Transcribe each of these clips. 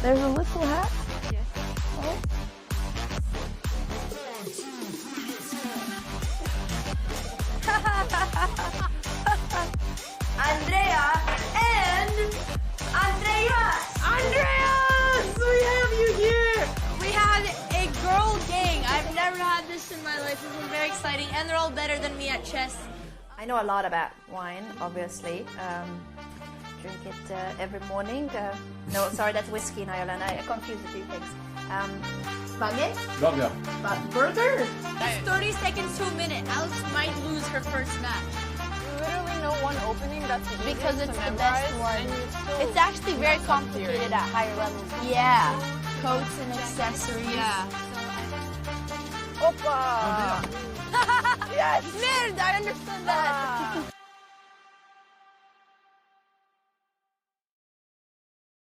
There's a little hat. Yes. Oh. Andrea and Andreas! Andreas! We have you here! We have a girl gang. I've never had this in my life. This is very exciting, and they're all better than me at chess. I know a lot about wine, obviously. Drink it every morning. No, sorry, that's whiskey in Ireland. I confuse the two things. Bagge? Bagge. Burger? It's 30 seconds to a minute. Alex might lose her first match. You literally know one opening that's the Because it's to the memorize, best one. and you still It's actually very not complicated at higher levels. Yeah. Coats and accessories. Yeah. Oppa! Yes! Nerd! I understood that.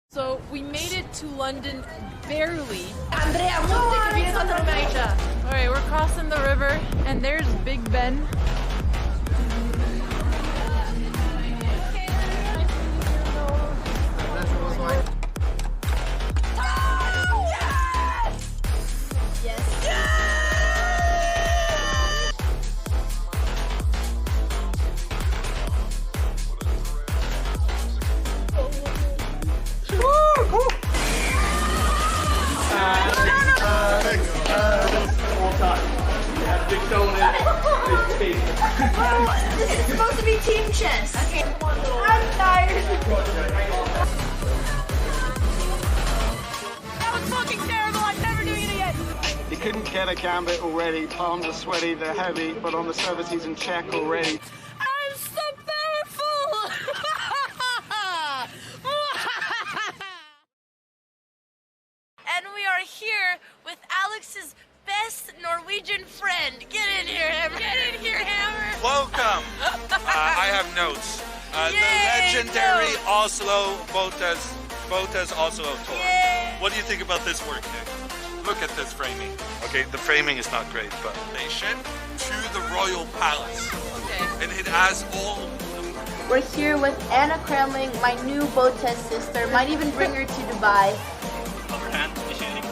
So we made it to London barely. Andrea, molti che viene da America. All right, we're crossing the river, and there's Big Ben. This is supposed to be team chess. Okay. I'm tired. That was fucking terrible. I'm never doing it again. He couldn't get a gambit already. Palms are sweaty, they're heavy, but on the service he's in check already. I'm so powerful. And we are here with Alex's best Norwegian friend. Get in here, Hammer. Get in here, Hammer. Welcome. I have notes. The legendary notes. Oslo Botez Oslo tour. Yay. What do you think about this work, Nick? Look at this framing. Okay, the framing is not great, but station to the royal palace. Okay. And it has all. We're here with Anna Kramling, my new Botez sister. Might even bring her to Dubai. Overhand shooting.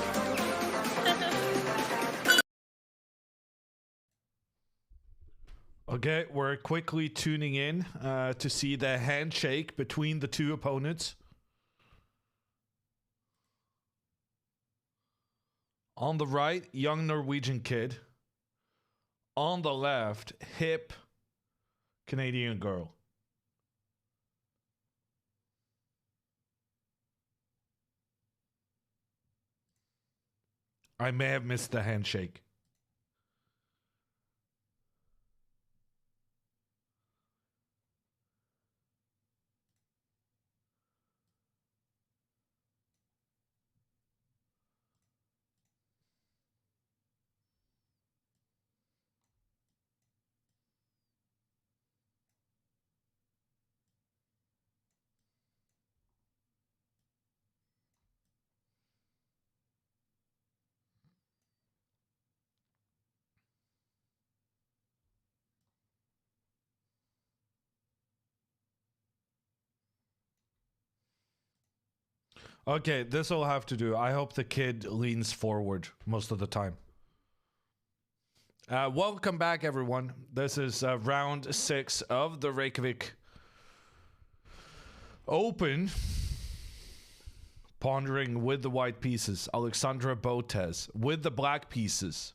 Okay, we're quickly tuning in to see the handshake between the two opponents. On the right, young Norwegian kid. On the left, hip Canadian girl. I may have missed the handshake. Okay, this will have to do. I hope the kid leans forward most of the time. Welcome back, everyone. This is round 6 of the Reykjavik Open. Pondering with the white pieces. Alexandra Botez with the black pieces.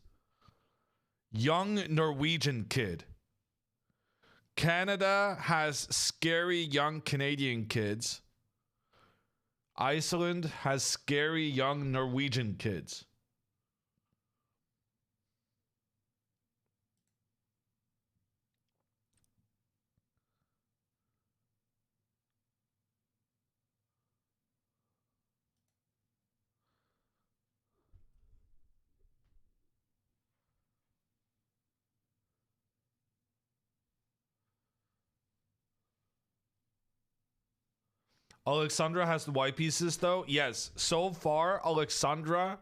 Young Norwegian kid. Canada has scary young Canadian kids. Iceland has scary young Norwegian kids. Alexandra has the white pieces, though. Yes, so far, Alexandra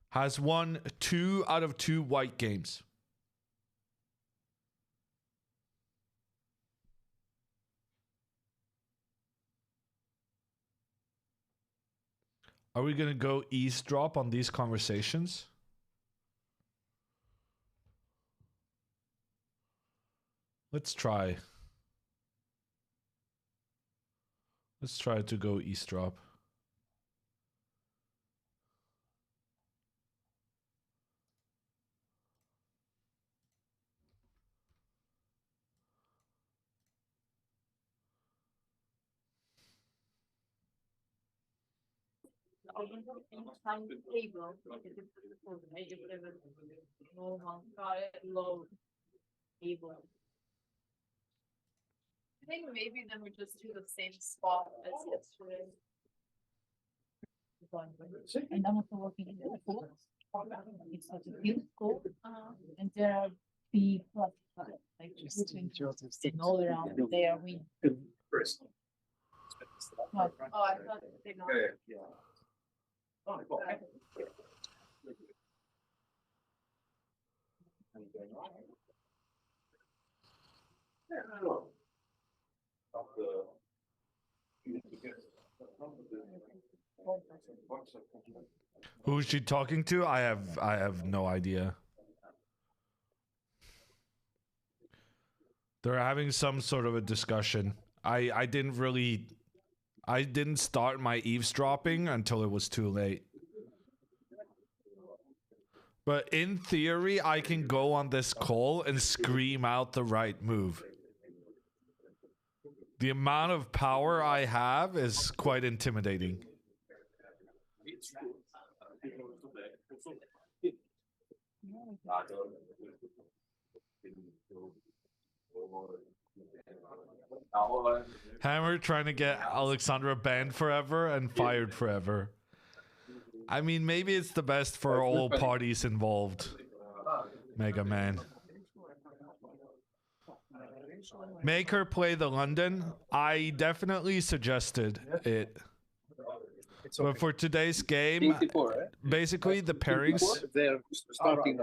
has won 2 out of 2 white games. Are we gonna go eavesdrop on these conversations? Let's try. Let's try to go eavesdrop. I think maybe then we just do the same spot as yesterday. And I'm also working in the school. It's like a field school, and there are B plus like between all around there. We Oh, I thought they not. Who's she talking to? I have no idea. They're having some sort of a discussion. I didn't start my eavesdropping until it was too late. But in theory, I can go on this call and scream out the right move. The amount of power I have is quite intimidating. Hammer trying to get Alexandra banned forever and fired forever. I mean, maybe it's the best for all parties involved. Mega Man. Make her play the London. I definitely suggested it. But for today's game, basically the pairings. They're starting.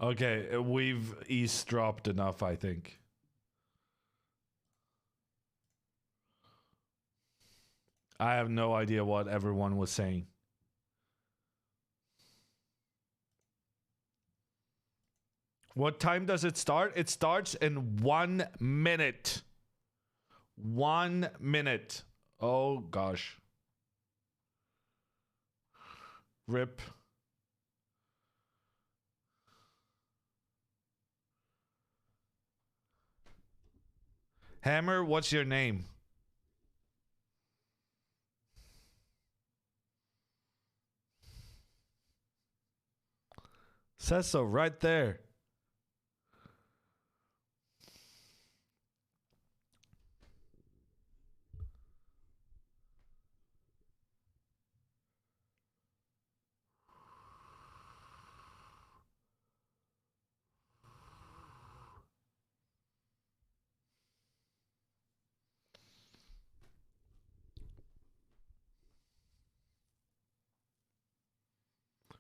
Okay, we've eavesdropped enough, I think. I have no idea what everyone was saying. What time does it start? It starts in 1 minute. 1 minute. Oh, gosh. Rip. Hammer, what's your name? Says so right there.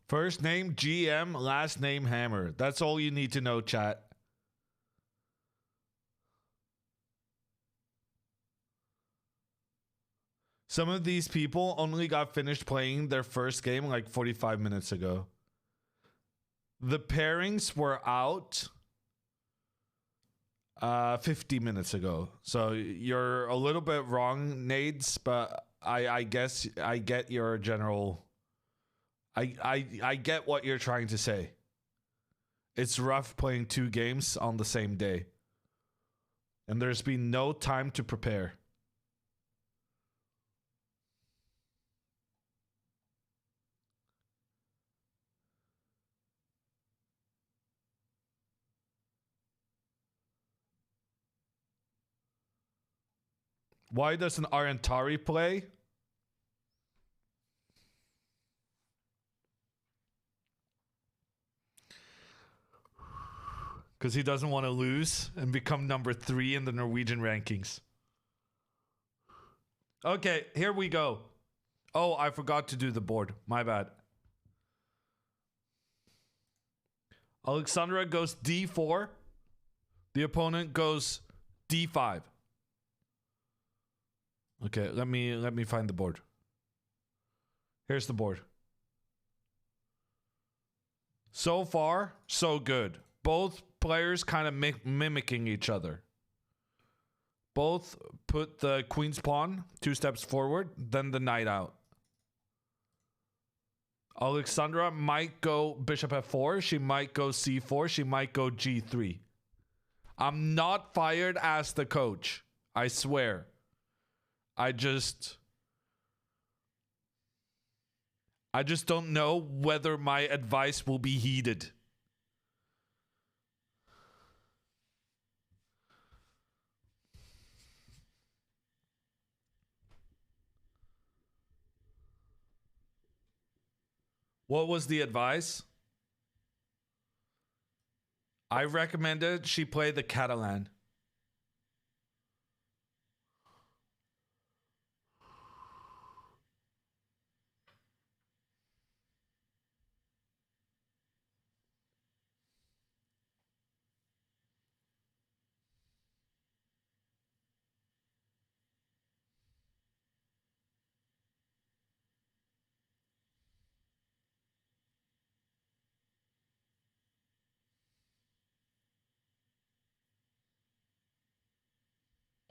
First name GM, last name Hammer. That's all you need to know, chat. Some of these people only got finished playing their first game like 45 minutes ago. The pairings were out 50 minutes ago. So you're a little bit wrong, Nades, but I guess I get your general... I get what you're trying to say. It's rough playing 2 games on the same day. And there's been no time to prepare. Why doesn't Arantari play? Because he doesn't want to lose and become number 3 in the Norwegian rankings. Okay, here we go. Oh, I forgot to do the board. My bad. Alexandra goes d4. The opponent goes d5. Okay, let me find the board. Here's the board. So far, so good. Both players kind of mimicking each other. Both put the queen's pawn 2 steps forward, then the knight out. Alexandra might go bishop f4. She might go c4. She might go g3. I'm not fired as the coach. I swear. I just don't know whether my advice will be heeded. What was the advice? I recommended she play the Catalan.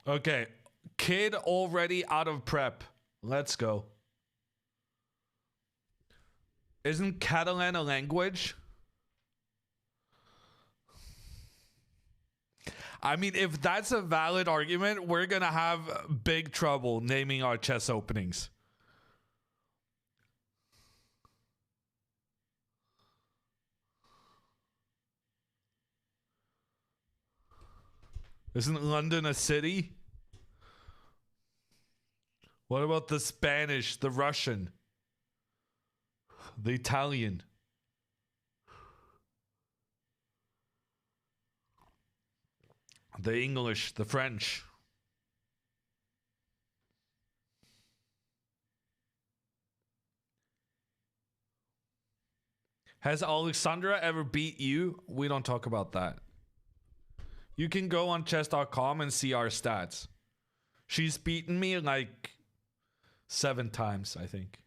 Okay, kid already out of prep. Let's go. Isn't Catalan a language? I mean, if that's a valid argument, we're gonna have big trouble naming our chess openings. Isn't London a city? What about the Spanish, the Russian, the Italian? The English, the French. Has Alexandra ever beat you? We don't talk about that. You can go on chess.com and see our stats. She's beaten me like 7 times, I think.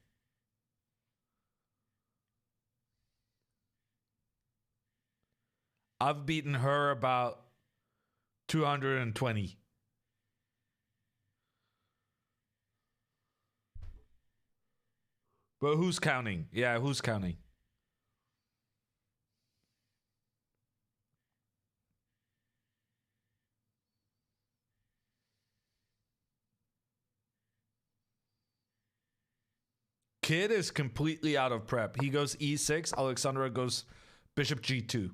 I've beaten her about 220. But who's counting? Yeah, who's counting? Kid is completely out of prep. He goes e6. Alexandra goes bishop g2.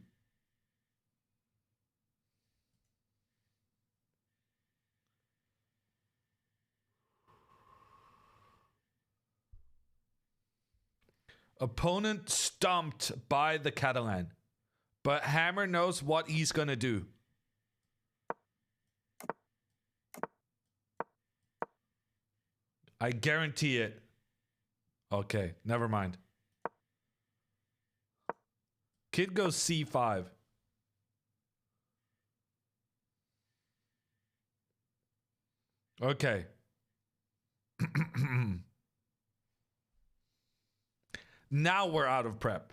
Opponent stumped by the Catalan. But Hammer knows what he's going to do. I guarantee it. Okay, never mind. Kid goes c5. Okay. Now we're out of prep.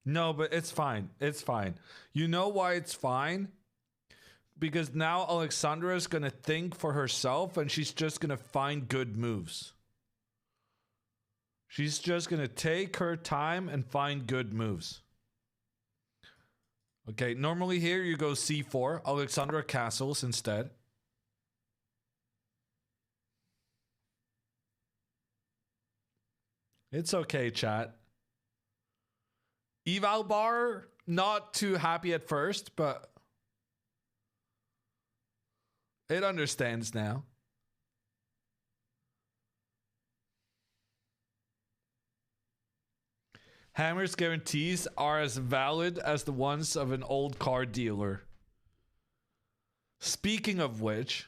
No, but it's fine. It's fine. You know why it's fine? Because now Alexandra is going to think for herself and she's just going to find good moves. She's just going to take her time and find good moves. Okay, normally here you go c4. Alexandra castles instead. It's okay, chat. Eval bar, not too happy at first, but it understands now. Hammer's guarantees are as valid as the ones of an old car dealer. Speaking of which,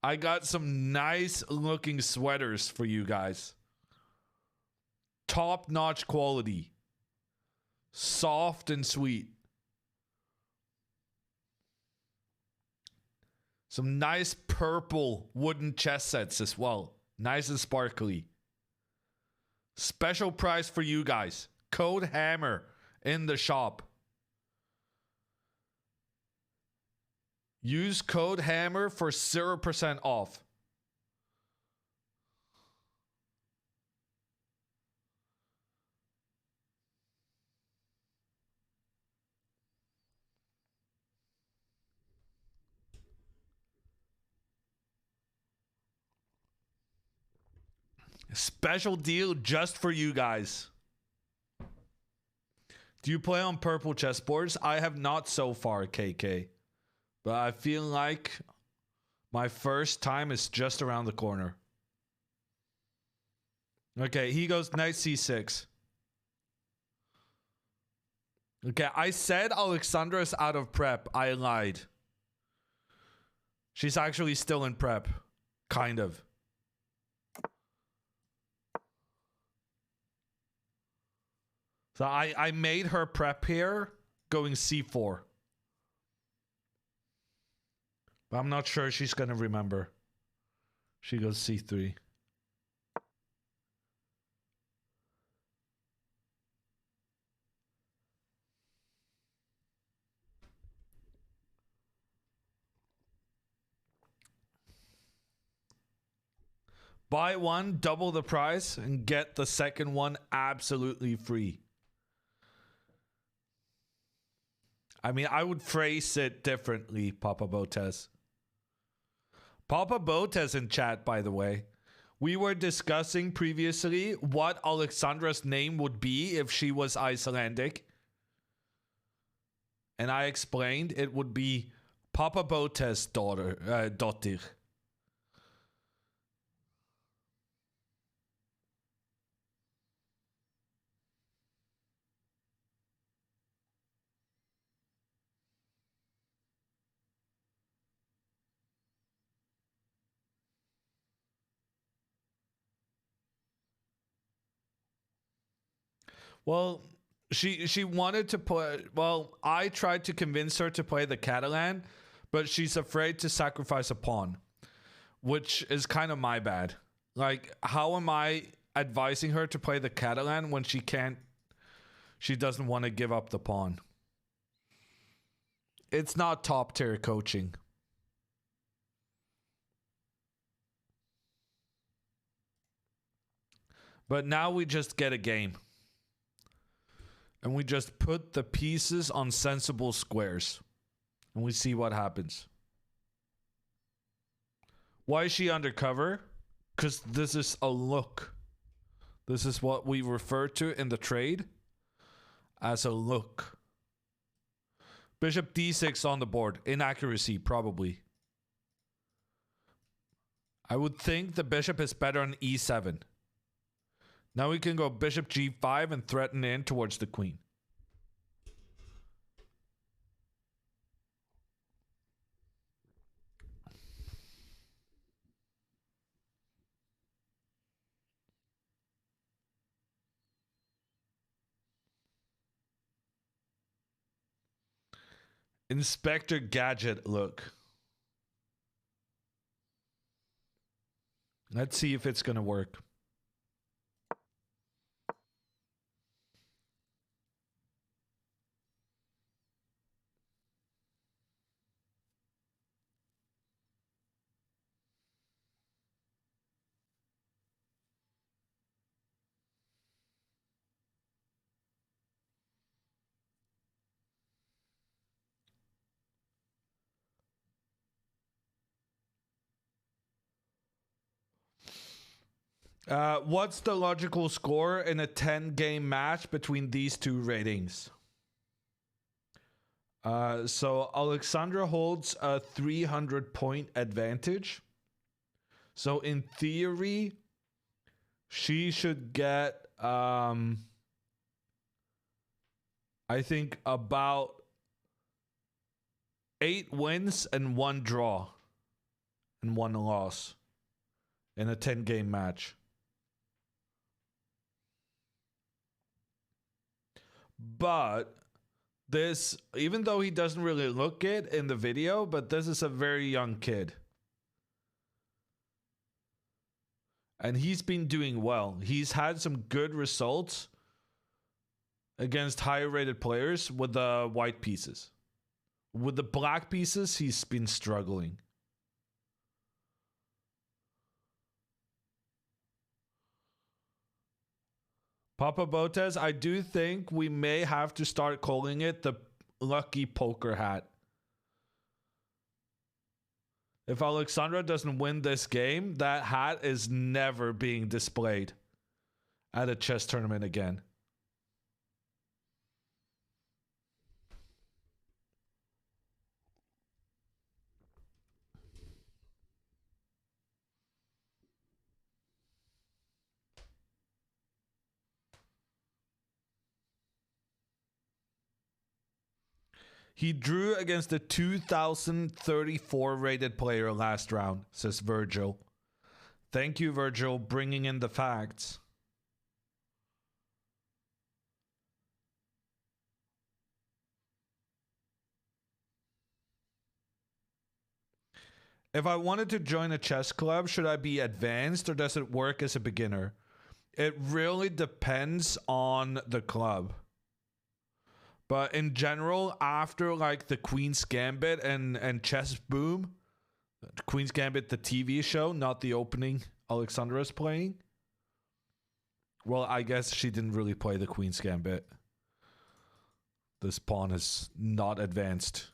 I got some nice looking sweaters for you guys. Top notch quality. Soft and sweet. Some nice purple wooden chest sets as well. Nice and sparkly. Special price for you guys. Code HAMMER in the shop. Use code HAMMER for 0% off. Special deal just for you guys. Do you play on purple chessboards? I have not so far, KK. But I feel like my first time is just around the corner. Okay, he goes knight c6. Okay, I said Alexandra's out of prep. I lied. She's actually still in prep. Kind of. So I made her prep here going c4. But I'm not sure she's going to remember. She goes c3. Buy one, double the price, and get the second one absolutely free. I mean, I would phrase it differently, Papa Botez. Papa Botez in chat, by the way. We were discussing previously what Alexandra's name would be if she was Icelandic. And I explained it would be Papa Botez dottir. Well, she wanted to play. Well, I tried to convince her to play the Catalan, but she's afraid to sacrifice a pawn, which is kind of my bad. Like, how am I advising her to play the Catalan when she can't? She doesn't want to give up the pawn. It's not top tier coaching. But now we just get a game. And we just put the pieces on sensible squares. And we see what happens. Why is she undercover? Because this is a look. This is what we refer to in the trade as a look. Bishop d6 on the board. Inaccuracy, probably. I would think the bishop is better on e7. Now we can go bishop g5 and threaten in towards the queen. Inspector Gadget look. Let's see if it's going to work. What's the logical score in a 10-game match between these two ratings? So Alexandra holds a 300-point advantage. So in theory, she should get I think about 8 wins and 1 draw and 1 loss in a 10-game match. But this, even though he doesn't really look it in the video, but this is a very young kid. And he's been doing well. He's had some good results against higher rated players with the white pieces. With the black pieces, he's been struggling. Papa Botez, I do think we may have to start calling it the lucky poker hat. If Alexandra doesn't win this game, that hat is never being displayed at a chess tournament again. He drew against a 2034 rated player last round, says Virgil. Thank you, Virgil, bringing in the facts. If I wanted to join a chess club, should I be advanced or does it work as a beginner? It really depends on the club. But in general, after like the Queen's Gambit and Chess Boom, Queen's Gambit, the TV show, not the opening Alexandra's playing. Well, I guess she didn't really play the Queen's Gambit. This pawn is not advanced.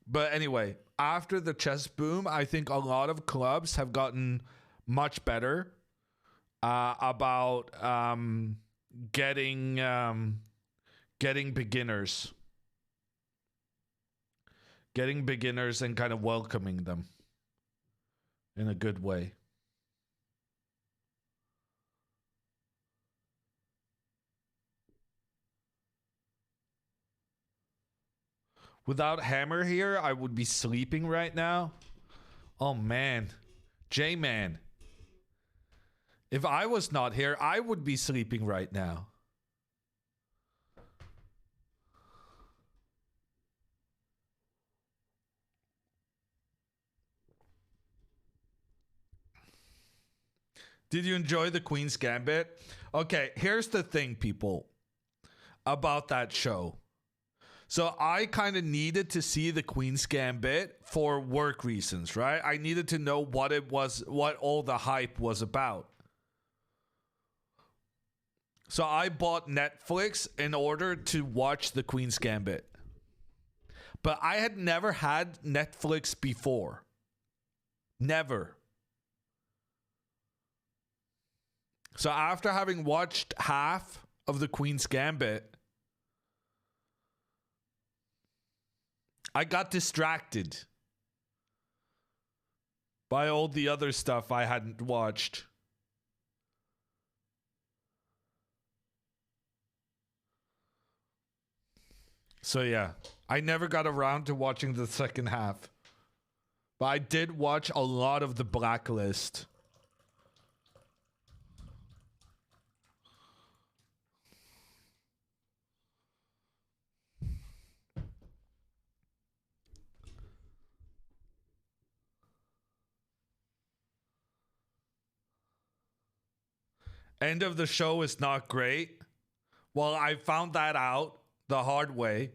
But anyway, after the chess boom, I think a lot of clubs have gotten much better about getting beginners. Getting beginners and kind of welcoming them in a good way. Without Hammer here, I would be sleeping right now. Oh man. J-Man. If I was not here, I would be sleeping right now. Did you enjoy the Queen's Gambit? Okay, here's the thing, people, about that show. So I kind of needed to see the Queen's Gambit for work reasons, right? I needed to know what it was, what all the hype was about. So I bought Netflix in order to watch the Queen's Gambit. But I had never had Netflix before. Never. So after having watched half of the Queen's Gambit, I got distracted by all the other stuff I hadn't watched. So yeah, I never got around to watching the second half. But I did watch a lot of The Blacklist. End of the show is not great. Well, I found that out the hard way.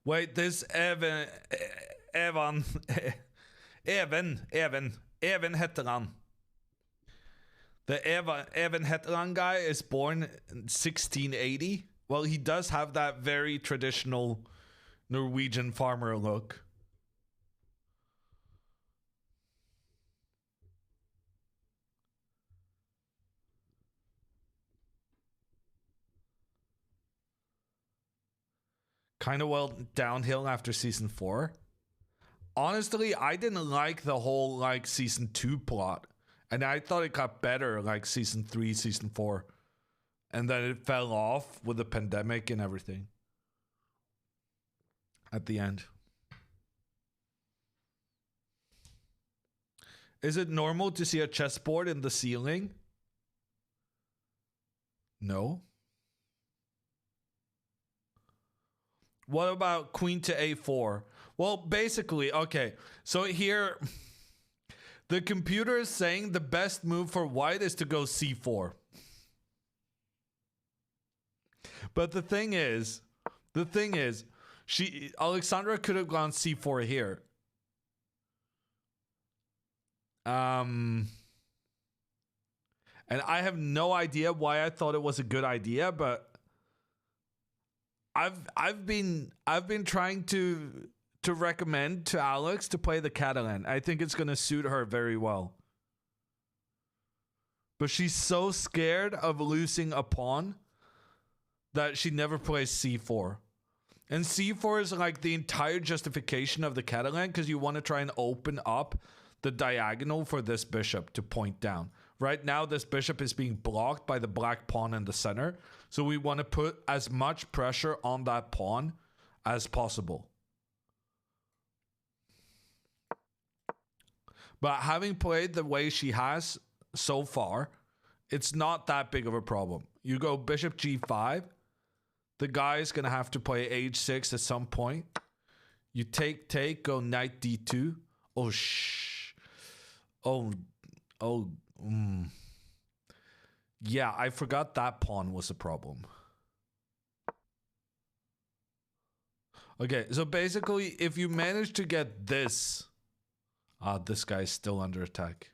Wait, this Evan heter han. The Evan heter han guy is born in 1680. Well, he does have that very traditional Norwegian farmer look. Kind of well downhill after season 4. honestly, I didn't like the whole like season 2 plot, and I thought it got better like season 3, season 4, and then it fell off with the pandemic and everything at the end. Is it normal to see a chessboard in the ceiling? No. What about queen to a4? Well, basically, okay. So here, the computer is saying the best move for white is to go c4. But the thing is, Alexandra could have gone c4 here. And I have no idea why I thought it was a good idea, but I've been trying to recommend to Alex to play the Catalan. I think it's going to suit her very well. But she's so scared of losing a pawn that she never plays c4. And c4 is like the entire justification of the Catalan because you want to try and open up the diagonal for this bishop to point down. Right now, this bishop is being blocked by the black pawn in the center. So we want to put as much pressure on that pawn as possible. But having played the way she has so far, it's not that big of a problem. You go bishop g5. The guy is going to have to play h6 at some point. You take, go knight d2. Oh, yeah, I forgot that pawn was a problem. Okay, so basically, if you manage to get this... this guy's still under attack.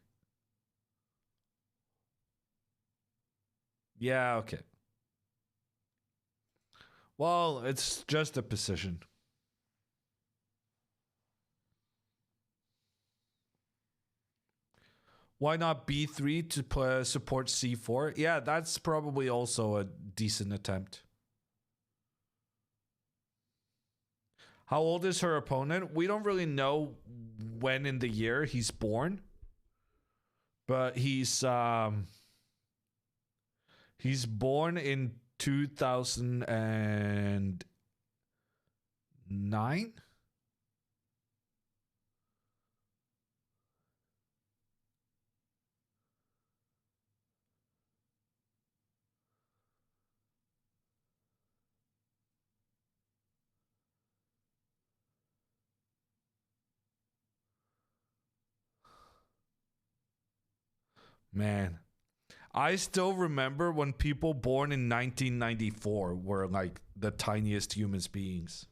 Yeah, okay. Well, it's just a position. Why not b3 to support c4? Yeah, that's probably also a decent attempt. How old is her opponent? We don't really know when in the year he's born. But he's born in 2009? Man, I still remember when people born in 1994 were like the tiniest human beings.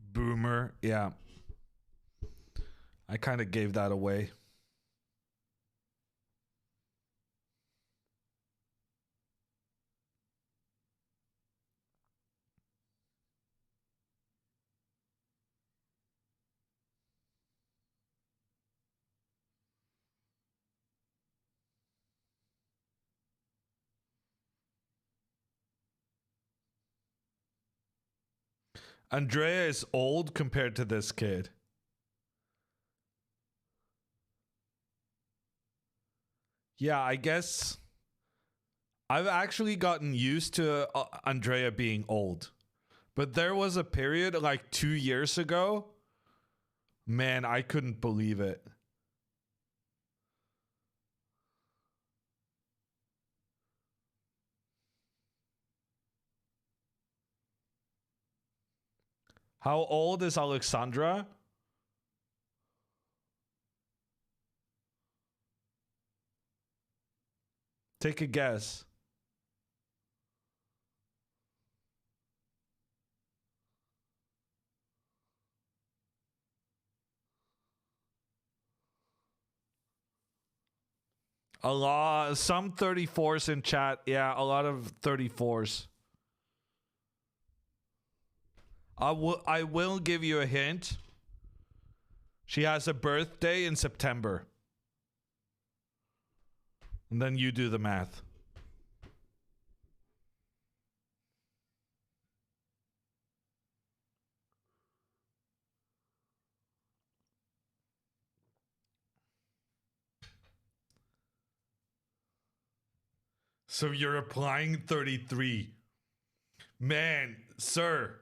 Boomer, yeah. I kind of gave that away. Andrea is old compared to this kid. Yeah, I guess I've actually gotten used to Andrea being old. But there was a period like 2 years ago. Man, I couldn't believe it. How old is Alexandra? Take a guess. A lot, some 34s in chat. Yeah, a lot of 34s. I will give you a hint. She has a birthday in September. And then you do the math. So you're applying 33. Man, sir.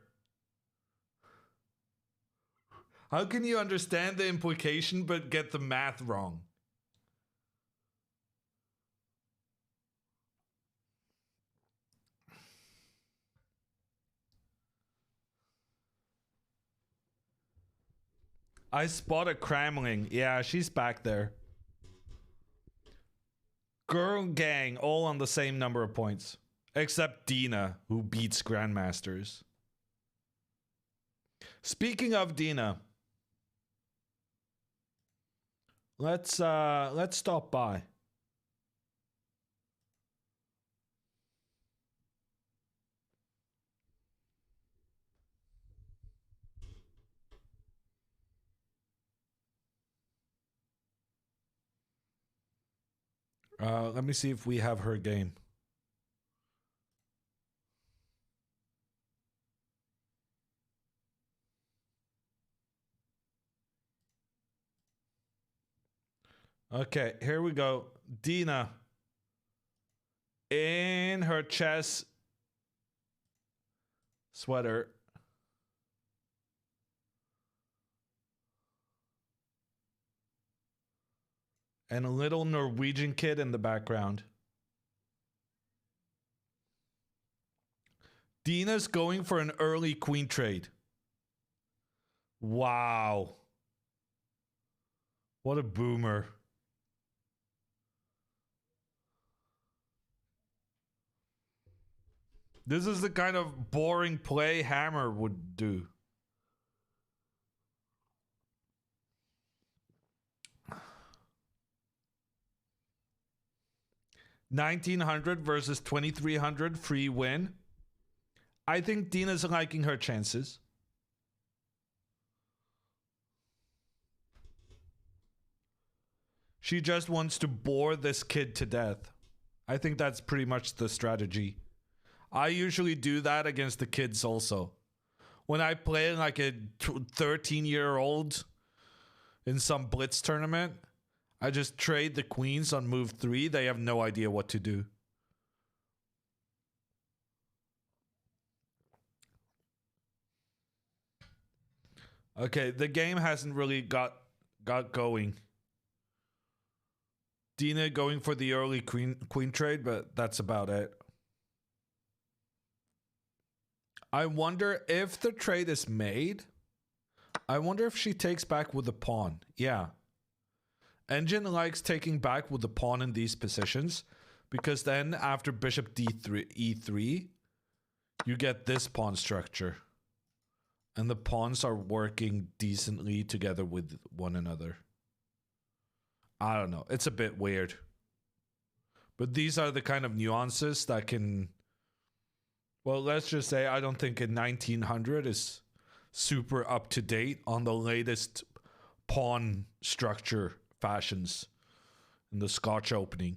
How can you understand the implication but get the math wrong? I spot a cramling. Yeah, she's back there. Girl gang, all on the same number of points. Except Dina, who beats Grandmasters. Speaking of Dina, let's stop by. Let me see if we have her game. Okay, here we go. Dina in her chess sweater. And a little Norwegian kid in the background. Dina's going for an early queen trade. Wow. What a boomer. This is the kind of boring play Hammer would do. $1,900 versus 2,300 free win. I think Dina's liking her chances. She just wants to bore this kid to death. I think that's pretty much the strategy. I usually do that against the kids also. When I play like a 13-year-old in some blitz tournament, I just trade the queens on move 3. They have no idea what to do. Okay, the game hasn't really got going. Dina going for the early queen trade, but that's about it. I wonder if the trade is made. I wonder if she takes back with the pawn. Yeah. Engine likes taking back with the pawn in these positions because then after bishop d3 e3 you get this pawn structure and the pawns are working decently together with one another. I don't know, it's a bit weird, but these are the kind of nuances that can, well, let's just say I don't think a 1900 is super up to date on the latest pawn structure fashions in the Scotch opening.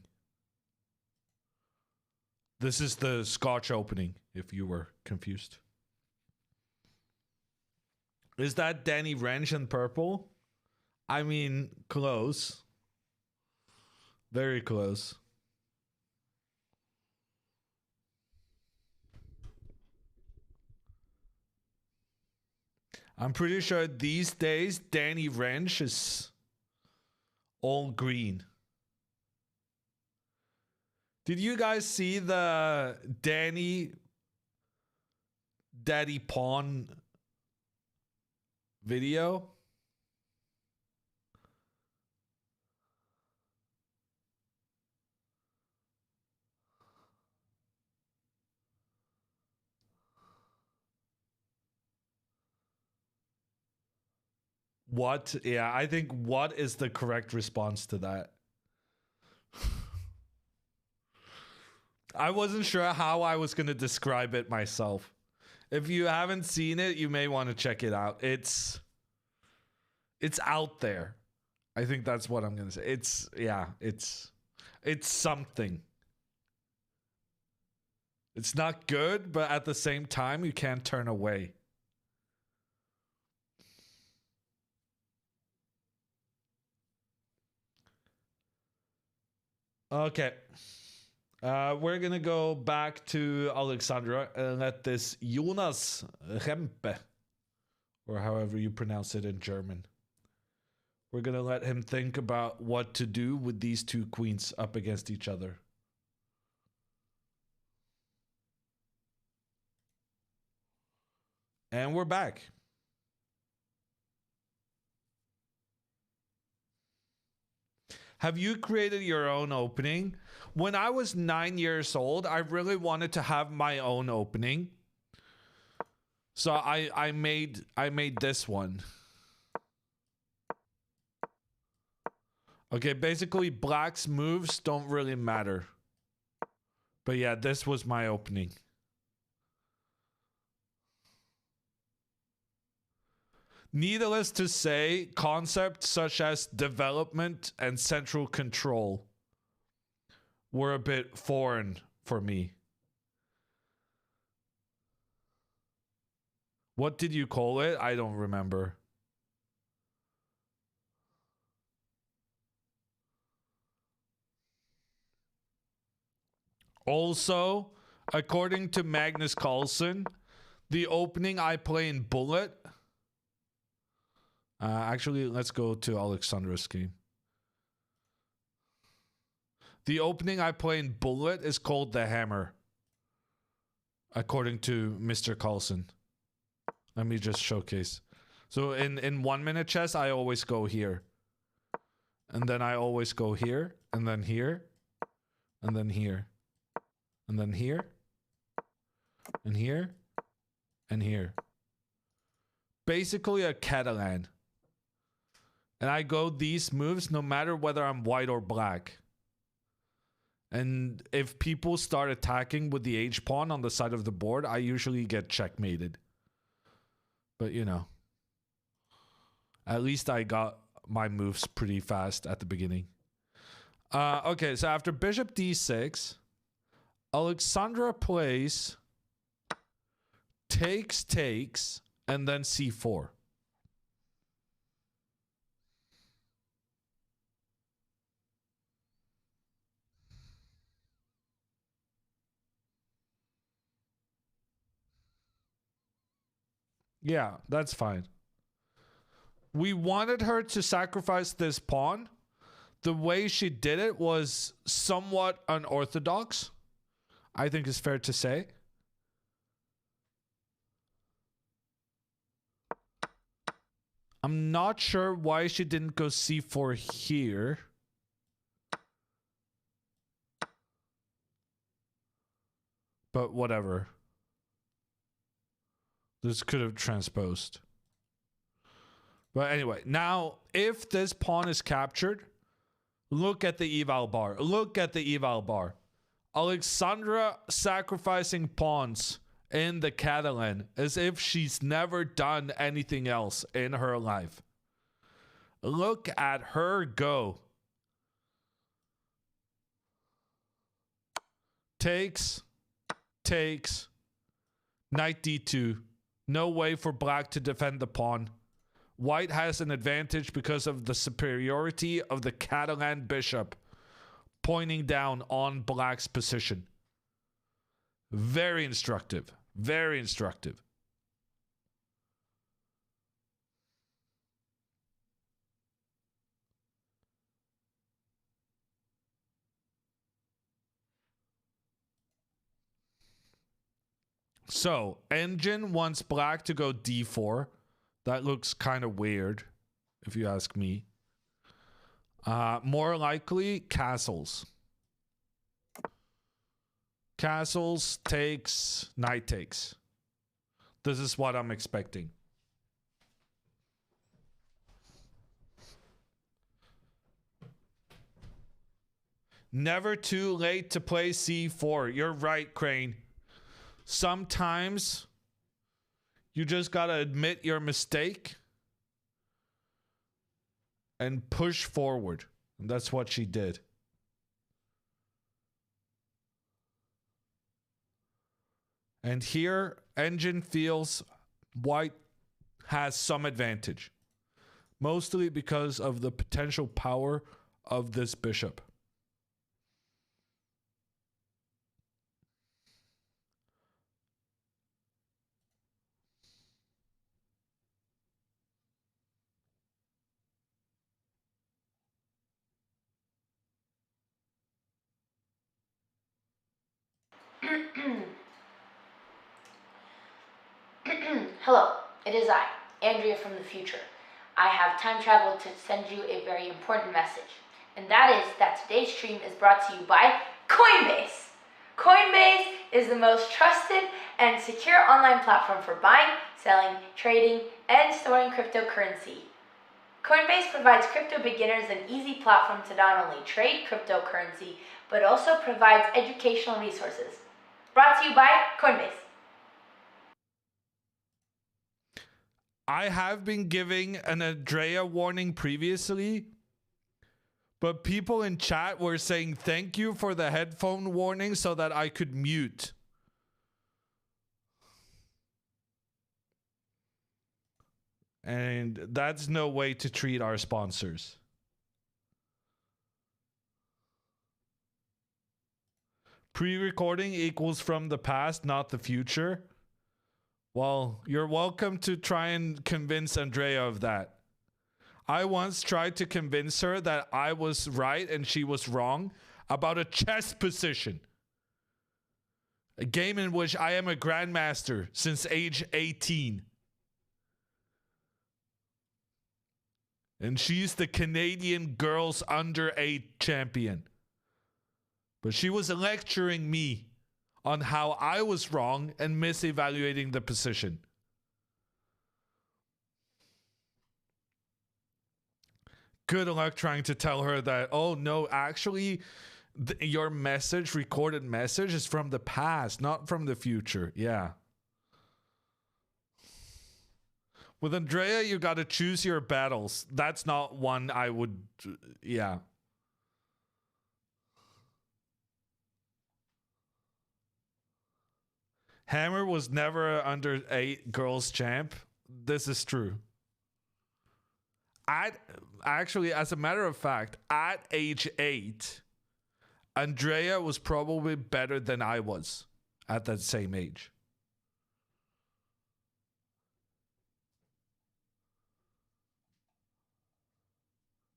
This is the Scotch opening, if you were confused. Is that Danny Wrench in purple? I mean, close. Very close. I'm pretty sure these days Danny Wrench is all green. Did you guys see the Daddy Pawn video? What? Yeah, I think what is the correct response to that? I wasn't sure how I was going to describe it myself. If you haven't seen it, you may want to check it out. It's It's out there. I think that's what I'm gonna say. It's something. It's not good, but at the same time, you can't turn away. Okay. We're gonna go back to Alexandra and let this Jonas Rempe, or however you pronounce it in German. We're gonna let him think about what to do with these two queens up against each other. And we're back. Have you created your own opening? When I was 9 years old, I really wanted to have my own opening. So I made this one. Okay, basically black's moves don't really matter. But yeah, this was my opening. Needless to say, concepts such as development and central control were a bit foreign for me. What did you call it? I don't remember. Also, according to Magnus Carlsen, the opening I play in Bullet... actually, let's go to Alexandra's game. The opening I play in Bullet is called the Hammer, according to Mr. Carlsen. Let me just showcase. So in 1 minute chess, I always go here. And then I always go here, and then here, and then here, and then here, and here, and here. Basically a Catalan. And I go these moves no matter whether I'm white or black. And if people start attacking with the H pawn on the side of the board, I usually get checkmated. But you know, at least I got my moves pretty fast at the beginning. Okay, so after bishop d6, Alexandra plays takes, and then c4. Yeah, that's fine. We wanted her to sacrifice this pawn. The way she did it was somewhat unorthodox, I think is fair to say. I'm not sure why she didn't go c4 here. But whatever. This could have transposed. But anyway, now if this pawn is captured, look at the eval bar. Look at the eval bar. Alexandra sacrificing pawns in the Catalan as if she's never done anything else in her life. Look at her go. Takes. Knight d2. No way for black to defend the pawn. White has an advantage because of the superiority of the Catalan bishop pointing down on black's position. Very instructive. Very instructive. So, engine wants black to go d4. That looks kind of weird, if you ask me. More likely, castles. Castles takes, knight takes. This is what I'm expecting. Never too late to play c4. You're right, Crane. Sometimes you just gotta admit your mistake and push forward. And that's what she did. And here, Engine feels white has some advantage, mostly because of the potential power of this bishop. Hello, it is I, Andrea from the future. I have time traveled to send you a very important message, and that is that today's stream is brought to you by Coinbase. Coinbase is the most trusted and secure online platform for buying, selling, trading, and storing cryptocurrency. Coinbase provides crypto beginners an easy platform to not only trade cryptocurrency, but also provides educational resources. Brought to you by Coinbase. I have been giving an Andrea warning previously, but people in chat were saying thank you for the headphone warning so that I could mute. And that's no way to treat our sponsors. Pre-recording equals from the past, not the future. Well, you're welcome to try and convince Andrea of that. I once tried to convince her that I was right and she was wrong about a chess position. A game in which I am a grandmaster since age 18. And she's the Canadian girls under 8 champion. But she was lecturing me on how I was wrong and misevaluating the position. Good luck trying to tell her that, oh no, actually, your message, recorded message, is from the past, not from the future. Yeah. With Andrea, you got to choose your battles. That's not one I would, yeah. Hammer was never a under 8 girls champ. This is true. Actually, as a matter of fact, at age 8, Andrea was probably better than I was at that same age.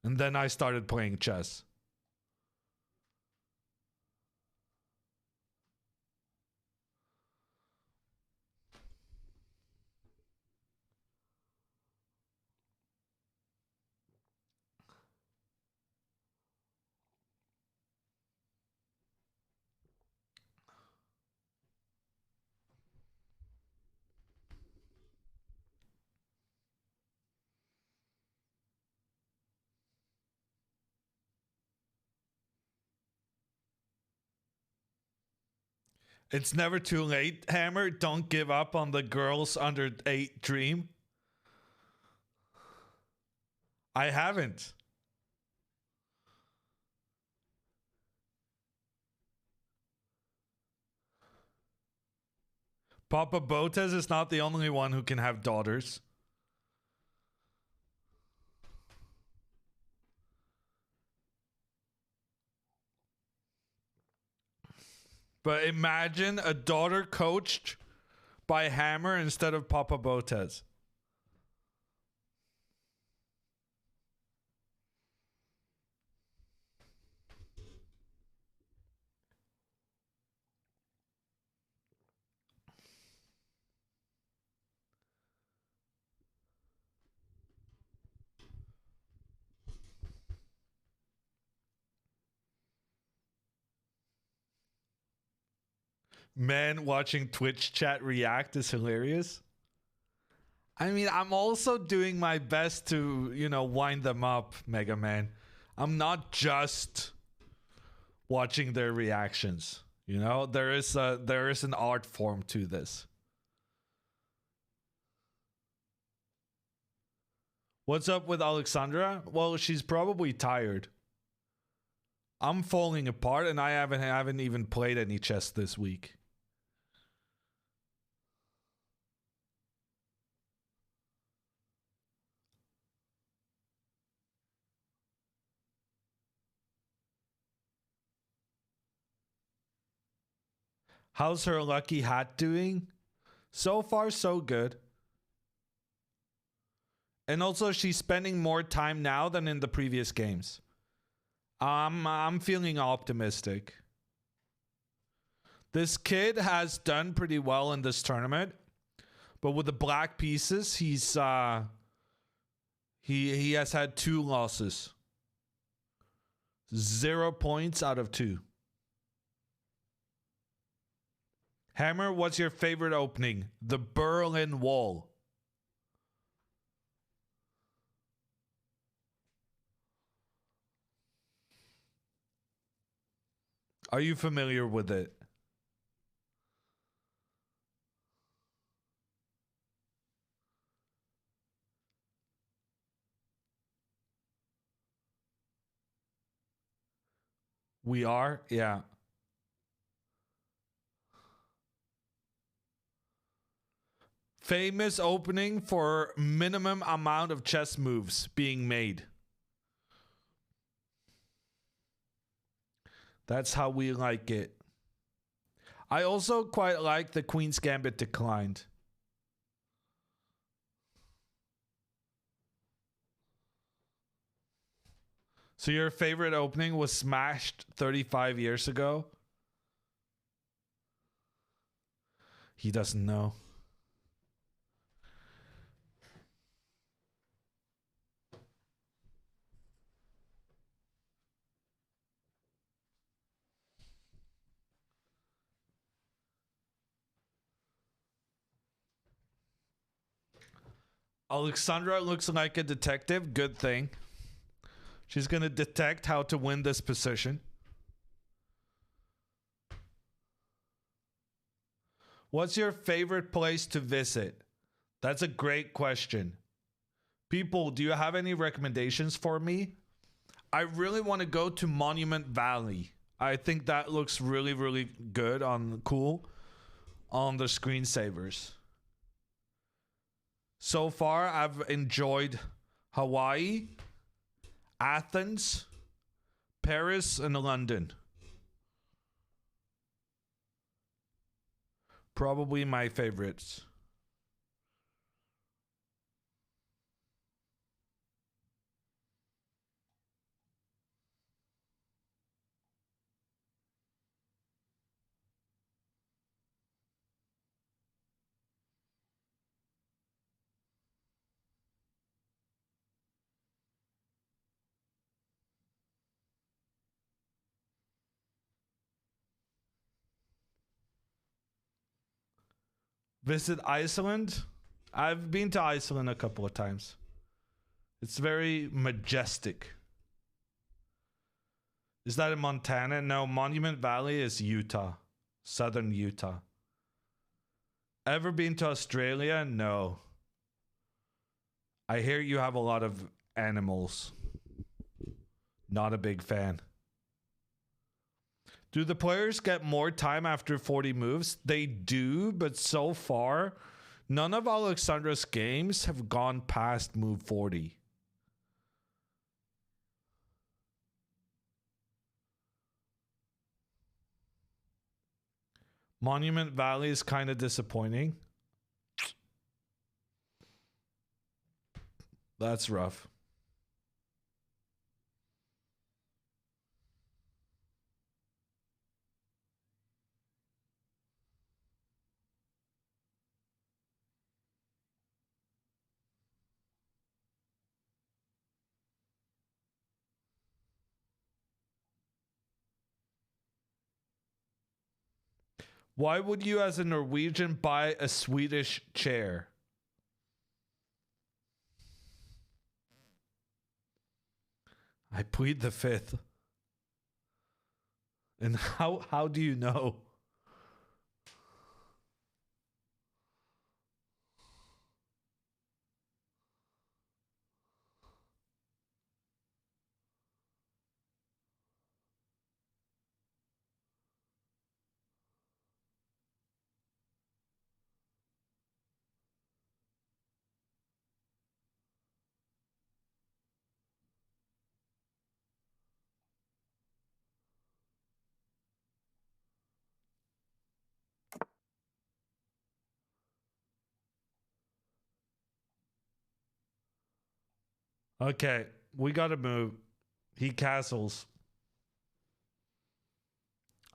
And then I started playing chess. It's never too late, Hammer. Don't give up on the girls under 8 dream. I haven't. Papa Botez is not the only one who can have daughters. But imagine a daughter coached by Hammer instead of Papa Botez. Man watching Twitch chat react is hilarious. I mean, I'm also doing my best to, wind them up, Mega Man. I'm not just watching their reactions. There is an art form to this. What's up with Alexandra? Well, she's probably tired. I'm falling apart, and I haven't even played any chess this week. How's her lucky hat doing? So far, so good. And also, she's spending more time now than in the previous games. I'm feeling optimistic. This kid has done pretty well in this tournament, but with the black pieces, he has had 2 losses. 0 points out of 2. Hammer, what's your favorite opening? The Berlin Wall. Are you familiar with it? We are? Yeah. Famous opening for minimum amount of chess moves being made. That's how we like it. I also quite like the Queen's Gambit declined. So your favorite opening was smashed 35 years ago? He doesn't know. Alexandra looks like a detective. Good thing. She's going to detect how to win this position. What's your favorite place to visit? That's a great question. People, do you have any recommendations for me? I really want to go to Monument Valley. I think that looks really, really good cool on the screensavers. So far, I've enjoyed Hawaii, Athens, Paris, and London. Probably my favorites. Visit Iceland? I've been to Iceland a couple of times. It's very majestic. Is that in Montana? No, Monument Valley is Utah. Southern Utah. Ever been to Australia? No. I hear you have a lot of animals. Not a big fan. Do the players get more time after 40 moves? They do, but so far, none of Alexandra's games have gone past move 40. Monument Valley is kind of disappointing. That's rough. Why would you, as a Norwegian, buy a Swedish chair? I plead the fifth. And how do you know? Okay, we gotta move. He castles.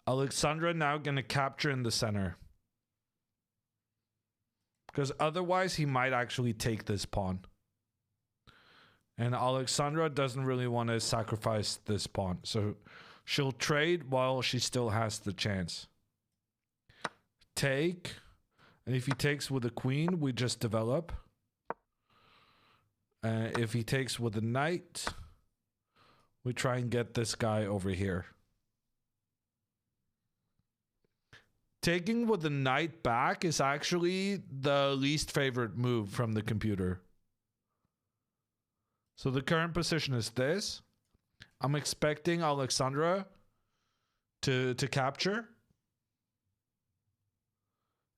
Alexandra now gonna capture in the center. Because otherwise he might actually take this pawn. And Alexandra doesn't really want to sacrifice this pawn. So she'll trade while she still has the chance. Take. And if he takes with a queen, we just develop. If he takes with a knight, we try and get this guy over here. Taking with the knight back is actually the least favorite move from the computer. So the current position is this. I'm expecting Alexandra to capture.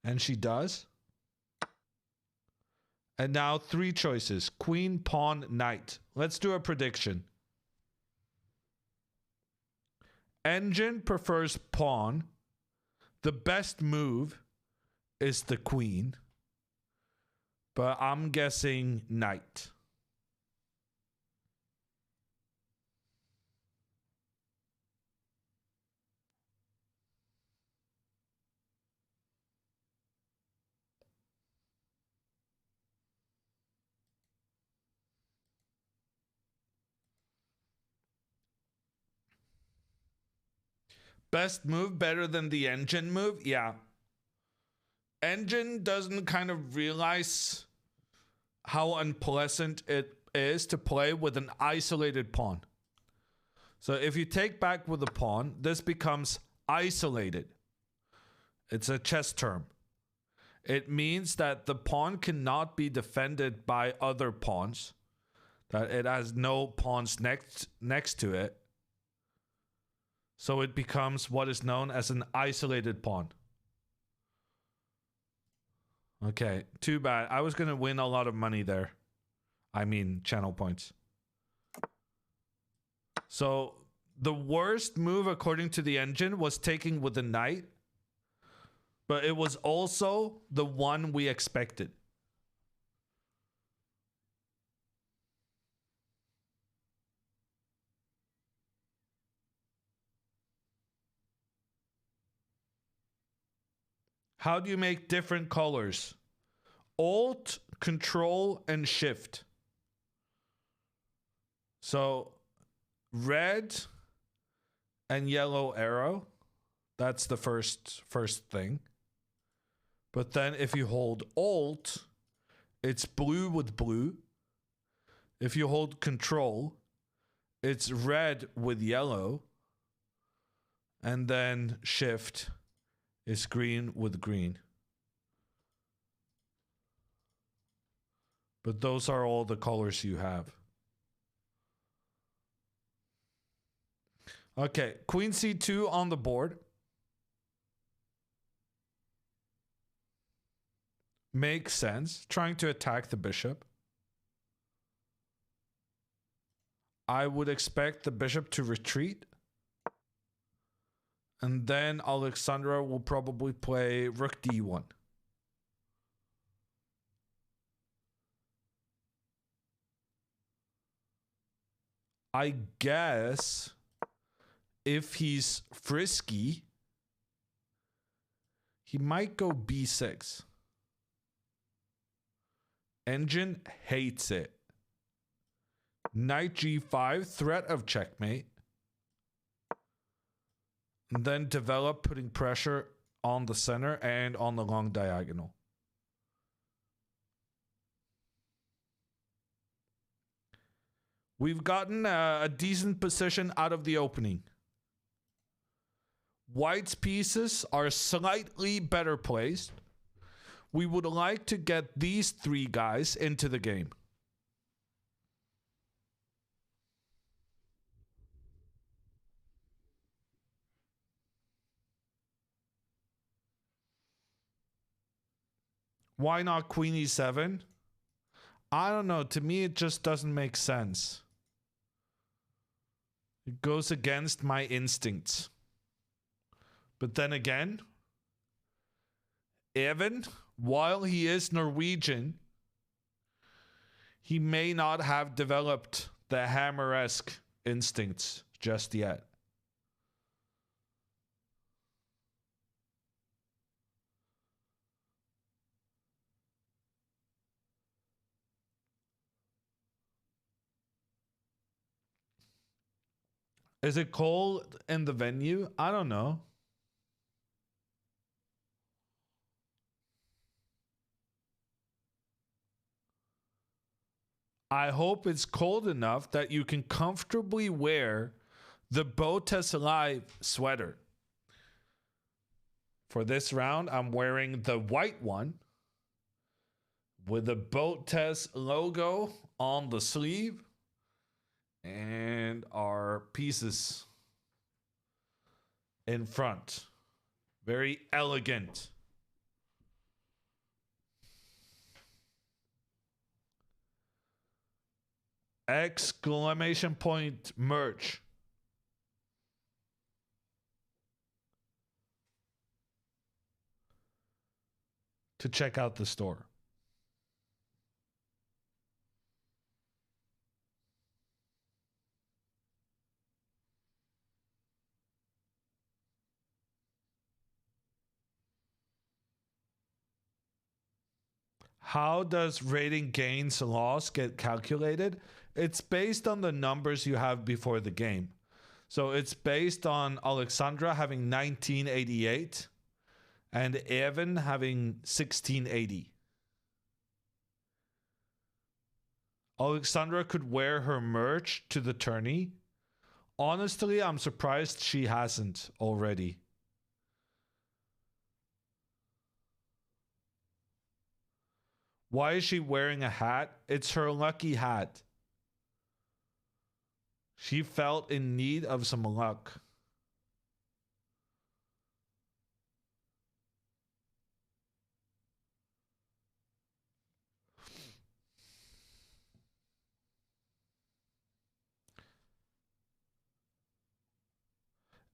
And she does. And now 3 choices. Queen, pawn, knight. Let's do a prediction. Engine prefers pawn. The best move is the queen. But I'm guessing knight. Best move better than the engine move? Yeah. Engine doesn't kind of realize how unpleasant it is to play with an isolated pawn. So if you take back with a pawn, this becomes isolated. It's a chess term. It means that the pawn cannot be defended by other pawns, that it has no pawns next to it. So it becomes what is known as an isolated pawn. Okay, too bad. I was going to win a lot of money there. I mean, channel points. So the worst move according to the engine was taking with the knight. But it was also the one we expected. How do you make different colors? Alt, Control, and Shift. So red and yellow arrow. That's the first thing. But then if you hold Alt, it's blue with blue. If you hold Control, it's red with yellow. And then Shift is green with green. But those are all the colors you have. Okay, Queen C2 on the board. Makes sense. Trying to attack the bishop. I would expect the bishop to retreat. And then Alexandra will probably play Rook D1. I guess if he's frisky, he might go B6. Engine hates it. Knight G5, threat of checkmate. And then develop, putting pressure on the center and on the long diagonal. We've gotten a decent position out of the opening. White's pieces are slightly better placed. We would like to get these 3 guys into the game. Why not Queen E7? I don't know. To me, it just doesn't make sense. It goes against my instincts. But then again, Evan, while he is Norwegian, He may not have developed the hammer-esque instincts just yet. Is it cold in the venue? I don't know. I hope it's cold enough that you can comfortably wear the BotezLive sweater. For this round, I'm wearing the white one with the Botez logo on the sleeve and our pieces in front. Very elegant. Exclamation point merch. To check out the store. How does rating gains loss get calculated? It's based on the numbers you have before the game. So it's based on Alexandra having 1988 and Evan having 1680. Alexandra could wear her merch to the tourney. Honestly, I'm surprised she hasn't already. Why is she wearing a hat? It's her lucky hat. She felt in need of some luck.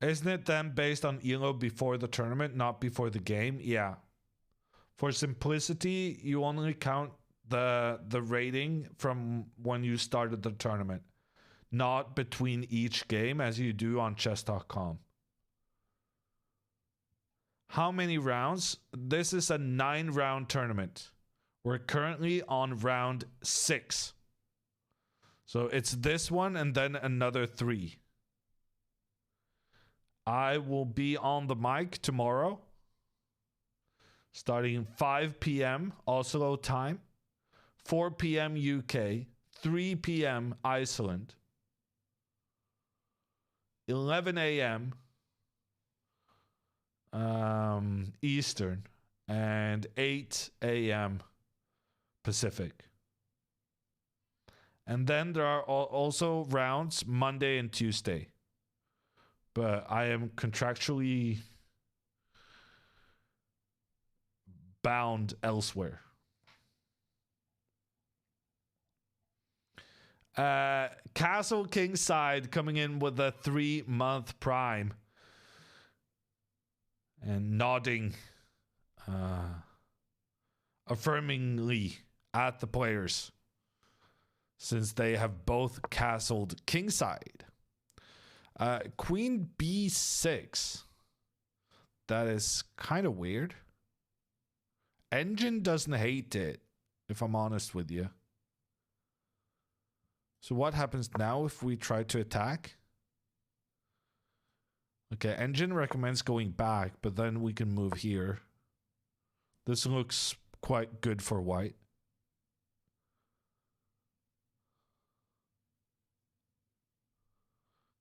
Isn't it then based on ELO before the tournament, not before the game? Yeah. For simplicity, you only count the rating from when you started the tournament, not between each game as you do on chess.com. How many rounds? This is a 9-round tournament. We're currently on round 6. So it's this one and then another 3. I will be on the mic tomorrow, starting 5 p.m. Oslo time, 4 p.m. UK, 3 p.m. Iceland, 11 a.m. Eastern, and 8 a.m. Pacific. And then there are also rounds Monday and Tuesday. But I am contractually bound elsewhere. Castle Kingside coming in with a 3-month prime. And nodding affirmingly at the players, since they have both castled Kingside. Queen B6. That is kind of weird. Engine doesn't hate it, if I'm honest with you. So what happens now if we try to attack? Okay, Engine recommends going back, but then we can move here. This looks quite good for white.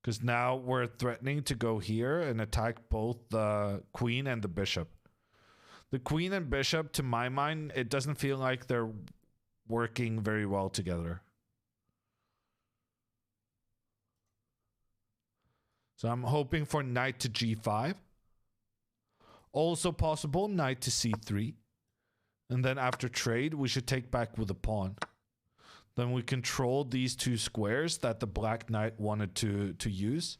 Because now we're threatening to go here and attack both the queen and the bishop. The queen and bishop, to my mind, it doesn't feel like they're working very well together. So I'm hoping for knight to g5. Also possible, knight to c3. And then after trade, we should take back with a pawn. Then we control these 2 squares that the black knight wanted to use.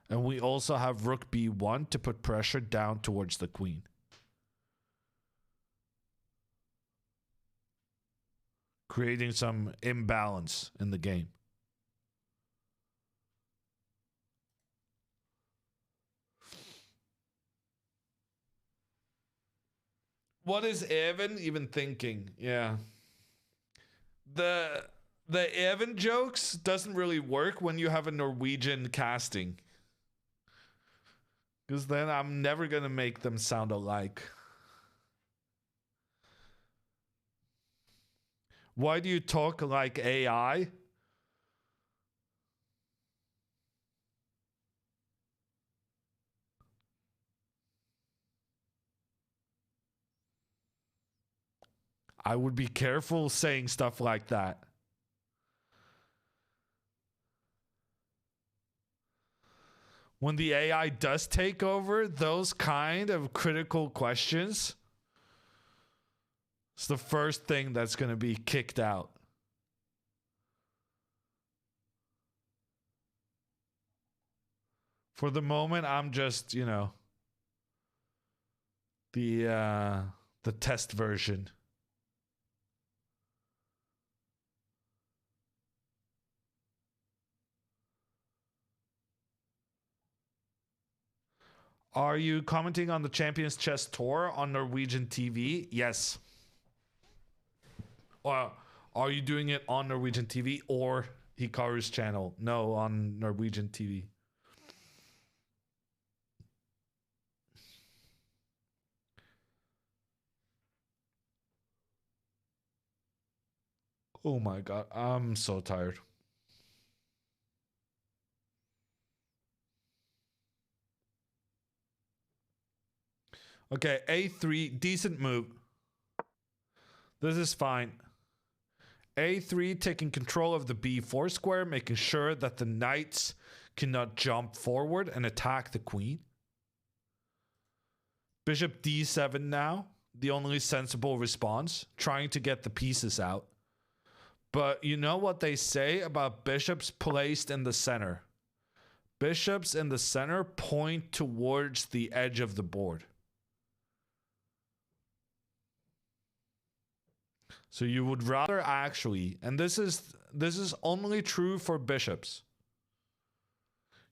And we also have rook b1 to put pressure down towards the queen. creating some imbalance in the game. What is Evan even thinking? Yeah. The Evan jokes doesn't really work when you have a Norwegian casting. Because then I'm never going to make them sound alike. Why do you talk like AI? I would be careful saying stuff like that. When the AI does take over those kind of critical questions, it's the first thing that's going to be kicked out. For the moment, I'm just, you know, the test version. Are you commenting on the Champions Chess Tour on Norwegian TV? Yes. Are you doing it on Norwegian TV or Hikaru's channel? No, on Norwegian TV. Oh my god, I'm so tired. Okay, A3, decent move. This is fine. A3 taking control of the B4 square, making sure that the knights cannot jump forward and attack the queen. Bishop D7 now, the only sensible response, trying to get the pieces out. But you know what they say about bishops placed in the center? Bishops in the center point towards the edge of the board. So you would rather actually, and this is only true for bishops.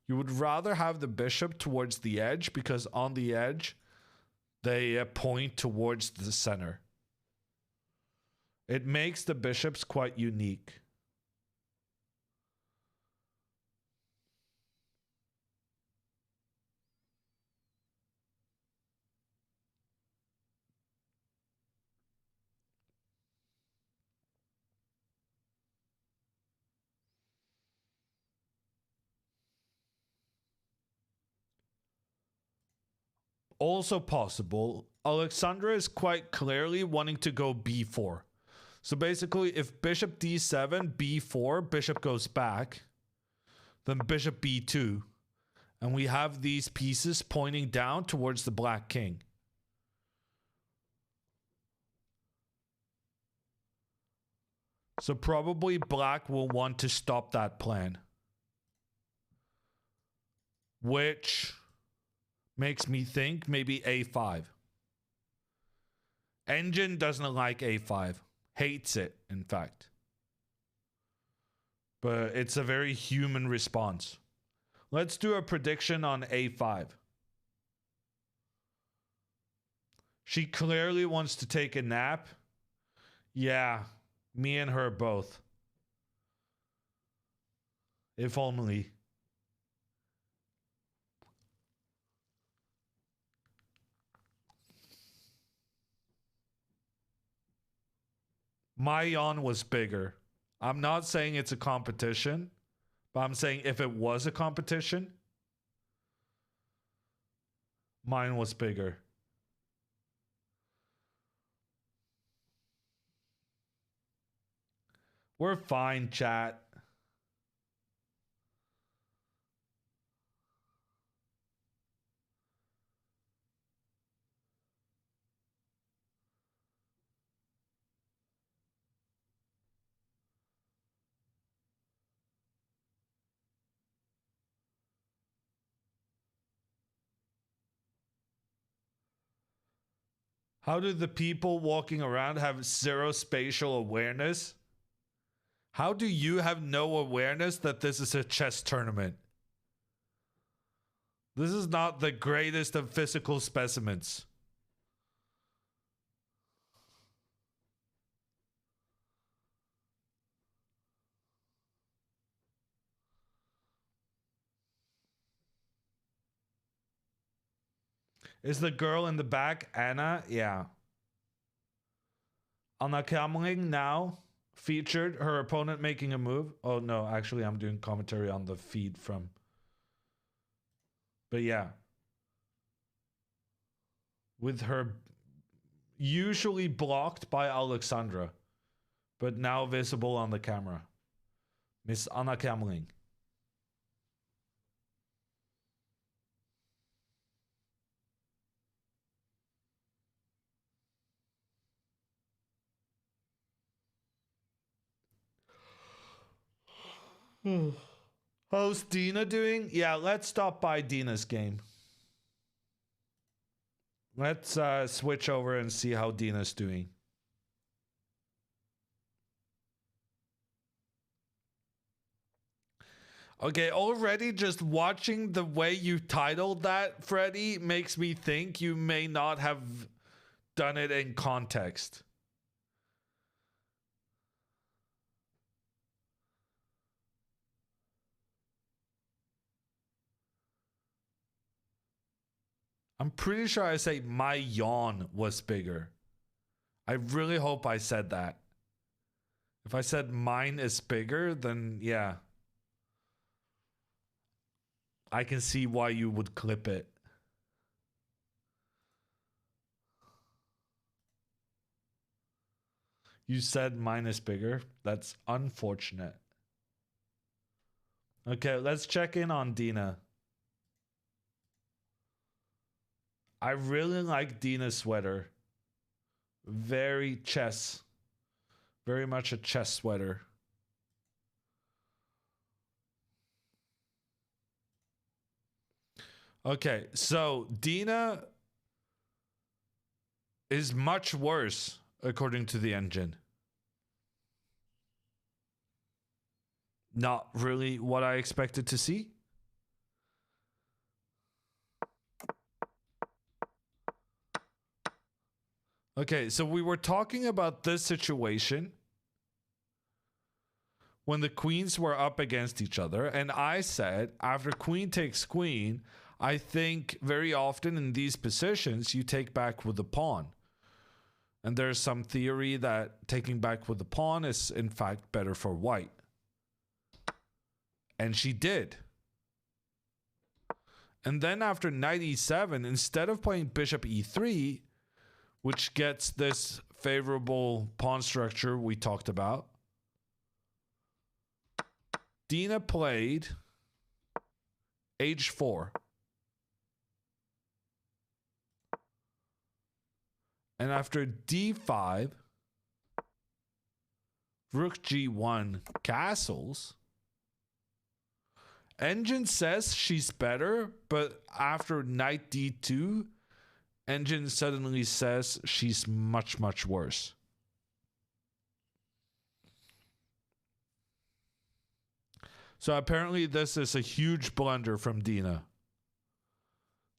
You would rather have the bishop towards the edge because on the edge, they point towards the center. It makes the bishops quite unique. Also possible, Alexandra is quite clearly wanting to go b4. So basically, if bishop d7, b4, bishop goes back, then bishop b2, and we have these pieces pointing down towards the black king. So probably black will want to stop that plan, which makes me think maybe a5. Engine doesn't like a5. Hates it, in fact. But it's a very human response. Let's do a prediction on a5. She clearly wants to take a nap. Yeah, me and her both. If only. My yawn was bigger. I'm not saying it's a competition, but I'm saying if it was a competition, mine was bigger. We're fine, chat. How do the people walking around have zero spatial awareness? How do you have no awareness that this is a chess tournament? This is not the greatest of physical specimens. Is the girl in the back Anna? Yeah. Anna Kamling now featured her opponent making a move. Oh no, actually I'm doing commentary on the feed from. But yeah. With her usually blocked by Alexandra, but now visible on the camera. Miss Anna Kamling. How's Dina doing? Yeah, let's stop by Dina's game. Let's switch over and see how Dina's doing. Okay, already just watching the way you titled that, Freddy, makes me think you may not have done it in context. I'm pretty sure I say my yawn was bigger. I really hope I said that. If I said mine is bigger, then yeah. I can see why you would clip it. You said mine is bigger. That's unfortunate. Okay, let's check in on Dina. I really like Dina's sweater. Very chess. Very much a chess sweater. Okay, so Dina is much worse according to the engine. Not really what I expected to see. Okay, so we were talking about this situation when the queens were up against each other, and I said after queen takes queen, I think very often in these positions you take back with the pawn. And there's some theory that taking back with the pawn is in fact better for white. And she did. And then after knight e7, instead of playing bishop e3, which gets this favorable pawn structure we talked about, Dina played h4. And after d5, rook g1 castles. Engine says she's better, but after knight d2, Engine suddenly says she's much, much worse. So apparently this is a huge blunder from Dina.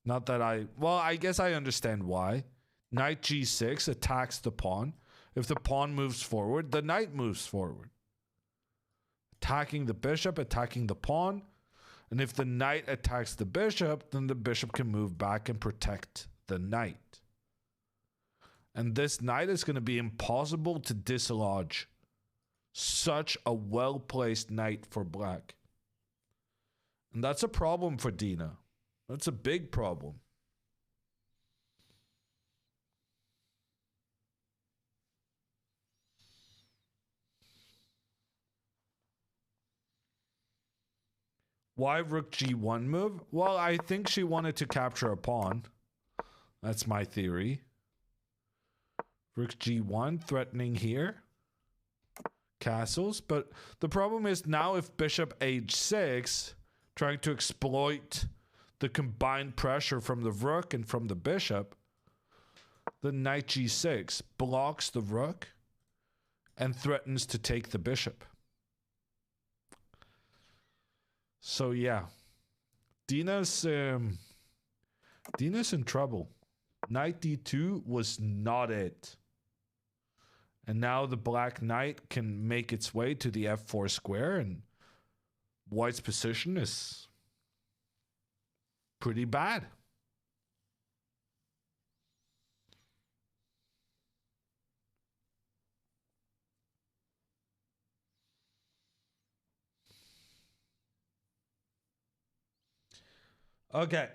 Not that I guess I understand why. Knight g6 attacks the pawn. If the pawn moves forward, the knight moves forward. Attacking the bishop, attacking the pawn. And if the knight attacks the bishop, then the bishop can move back and protect the knight. And this knight is going to be impossible to dislodge. Such a well-placed knight for black. And that's a problem for Dina. That's a big problem. Why rook g1 move? Well, I think she wanted to capture a pawn. That's my theory. Rook g1 threatening here. Castles. But the problem is now if bishop h6, trying to exploit the combined pressure from the rook and from the bishop, the knight g6 blocks the rook and threatens to take the bishop. So yeah, Dina's in trouble. Knight d2 was not it. And now the black knight can make its way to the f4 square, and white's position is pretty bad. Okay.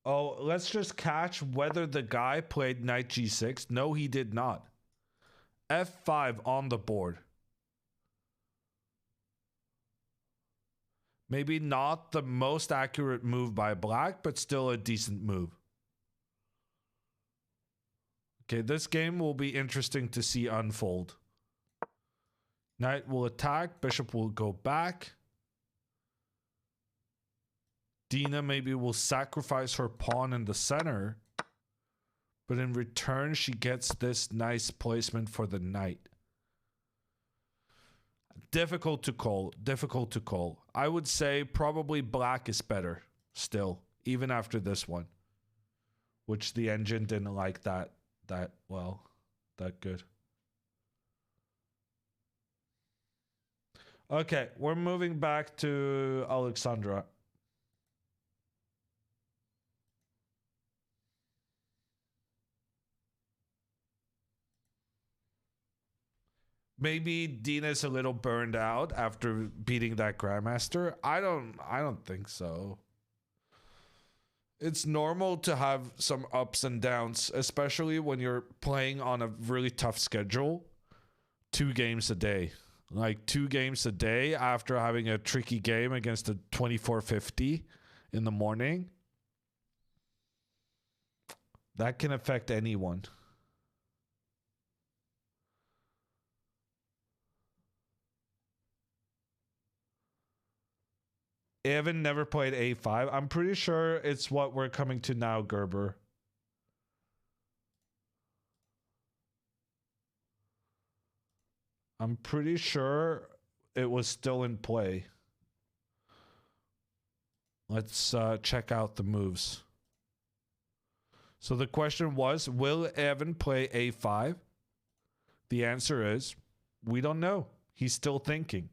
Let's just catch whether the guy played knight g6. No, he did not. f5 on the board. Maybe not the most accurate move by black, but still a decent move. Okay, this game will be interesting to see unfold. Knight will attack, bishop will go back. Dina maybe will sacrifice her pawn in the center, but in return she gets this nice placement for the knight. Difficult to call, difficult to call. I would say probably black is better still, even after this one, which the engine didn't like that good. Okay, we're moving back to Alexandra. Maybe Dina's a little burned out after beating that Grandmaster. I don't think so. It's normal to have some ups and downs, especially when you're playing on a really tough schedule. 2 games a day. Like 2 games a day after having a tricky game against a 2450 in the morning. That can affect anyone. Evan never played A5. I'm pretty sure it's what we're coming to now, Gerber. I'm pretty sure it was still in play. Let's check out the moves. So the question was, will Evan play A5? The answer is, we don't know. He's still thinking.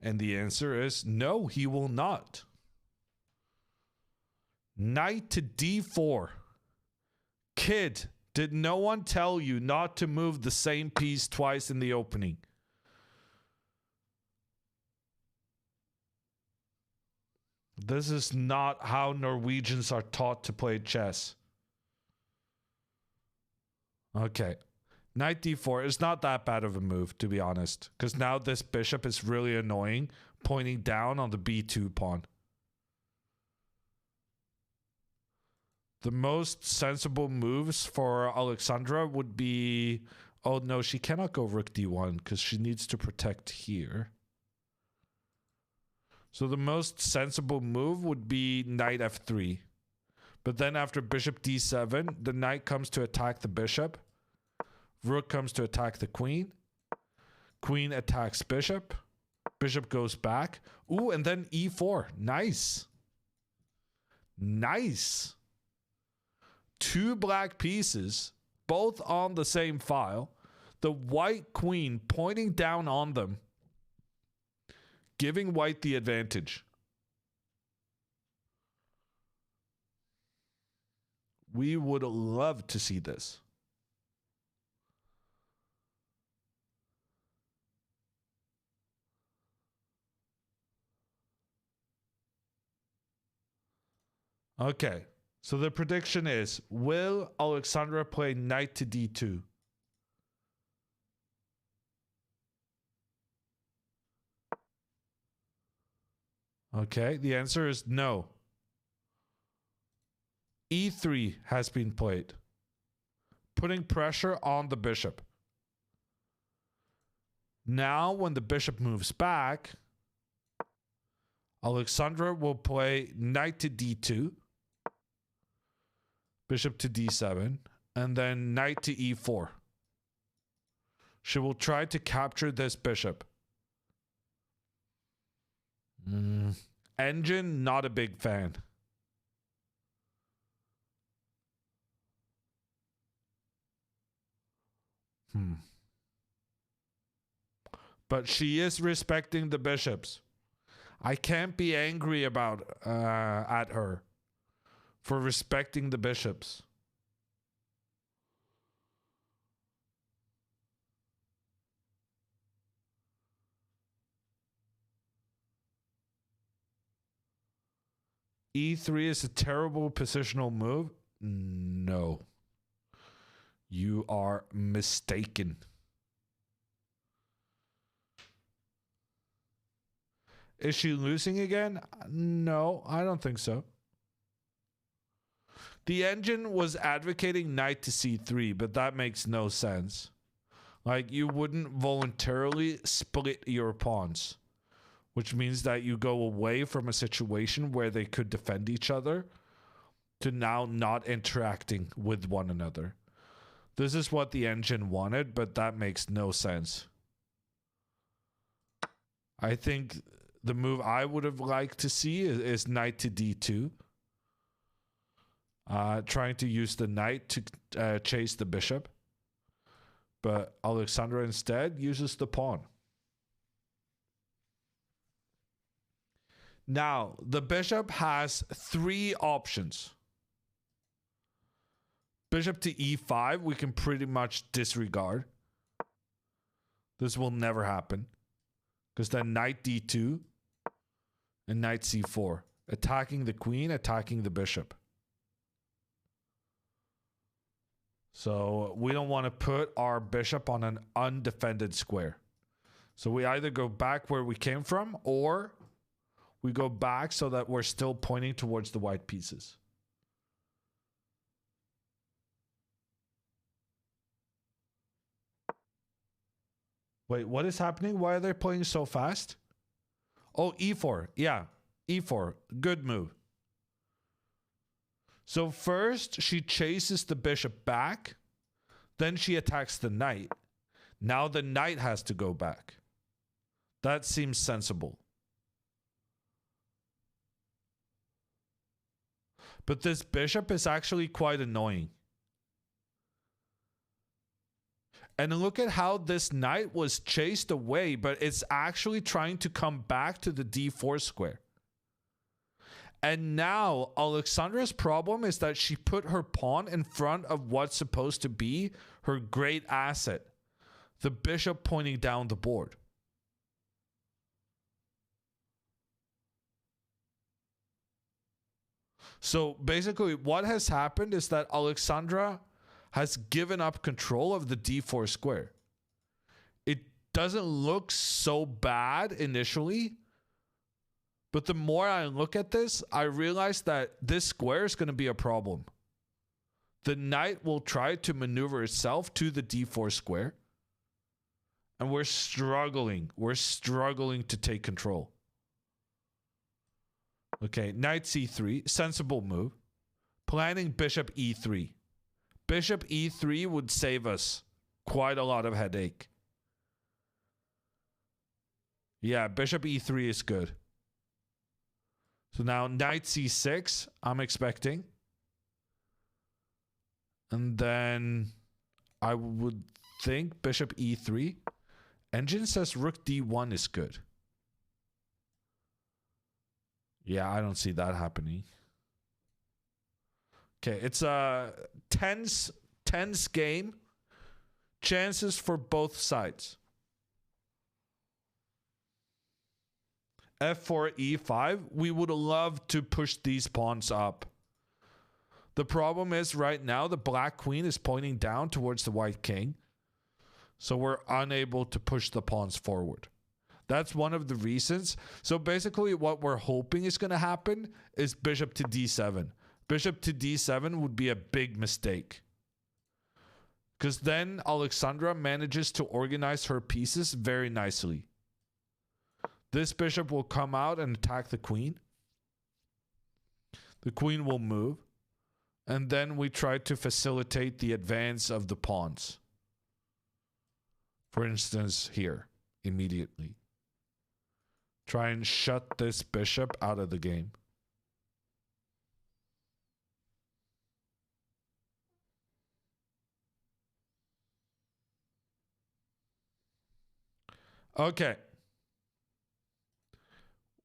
And the answer is no, he will not. Knight to d4. Kid, did no one tell you not to move the same piece twice in the opening? This is not how Norwegians are taught to play chess. Okay. Knight d4 is not that bad of a move, to be honest, because now this bishop is really annoying, pointing down on the b2 pawn. The most sensible moves for Alexandra would be... Oh, no, she cannot go rook d1 because she needs to protect here. So the most sensible move would be knight f3. But then after bishop d7, the knight comes to attack the bishop. Rook comes to attack the queen. Queen attacks bishop. Bishop goes back. Ooh, and then e4. Nice. Nice. 2 black pieces, both on the same file. The white queen pointing down on them, giving white the advantage. We would love to see this. Okay, so the prediction is, will Alexandra play knight to d2? Okay, the answer is no. e3 has been played, putting pressure on the bishop. Now, when the bishop moves back, Alexandra will play knight to d2, bishop to d7, and then knight to e4. She will try to capture this bishop. Engine, not a big fan. But she is respecting the bishops. I can't be angry about at her for respecting the bishops. E3 is a terrible positional move. No. You are mistaken. Is she losing again? No, I don't think so. The engine was advocating knight to c3, but that makes no sense. Like, you wouldn't voluntarily split your pawns, which means that you go away from a situation where they could defend each other to now not interacting with one another. This is what the engine wanted, but that makes no sense. I think the move I would have liked to see is knight to d2. Trying to use the knight to chase the bishop. But Alexandra instead uses the pawn. Now, the bishop has 3 options. Bishop to e5, we can pretty much disregard. This will never happen. Because then knight d2 and knight c4. Attacking the queen, attacking the bishop. So we don't want to put our bishop on an undefended square. So we either go back where we came from, or we go back so that we're still pointing towards the white pieces. Wait, what is happening? Why are they playing so fast? Oh, e4. Yeah, e4. Good move. So first, she chases the bishop back. Then she attacks the knight. Now the knight has to go back. That seems sensible. But this bishop is actually quite annoying. And look at how this knight was chased away, but it's actually trying to come back to the d4 square. And now Alexandra's problem is that she put her pawn in front of what's supposed to be her great asset, the bishop pointing down the board. So basically what has happened is that Alexandra has given up control of the d4 square. It doesn't look so bad initially, but the more I look at this, I realize that this square is going to be a problem. The knight will try to maneuver itself to the d4 square, and we're struggling. We're struggling to take control. Okay, knight c3, sensible move. Planning bishop e3. Bishop e3 would save us quite a lot of headache. Yeah, bishop e3 is good. So now knight c6, I'm expecting. And then I would think bishop e3. Engine says rook d1 is good. Yeah, I don't see that happening. Okay, it's a tense game. Chances for both sides. f4, e5. We would love to push these pawns up. The problem is right now the black queen is pointing down towards the white king. So we're unable to push the pawns forward. That's one of the reasons. So basically what we're hoping is going to happen is bishop to d7. Bishop to d7 would be a big mistake. Because then Alexandra manages to organize her pieces very nicely. This bishop will come out and attack the queen. The queen will move. And then we try to facilitate the advance of the pawns For instance, here, immediately. Try and shut this bishop out of the game. Okay.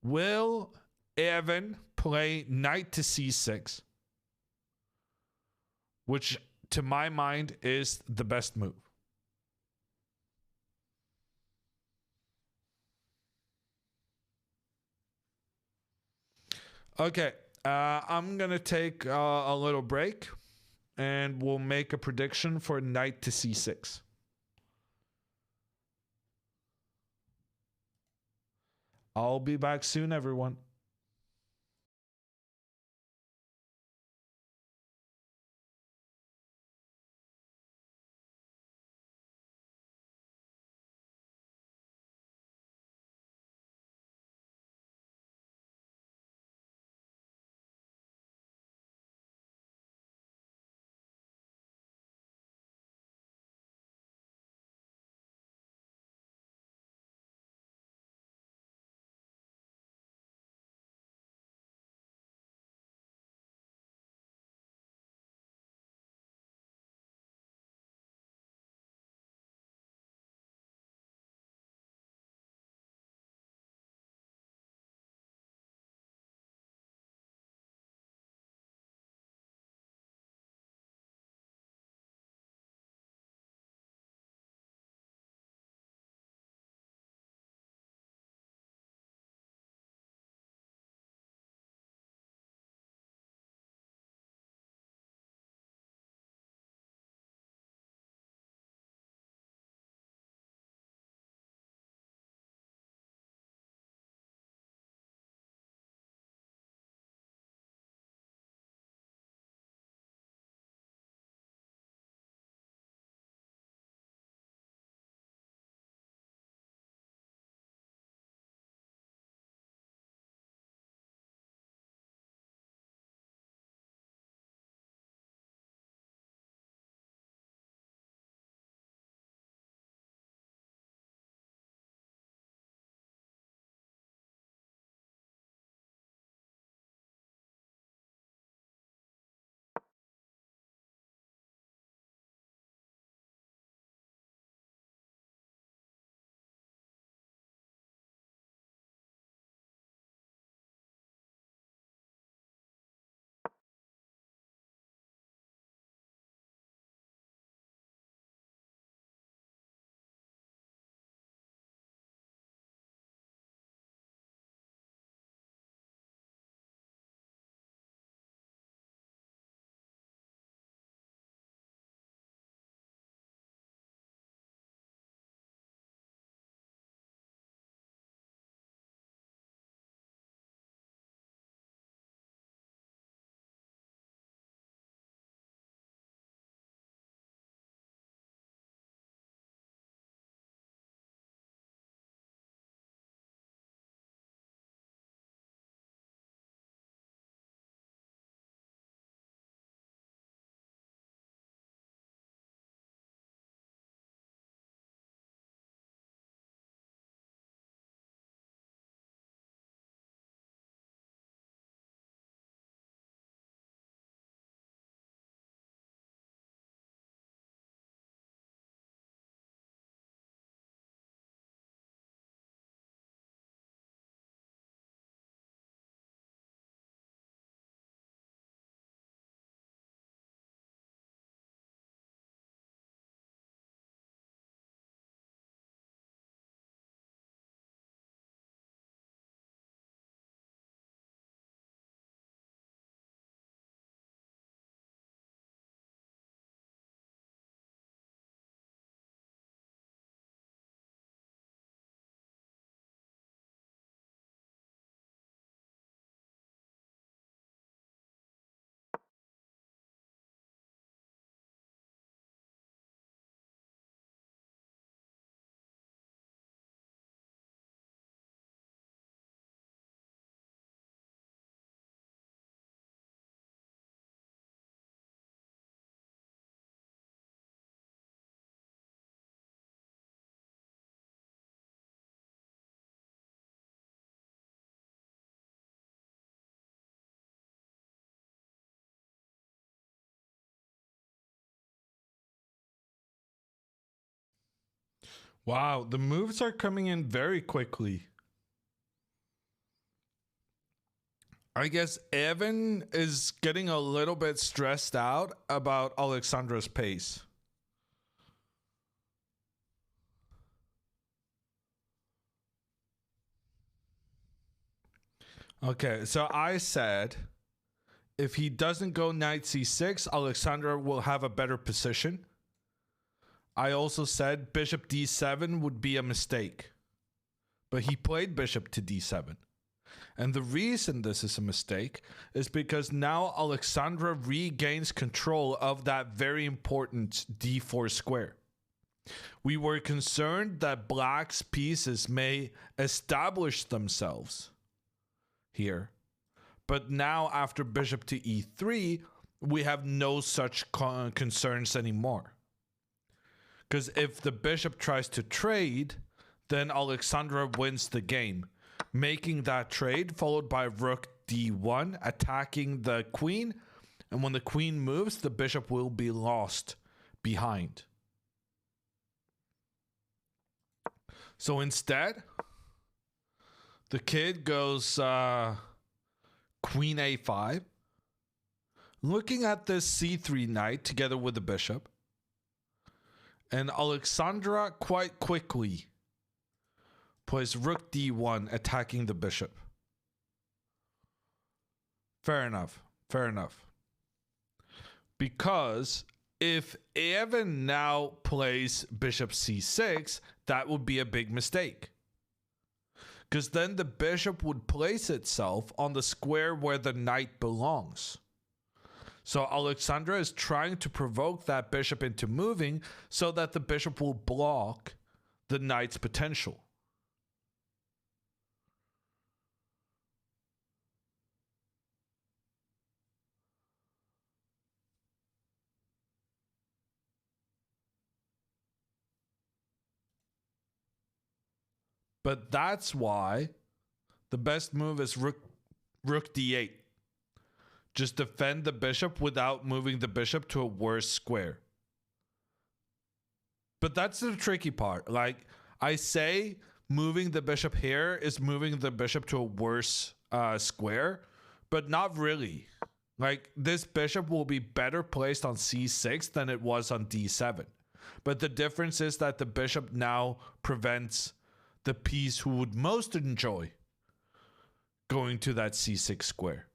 Will Evan play knight to c6? Which, to my mind, is the best move. Okay, I'm going to take a little break and we'll make a prediction for knight to c6. I'll be back soon, everyone. Wow, the moves are coming in very quickly. I guess Evan is getting a little bit stressed out about Alexandra's pace. Okay, so I said if he doesn't go knight c6, Alexandra will have a better position. I also said bishop d7 would be a mistake. But he played bishop to d7. And the reason this is a mistake is because now Alexandra regains control of that very important d4 square. We were concerned that black's pieces may establish themselves here. But now after bishop to e3, we have no such concerns anymore. Because if the bishop tries to trade, then Alexandra wins the game, making that trade followed by rook d1, attacking the queen. And when the queen moves, the bishop will be lost behind. So instead, the kid goes queen a5, looking at this c3 knight together with the bishop. And Alexandra quite quickly plays rook d1, attacking the bishop. Fair enough. Fair enough. Because if Evan now plays bishop c6, that would be a big mistake. Because then the bishop would place itself on the square where the knight belongs. So Alexandra is trying to provoke that bishop into moving so that the bishop will block the knight's potential. But that's why the best move is rook d8. Just defend the bishop without moving the bishop to a worse square. But that's the tricky part. Like, I say moving the bishop here is moving the bishop to a worse square, but not really. Like, this bishop will be better placed on c6 than it was on d7. But the difference is that the bishop now prevents the piece who would most enjoy going to that c6 square.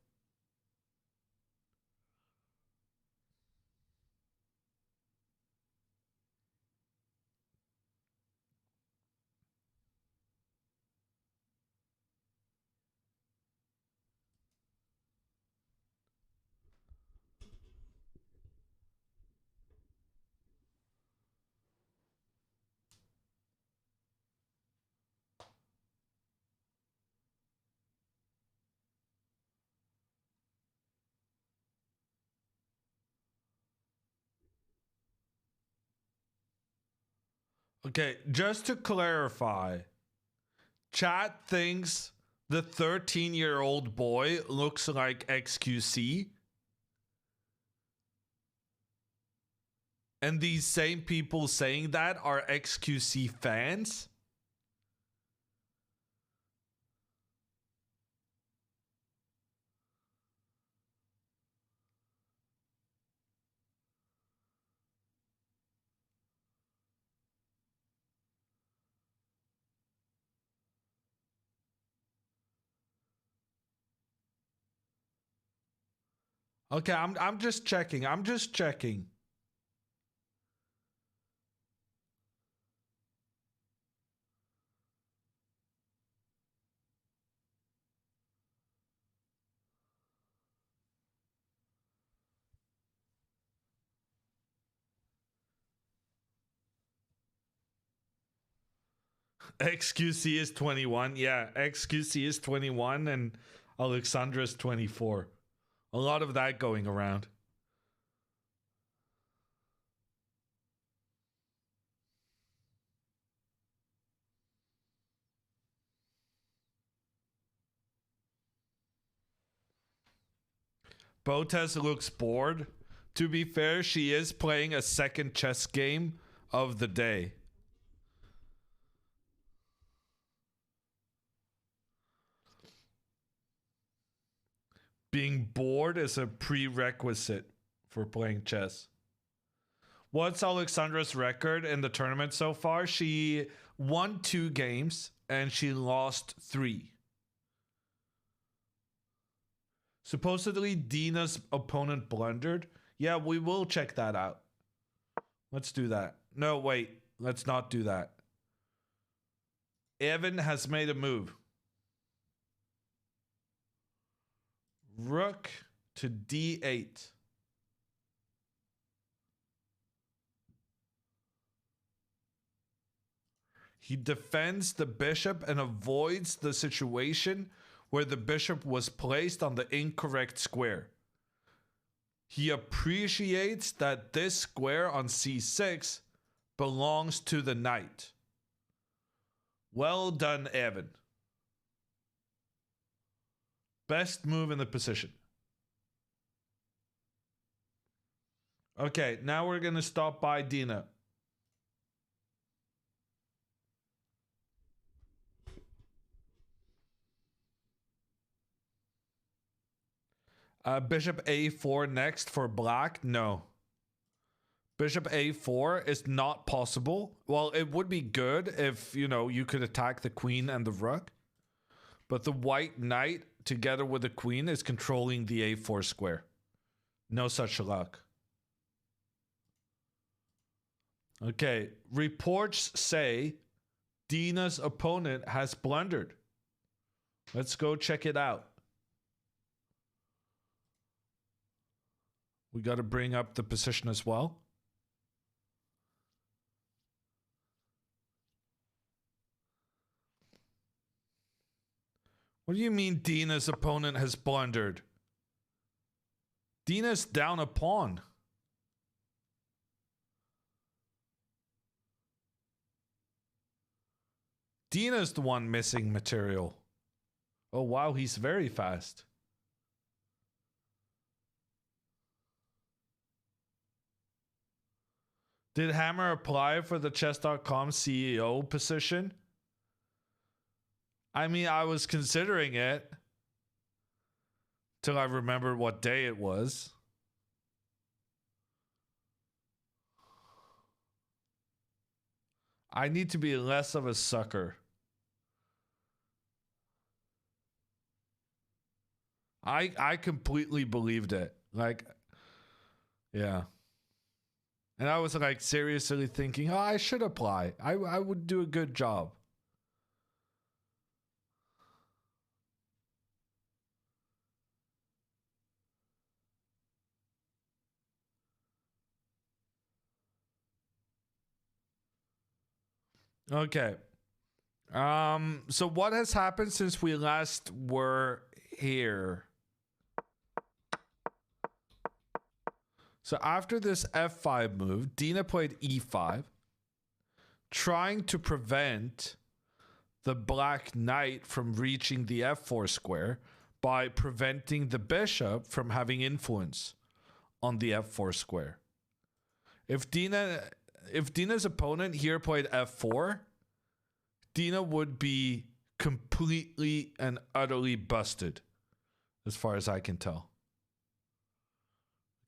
Okay, just to clarify, chat thinks the 13-year-old boy looks like XQC. And these same people saying that are XQC fans? Okay, I'm just checking. I'm just checking. XQC is 21. Yeah, XQC is 21 and Alexandra is 24. A lot of that going around. Botez looks bored. To be fair, she is playing a second chess game of the day. Being bored is a prerequisite for playing chess. What's Alexandra's record in the tournament so far? She won 2 games and she lost 3. Supposedly Dina's opponent blundered. Yeah, we will check that out. Let's do that. No, wait. Let's not do that. Evan has made a move. Rook to d8. He defends the bishop and avoids the situation where the bishop was placed on the incorrect square. He appreciates that this square on c6 belongs to the knight. Well done, Evan. Best move in the position. Okay, now we're going to stop by Dina. Bishop a4 next for black? No. Bishop a4 is not possible. Well, it would be good if, you know, you could attack the queen and the rook. But the white knight, together with the queen, is controlling the a4 square. No such luck. Okay, reports say Dina's opponent has blundered. Let's go check it out. We got to bring up the position as well. What do you mean Dina's opponent has blundered? Dina's down a pawn. Dina's the one missing material. Oh wow, he's very fast. Did Hammer apply for the chess.com CEO position? I mean, I was considering it till I remembered what day it was. I need to be less of a sucker. I completely believed it. Like, yeah. And I was like seriously thinking, oh, I should apply. I would do a good job. Okay. So what has happened since we last were here? So after this f5 move, Dina played e5, trying to prevent the black knight from reaching the f4 square by preventing the bishop from having influence on the f4 square. If Dina's opponent here played f4, Dina would be completely and utterly busted, as far as I can tell.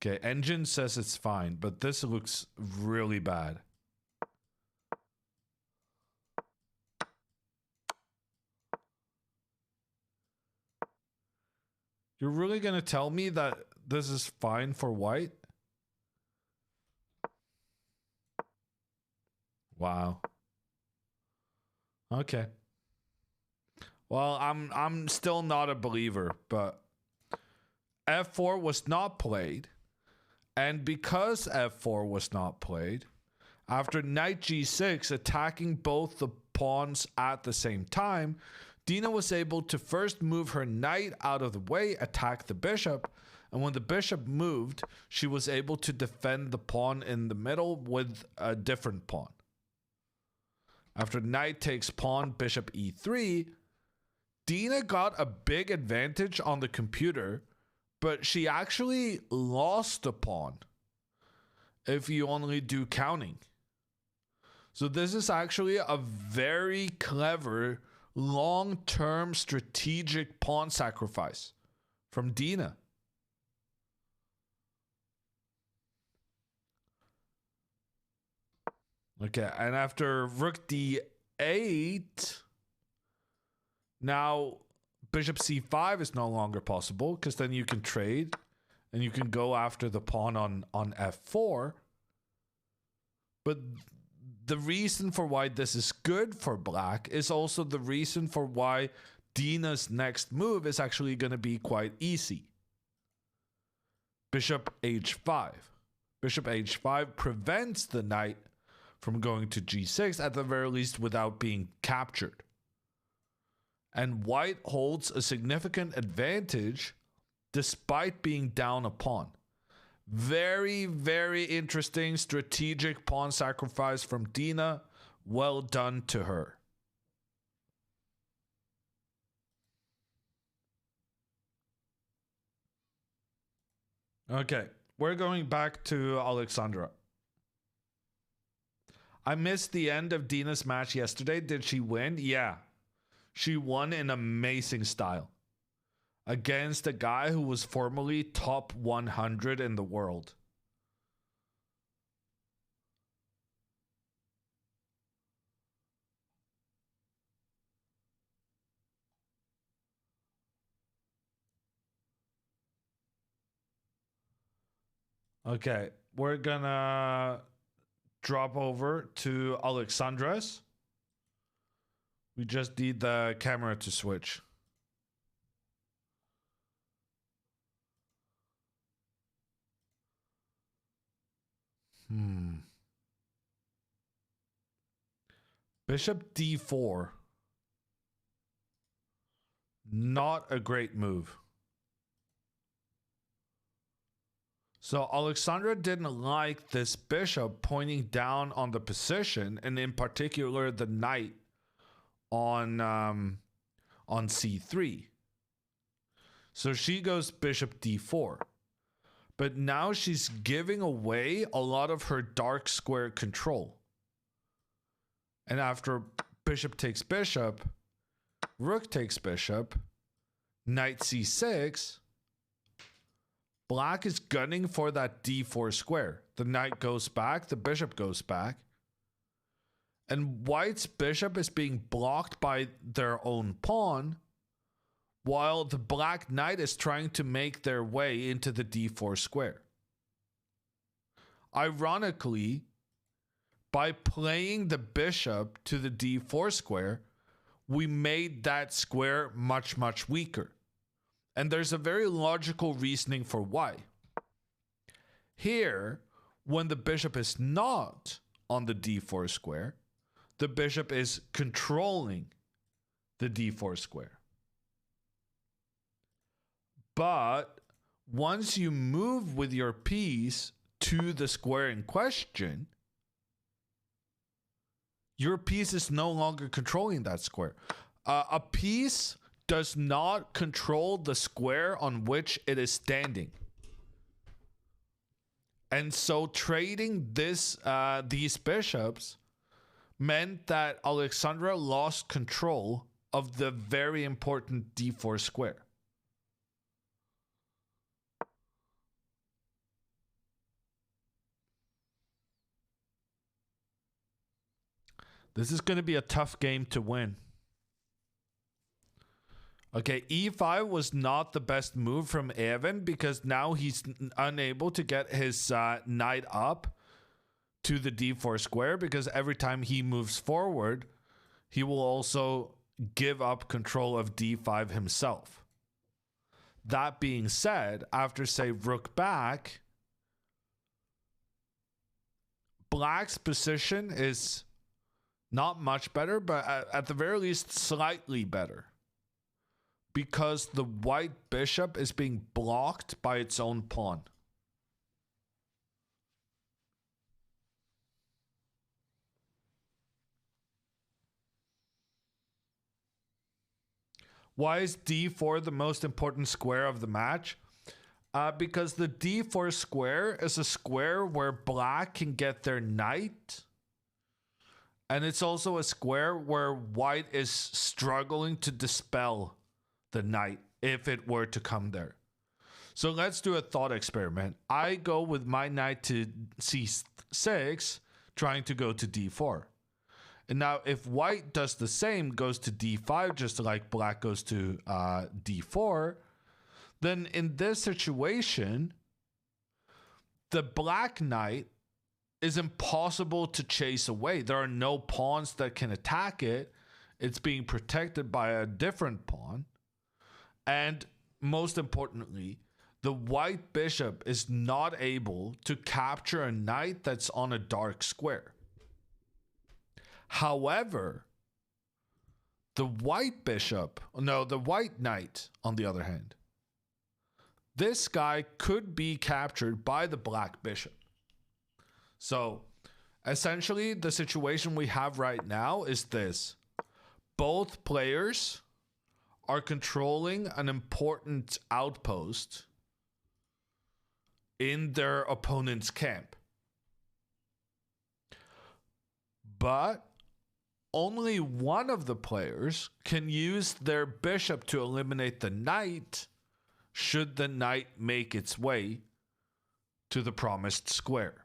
Okay, Engine says it's fine, but this looks really bad. You're really going to tell me that this is fine for white? Wow. Okay. Well, I'm still not a believer, but f4 was not played. And because f4 was not played, after knight g6 attacking both the pawns at the same time, Dina was able to first move her knight out of the way, attack the bishop, and when the bishop moved, she was able to defend the pawn in the middle with a different pawn. After knight takes pawn, bishop e3, Dina got a big advantage on the computer, but she actually lost a pawn if you only do counting. So this is actually a very clever long-term strategic pawn sacrifice from Dina. Okay, and after rook d8, now bishop c5 is no longer possible because then you can trade and you can go after the pawn on f4. But the reason for why this is good for black is also the reason for why Dina's next move is actually going to be quite easy. Bishop h5. Bishop h5 prevents the knight from going to g6, at the very least without being captured. And white holds a significant advantage despite being down a pawn. Very, very interesting strategic pawn sacrifice from Dina. Well done to her. Okay, we're going back to Alexandra. I missed the end of Dina's match yesterday. Did she win? Yeah. She won in amazing style against a guy who was formerly top 100 in the world. Okay, we're gonna drop over to Alexandra's. We just need the camera to switch. Bishop d4. Not a great move. So Alexandra didn't like this bishop pointing down on the position, and in particular the knight on c3. So she goes bishop d4. But now she's giving away a lot of her dark square control. And after bishop takes bishop, rook takes bishop, knight c6, black is gunning for that d4 square. The knight goes back, the bishop goes back. And white's bishop is being blocked by their own pawn, while the black knight is trying to make their way into the d4 square. Ironically, by playing the bishop to the d4 square, we made that square much, much weaker. And there's a very logical reasoning for why. Here, when the bishop is not on the d4 square, the bishop is controlling the d4 square. But once you move with your piece to the square in question, your piece is no longer controlling that square. A piece does not control the square on which it is standing. And so trading these bishops meant that Alexandra lost control of the very important d4 square. This is going to be a tough game to win. Okay, e5 was not the best move from Evan because now he's unable to get his knight up to the d4 square because every time he moves forward, he will also give up control of d5 himself. That being said, after, say, rook back, black's position is not much better, but at the very least, slightly better. Because the white bishop is being blocked by its own pawn. Why is d4 the most important square of the match? Because the d4 square is a square where black can get their knight. And it's also a square where white is struggling to dispel the knight if it were to come there. So let's do a thought experiment. I go with my knight to c6, trying to go to d4. And now if white does the same, goes to d5, just like black goes to d4, then in this situation, the black knight is impossible to chase away. There are no pawns that can attack it. It's being protected by a different pawn. And most importantly, the white bishop is not able to capture a knight that's on a dark square. However, the white knight, on the other hand, this guy could be captured by the black bishop. So essentially, the situation we have right now is this. Both players are controlling an important outpost in their opponent's camp. But only one of the players can use their bishop to eliminate the knight should the knight make its way to the promised square.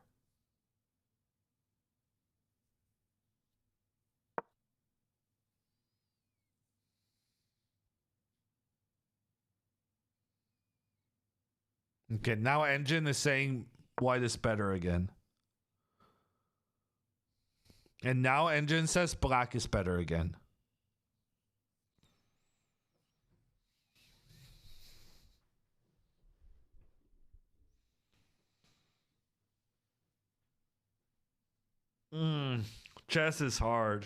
Okay, now Engine is saying white is better again. And now Engine says black is better again. Chess is hard.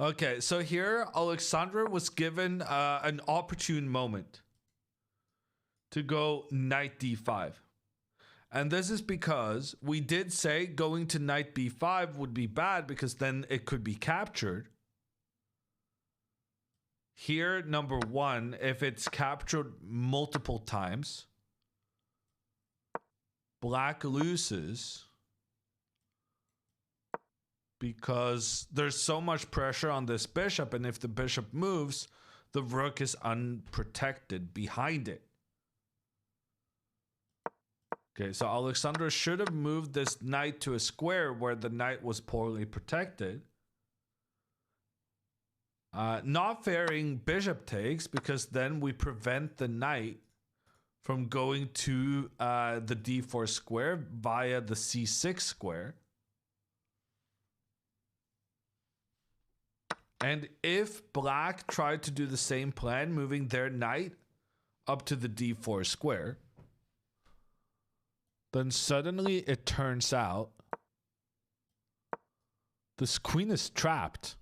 Okay, so here Alexandra was given an opportune moment to go knight d5. And this is because we did say going to knight b5 would be bad because then it could be captured. Here, number one, if it's captured multiple times, black loses because there's so much pressure on this bishop, and if the bishop moves, the rook is unprotected behind it. Okay, so Alexandra should have moved this knight to a square where the knight was poorly protected. Not fairing bishop takes, because then we prevent the knight from going to the d4 square via the c6 square. And if black tried to do the same plan, moving their knight up to the d4 square, then suddenly it turns out this queen is trapped.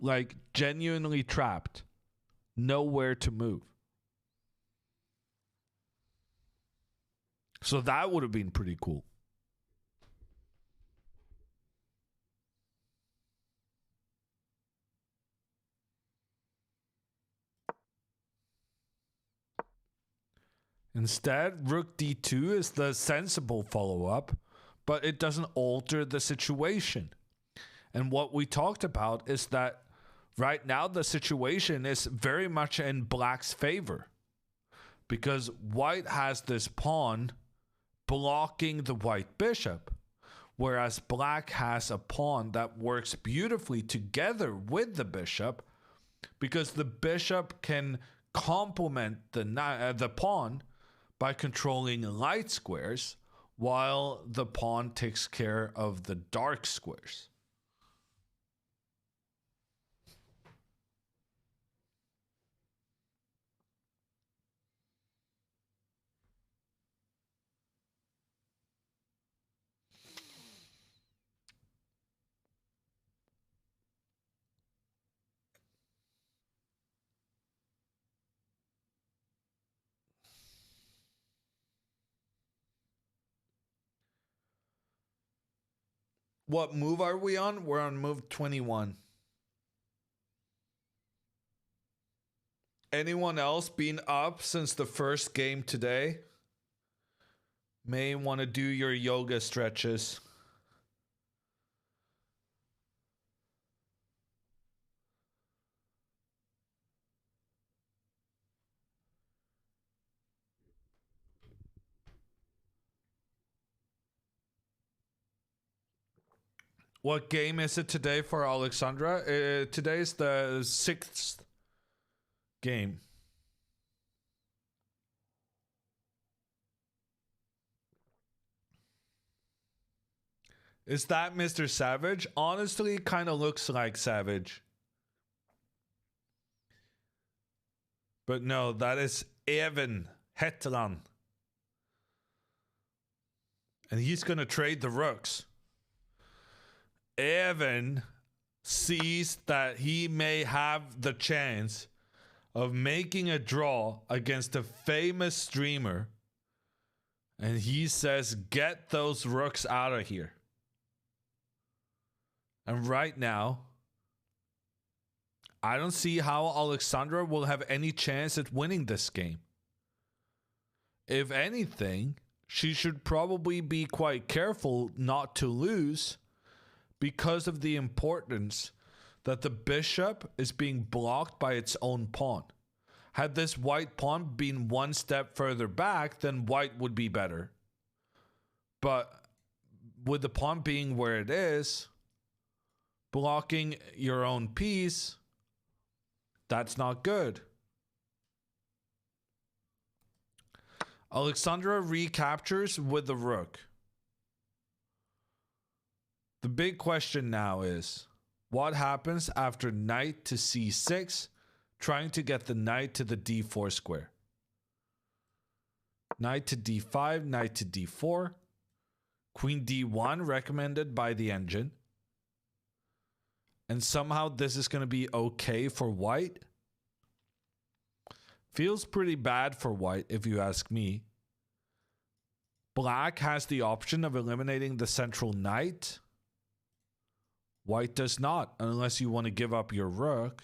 Like, genuinely trapped. Nowhere to move. So that would have been pretty cool. Instead, rook d2 is the sensible follow-up, but it doesn't alter the situation. And what we talked about is that right now the situation is very much in black's favor, because white has this pawn blocking the white bishop, whereas black has a pawn that works beautifully together with the bishop, because the bishop can complement the pawn by controlling light squares, while the pawn takes care of the dark squares. What move are we on? We're on move 21. Anyone else been up since the first game today? May want to do your yoga stretches. What game is it today for Alexandra? Today's the 6th game. Is that Mr. Savage? Honestly, kind of looks like Savage. But no, that is Evan Hetland. And he's going to trade the rooks. Evan sees that he may have the chance of making a draw against a famous streamer. And he says, get those rooks out of here. And right now, I don't see how Alexandra will have any chance at winning this game. If anything, she should probably be quite careful not to lose because of the importance that the bishop is being blocked by its own pawn. Had this white pawn been one step further back, then white would be better. But with the pawn being where it is, blocking your own piece, that's not good. Alexandra recaptures with the rook. The big question now is, what happens after knight to c6, trying to get the knight to the d4 square? Knight to d5, knight to d4, queen d1 recommended by the engine. And somehow this is going to be okay for white. Feels pretty bad for white, if you ask me. Black has the option of eliminating the central knight. White does not, unless you want to give up your rook.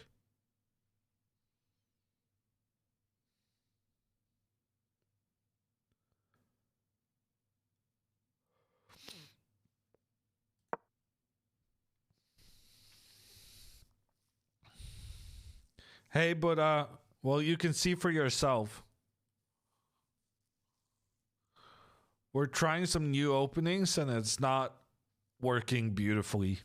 Hey, but well, you can see for yourself. We're trying some new openings and it's not working beautifully.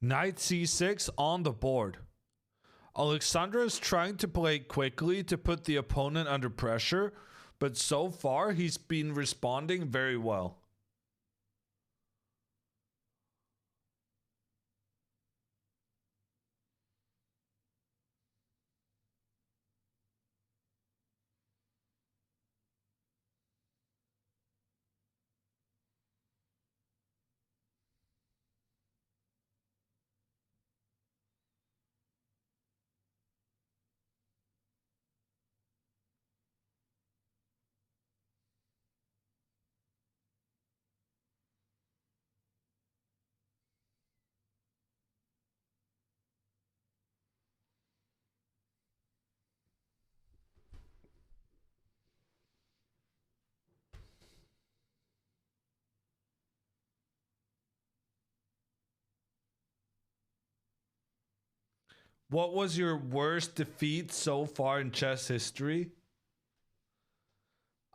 Knight c6 on the board. Alexandra is trying to play quickly to put the opponent under pressure, but so far he's been responding very well. What was your worst defeat so far in chess history?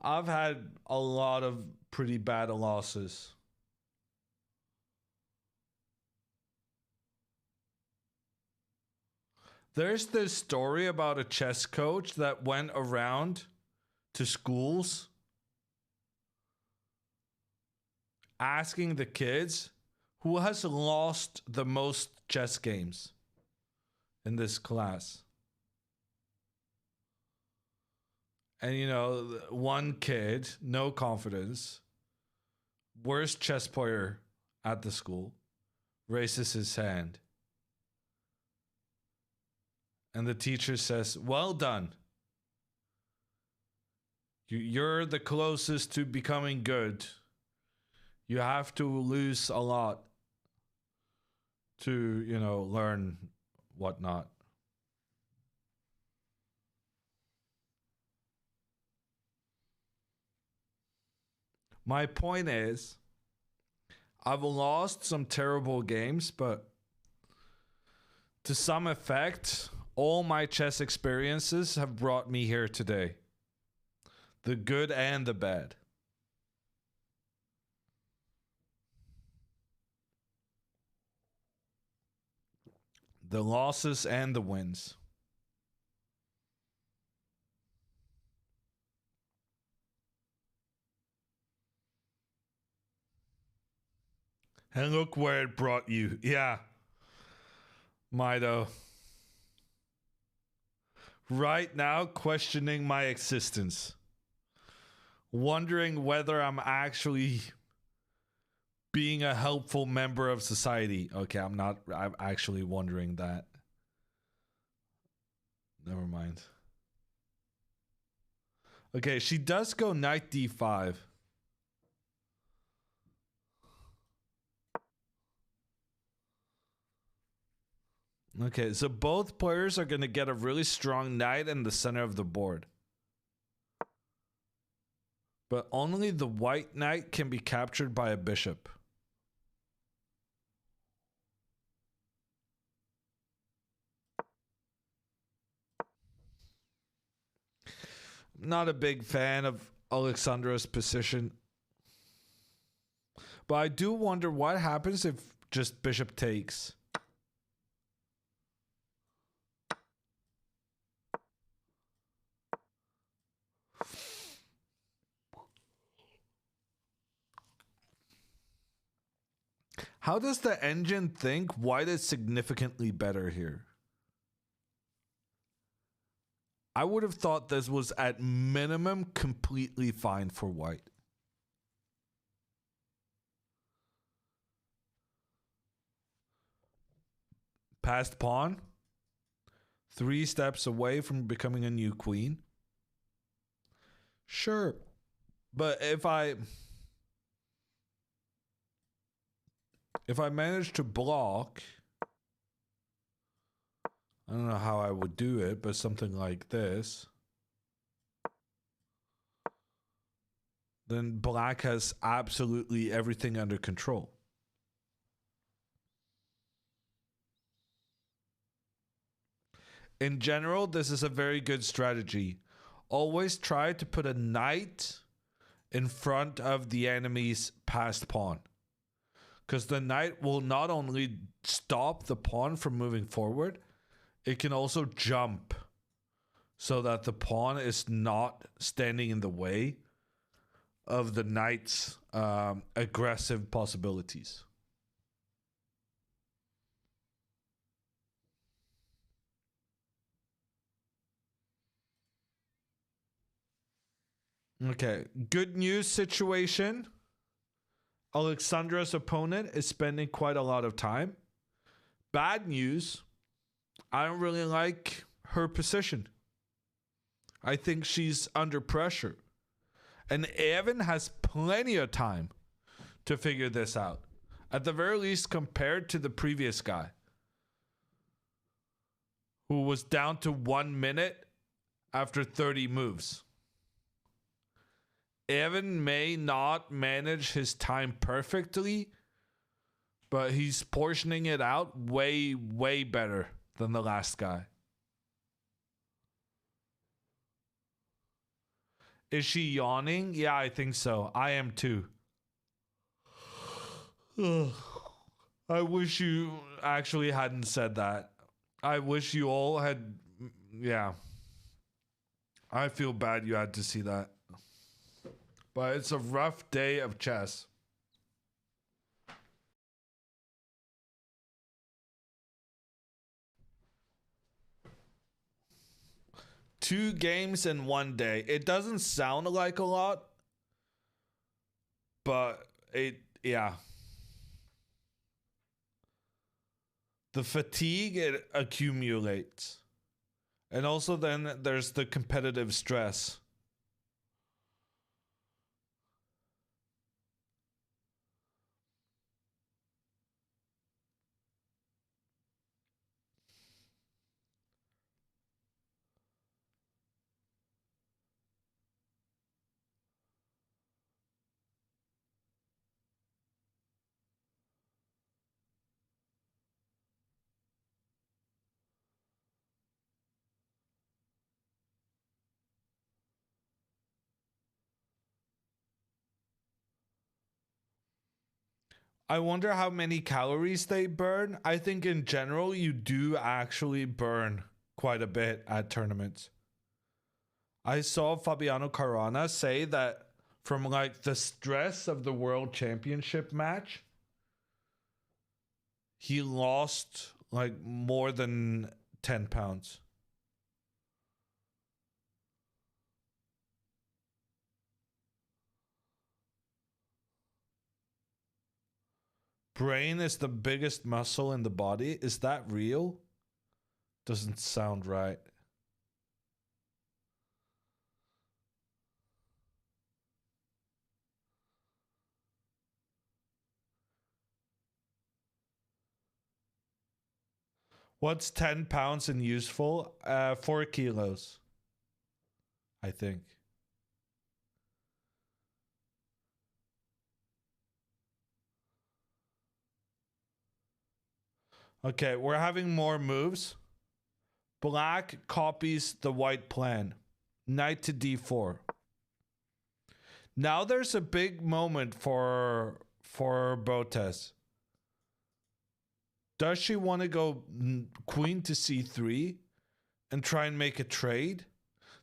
I've had a lot of pretty bad losses. There's this story about a chess coach that went around to schools asking the kids who has lost the most chess games in this class. And you know, one kid, no confidence, worst chess player at the school, raises his hand. And the teacher says, well done. You're the closest to becoming good. You have to lose a lot to, you know, learn whatnot. My point is, I've lost some terrible games, but to some effect, all my chess experiences have brought me here today. The good and the bad. The losses and the wins. And look where it brought you. Yeah. Mido. Right now, questioning my existence. Wondering whether I'm actually being a helpful member of society. Okay, I'm not. I'm actually wondering that. Never mind. Okay, she does go knight d5. Okay, so both players are going to get a really strong knight in the center of the board. But only the white knight can be captured by a bishop. Not a big fan of Alexandra's position. But I do wonder what happens if just bishop takes. How does the engine think white is significantly better here? I would have thought this was at minimum completely fine for white. Passed pawn. 3 steps away from becoming a new queen. Sure. But if I manage to block, I don't know how I would do it, but something like this, then black has absolutely everything under control. In general, this is a very good strategy. Always try to put a knight in front of the enemy's passed pawn. Because the knight will not only stop the pawn from moving forward, it can also jump so that the pawn is not standing in the way of the knight's aggressive possibilities. Okay, good news situation. Alexandra's opponent is spending quite a lot of time. Bad news, I don't really like her position. I think she's under pressure. And Evan has plenty of time to figure this out. At the very least, compared to the previous guy, who was down to 1 minute after 30 moves. Evan may not manage his time perfectly, but he's portioning it out way, way better than the last guy. Is she yawning? Yeah, I think so. I am too. I wish you actually hadn't said that. I wish you all had... Yeah. I feel bad you had to see that. But it's a rough day of chess. Two games in one day. It doesn't sound like a lot, but yeah. The fatigue, it accumulates. And also then there's the competitive stress. I wonder how many calories they burn. I think in general, you do actually burn quite a bit at tournaments. I saw Fabiano Caruana say that from like the stress of the World Championship match, he lost like more than 10 pounds. Brain is the biggest muscle in the body. Is that real? Doesn't sound right. What's 10 pounds in useful? 4 kilos, I think. Okay, we're having more moves. Black copies the white plan. Knight to d4. Now there's a big moment for Botez. Does she want to go queen to c3 and try and make a trade?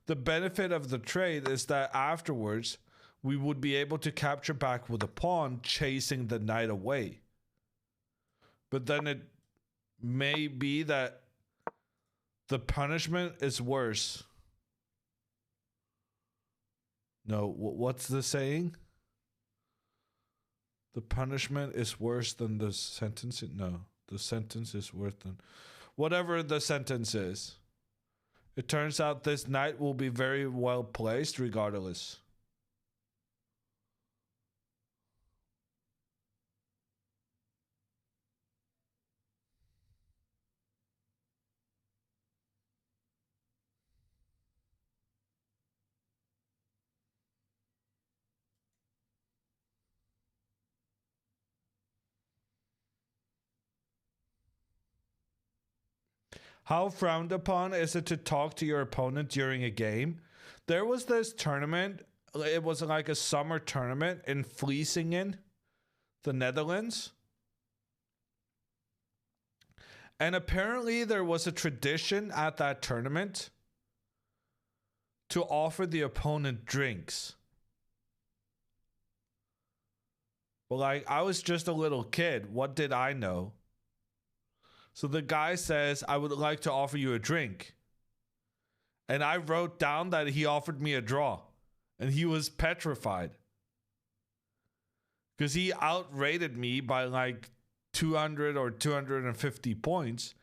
The benefit of the trade is that afterwards we would be able to capture back with a pawn, chasing the knight away. But then it may be that the punishment is worse. No, what's the saying? The punishment is worse than the sentence? No, the sentence is worse than... Whatever the sentence is. It turns out this knight will be very well placed regardless. How frowned upon is it to talk to your opponent during a game? There was this tournament. It was like a summer tournament in Vlissingen, the Netherlands. And apparently there was a tradition at that tournament to offer the opponent drinks. Well, like, I was just a little kid. What did I know? So the guy says, I would like to offer you a drink. And I wrote down that he offered me a draw. And he was petrified. Because he outrated me by like 200 or 250 points.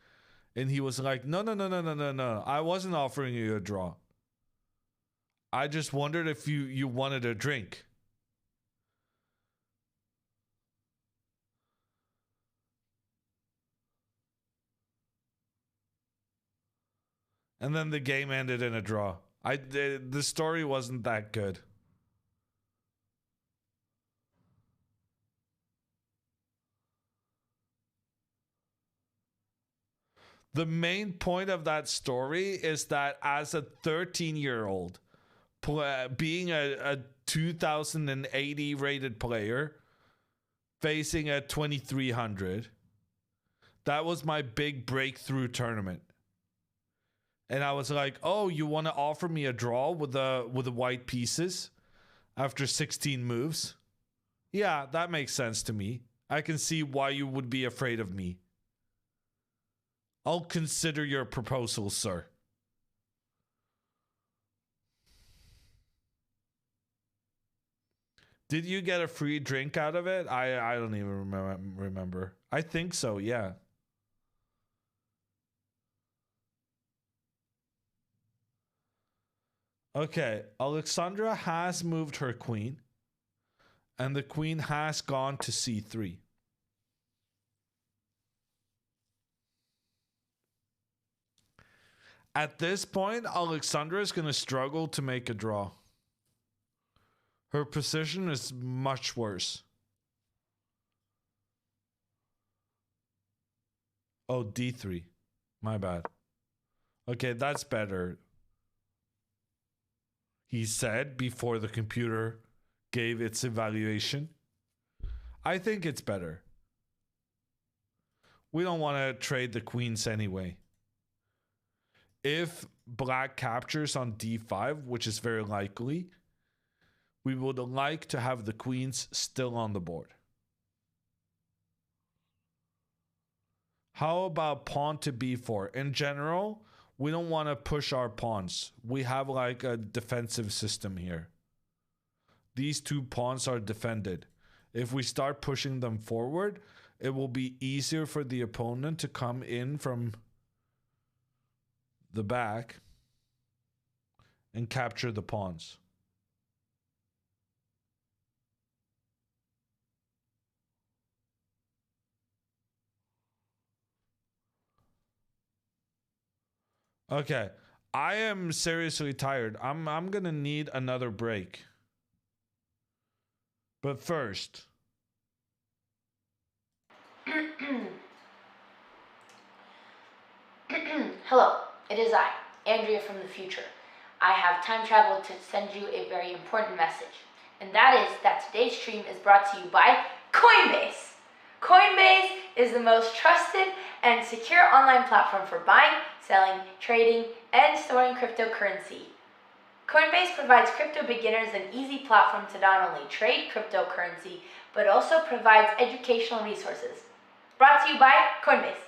And he was like, no. I wasn't offering you a draw. I just wondered if you wanted a drink. And then the game ended in a draw. The story wasn't that good. The main point of that story is that as a 13-year-old, being a 2080 rated player, facing a 2300, that was my big breakthrough tournament. And I was like, oh, you want to offer me a draw with the white pieces after 16 moves? Yeah, that makes sense to me. I can see why you would be afraid of me. I'll consider your proposal, sir. Did you get a free drink out of it? I don't even remember. I think so, yeah. Okay, Alexandra has moved her queen, and the queen has gone to c3. At this point, Alexandra is going to struggle to make a draw. Her position is much worse. Oh, d3. My bad. Okay, that's better. He said before the computer gave its evaluation. I think it's better. We don't want to trade the queens anyway. If black captures on d5, which is very likely, we would like to have the queens still on the board. How about pawn to b4? In general, we don't want to push our pawns. We have like a defensive system here. These two pawns are defended. If we start pushing them forward, it will be easier for the opponent to come in from the back and capture the pawns. Okay, I am seriously tired. I'm gonna need another break. But first, Hello, it is I, Andrea from the future. I have time traveled to send you a very important message. And that is that today's stream is brought to you by Coinbase. Coinbase is the most trusted and secure online platform for buying, selling, trading, and storing cryptocurrency. Coinbase provides crypto beginners an easy platform to not only trade cryptocurrency, but also provides educational resources. Brought to you by Coinbase.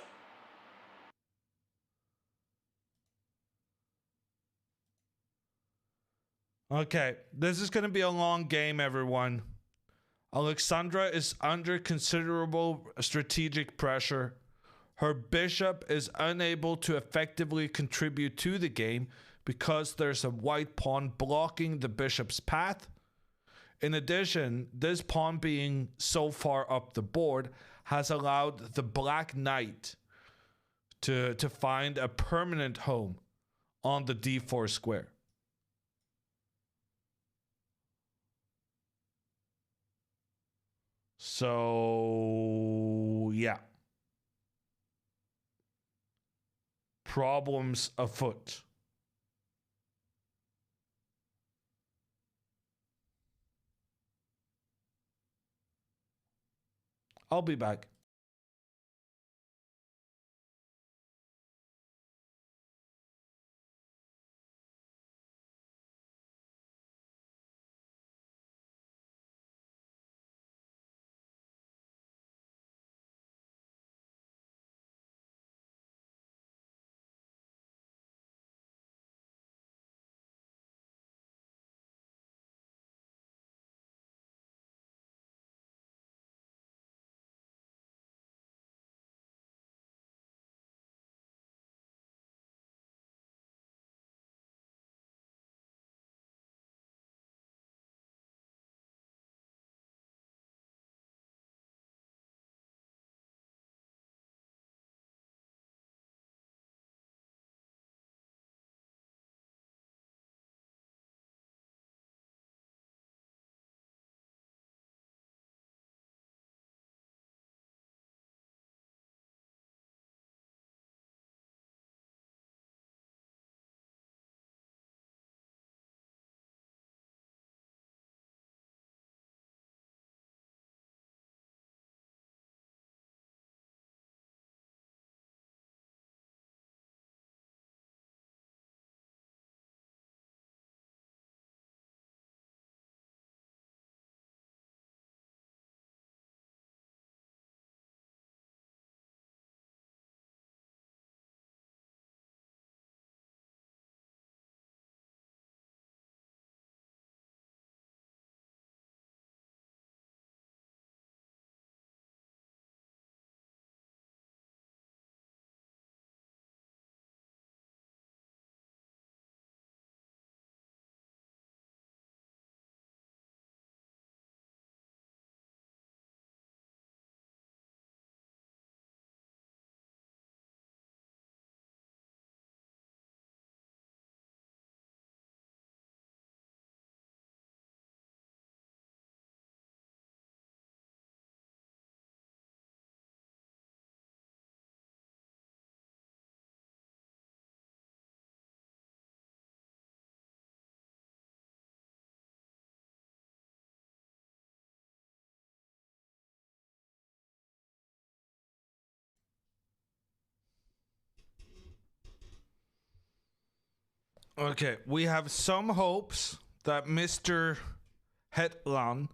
okay, this is gonna be a long game, everyone. Alexandra is under considerable strategic pressure. Her bishop is unable to effectively contribute to the game because there's a white pawn blocking the bishop's path. In addition, this pawn being so far up the board has allowed the black knight to find a permanent home on the d4 square. So, yeah. Problems afoot. I'll be back. Okay, we have some hopes that Mr. Hetland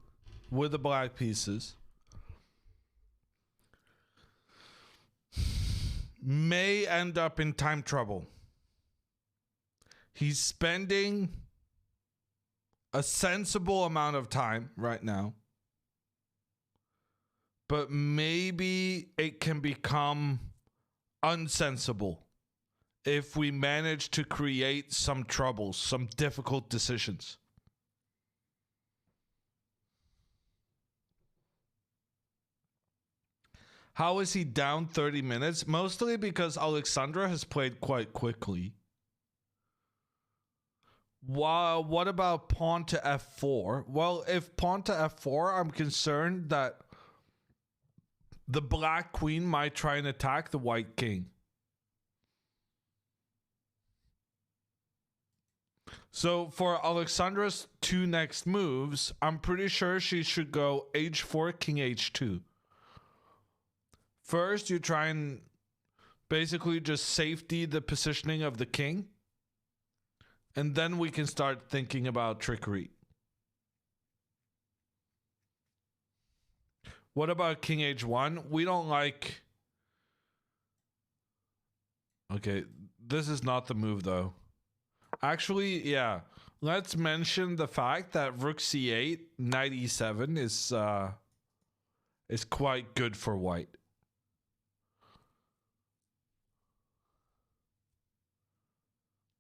with the black pieces may end up in time trouble. He's spending a sensible amount of time right now, but maybe it can become unsensible if we manage to create some troubles, some difficult decisions. How is he down 30 minutes? Mostly because Alexandra has played quite quickly. What about pawn to f4? Well, if pawn to f4, I'm concerned that the black queen might try and attack the white king. So for Alexandra's two next moves, I'm pretty sure she should go h4, king h2. First, you try and basically just safety the positioning of the king. And then we can start thinking about trickery. What about king h1? We don't like... Okay, this is not the move though. Actually, yeah. Let's mention the fact that rook c8, knight e7 is quite good for white.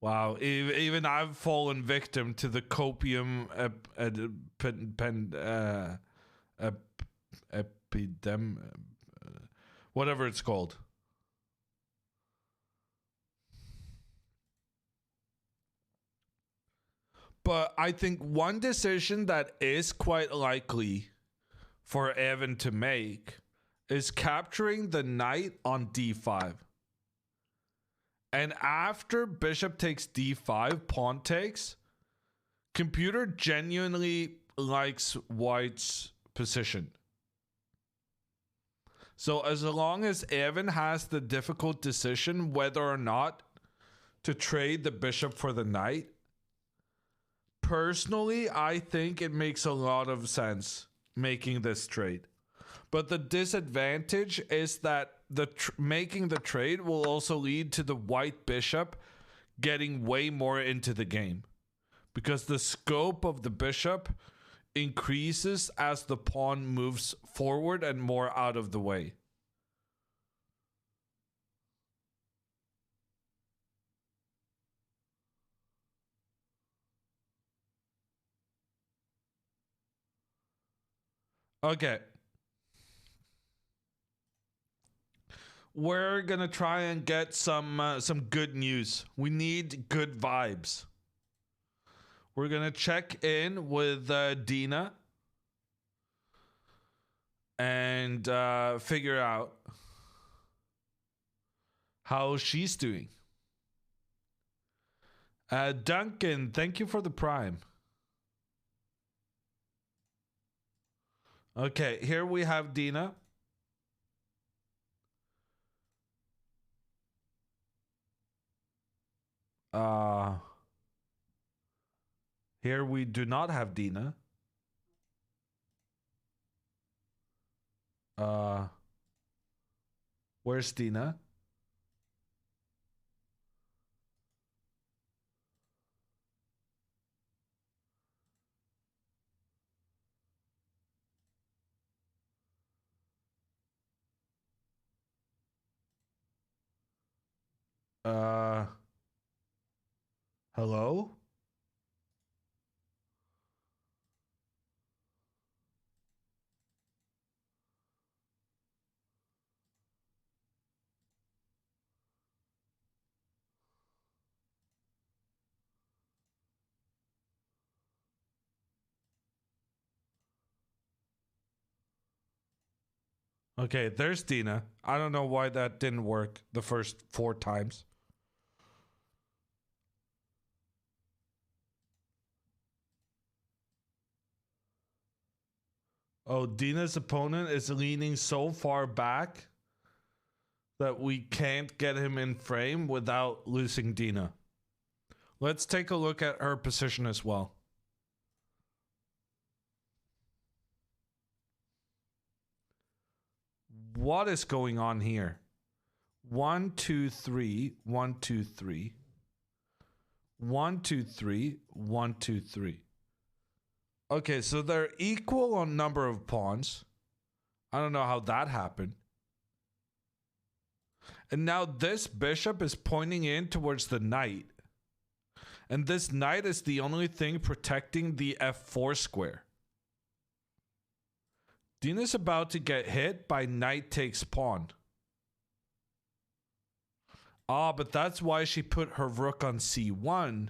Wow, even I've fallen victim to the copium epidemic, whatever it's called. But I think one decision that is quite likely for Evan to make is capturing the knight on d5. And after bishop takes d5, pawn takes, computer genuinely likes white's position. So as long as Evan has the difficult decision whether or not to trade the bishop for the knight, personally, I think it makes a lot of sense making this trade. But the disadvantage is that making the trade will also lead to the white bishop getting way more into the game, because the scope of the bishop increases as the pawn moves forward and more out of the way. Okay. We're gonna try and get some good news. We need good vibes. We're gonna check in with Dina and figure out how she's doing. Duncan, thank you for the prime. Okay, here we have Dina. Here we do not have Dina. Where's Dina? Hello? Okay, there's Dina. I don't know why that didn't work the first 4 times. Oh, Dina's opponent is leaning so far back that we can't get him in frame without losing Dina. Let's take a look at her position as well. What is going on here? 1, 2, 3, 1, 2, 3. 1, 2, 3, 1, 2, 3. Okay, so they're equal on number of pawns. I don't know how that happened. And now this bishop is pointing in towards the knight. And this knight is the only thing protecting the f4 square. Dina's about to get hit by knight takes pawn. Ah, but that's why she put her rook on c1.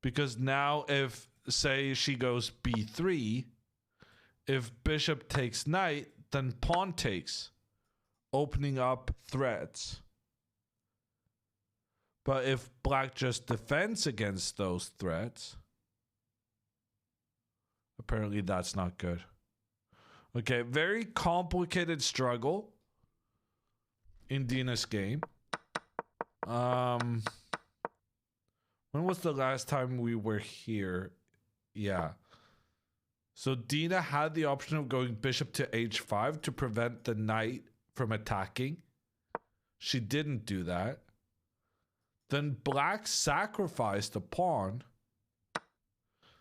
Because now if, say, she goes b3, if bishop takes knight, then pawn takes, opening up threats. But if black just defends against those threats, apparently that's not good. Okay, very complicated struggle in Dina's game. When was the last time we were here? Yeah. So Dina had the option of going bishop to h5 to prevent the knight from attacking. She didn't do that. Then black sacrificed a pawn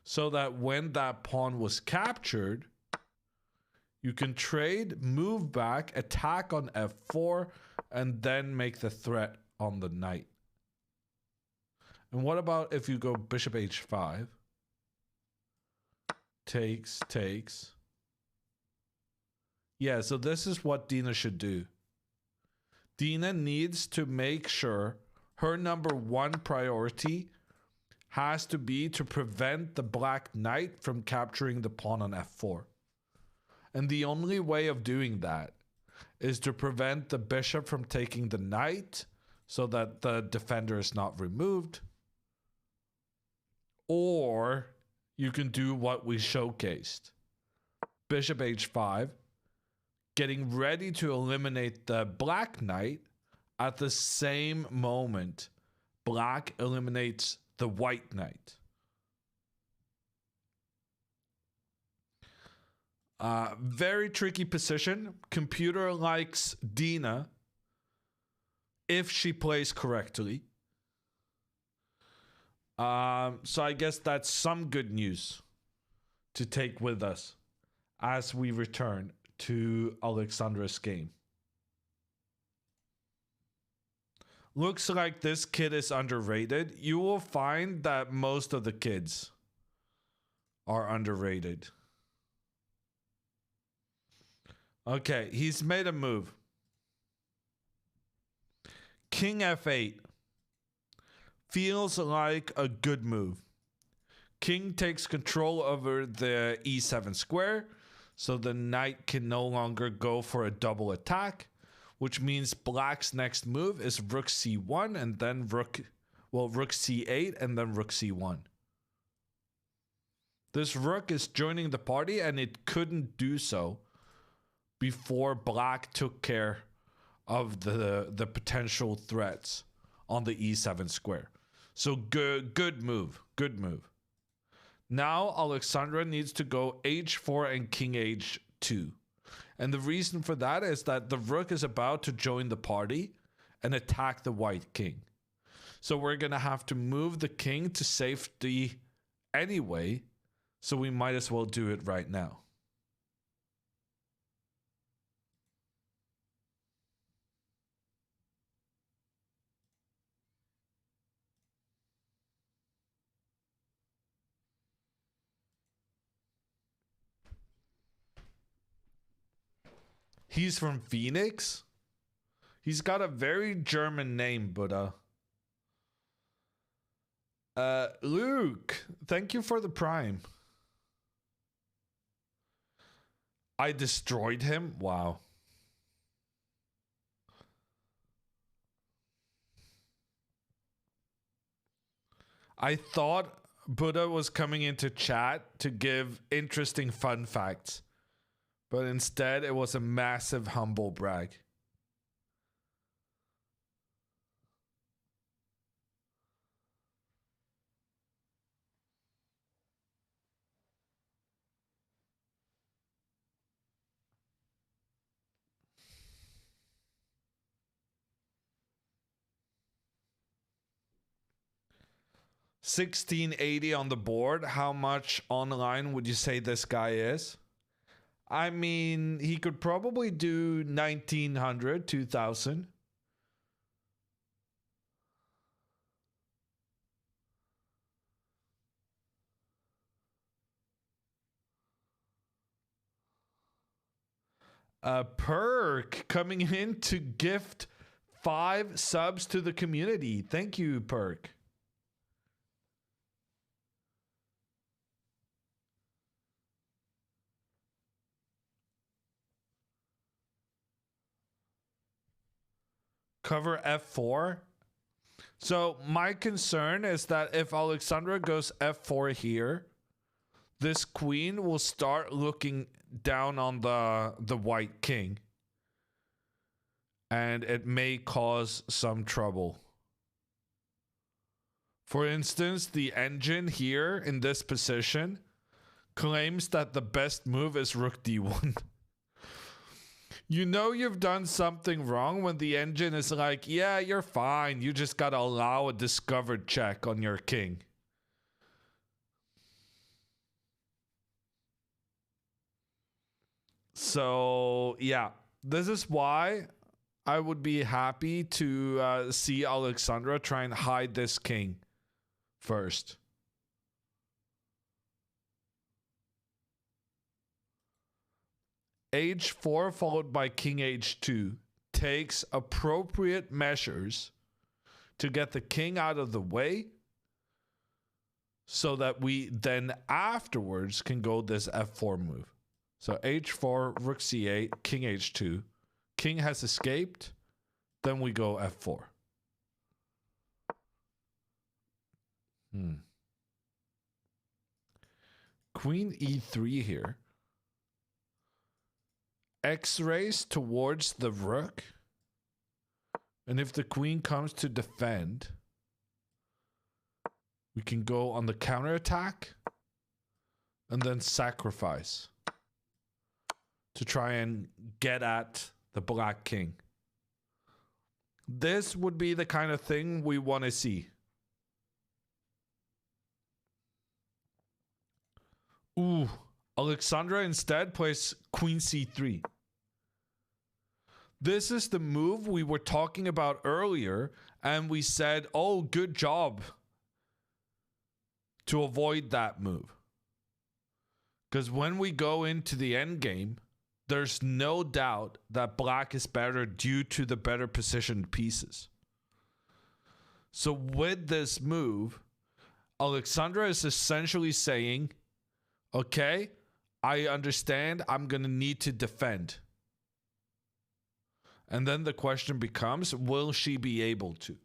so that when that pawn was captured, you can trade, move back, attack on f4, and then make the threat on the knight. And what about if you go bishop h5? Takes. Yeah, so this is what Dina should do. Dina needs to make sure her number one priority has to be to prevent the black knight from capturing the pawn on f4. And the only way of doing that is to prevent the bishop from taking the knight so that the defender is not removed. Or you can do what we showcased. Bishop h5, getting ready to eliminate the black knight. At the same moment, black eliminates the white knight. Very tricky position. Computer likes Dina if she plays correctly. So I guess that's some good news to take with us as we return to Alexandra's game. Looks like this kid is underrated. You will find that most of the kids are underrated. Okay, he's made a move. King f8. Feels like a good move. King takes control over the e7 square, so the knight can no longer go for a double attack, which means black's next move is rook c1 and then rook c8 and then rook c1. This rook is joining the party and it couldn't do so before black took care of the potential threats on the e7 square. So good move. Now Alexandra needs to go h4 and king h2. And the reason for that is that the rook is about to join the party and attack the white king. So we're going to have to move the king to safety anyway, so we might as well do it right now. He's from Phoenix? He's got a very German name, but Luke, thank you for the prime. I destroyed him? Wow. I thought Buddha was coming into chat to give interesting fun facts. But instead, it was a massive humble brag. 1680 on the board. How much online would you say this guy is? I mean, he could probably do 1900, 2000. A perk coming in to gift 5 subs to the community. Thank you, perk. Cover F4. So my concern is that if Alexandra goes F4 here, this queen will start looking down on the white king. And it may cause some trouble. For instance, the engine here in this position claims that the best move is rook d1. You know you've done something wrong when the engine is like, yeah, you're fine. You just gotta allow a discovered check on your king. So, yeah, this is why I would be happy to see Alexandra try and hide this king first. H4 followed by king h2 takes appropriate measures to get the king out of the way so that we then afterwards can go this f4 move. So h4, rook c8, king h2. King has escaped. Then we go f4. Queen e3 here. X-rays towards the rook. And if the queen comes to defend, we can go on the counterattack and then sacrifice to try and get at the black king. This would be the kind of thing we want to see. Ooh, Alexandra instead plays queen c3. This is the move we were talking about earlier, and we said, oh, good job to avoid that move. Because when we go into the endgame, there's no doubt that black is better due to the better positioned pieces. So with this move, Alexandra is essentially saying, okay, I understand I'm going to need to defend. And then the question becomes, will she be able to?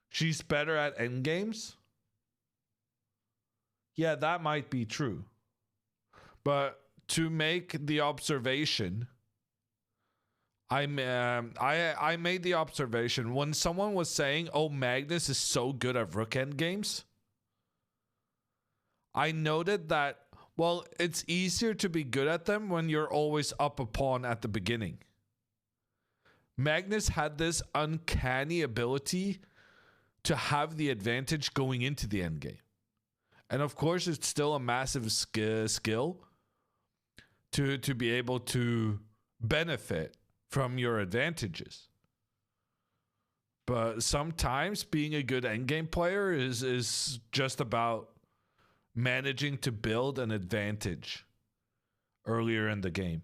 She's better at endgames? Yeah, that might be true. But to make the observation, I made the observation when someone was saying, oh, Magnus is so good at rook endgames, I noted that, well, it's easier to be good at them when you're always up a pawn at the beginning. Magnus had this uncanny ability to have the advantage going into the endgame. And of course, it's still a massive skill to be able to benefit from your advantages. But sometimes being a good endgame player is just about managing to build an advantage earlier in the game.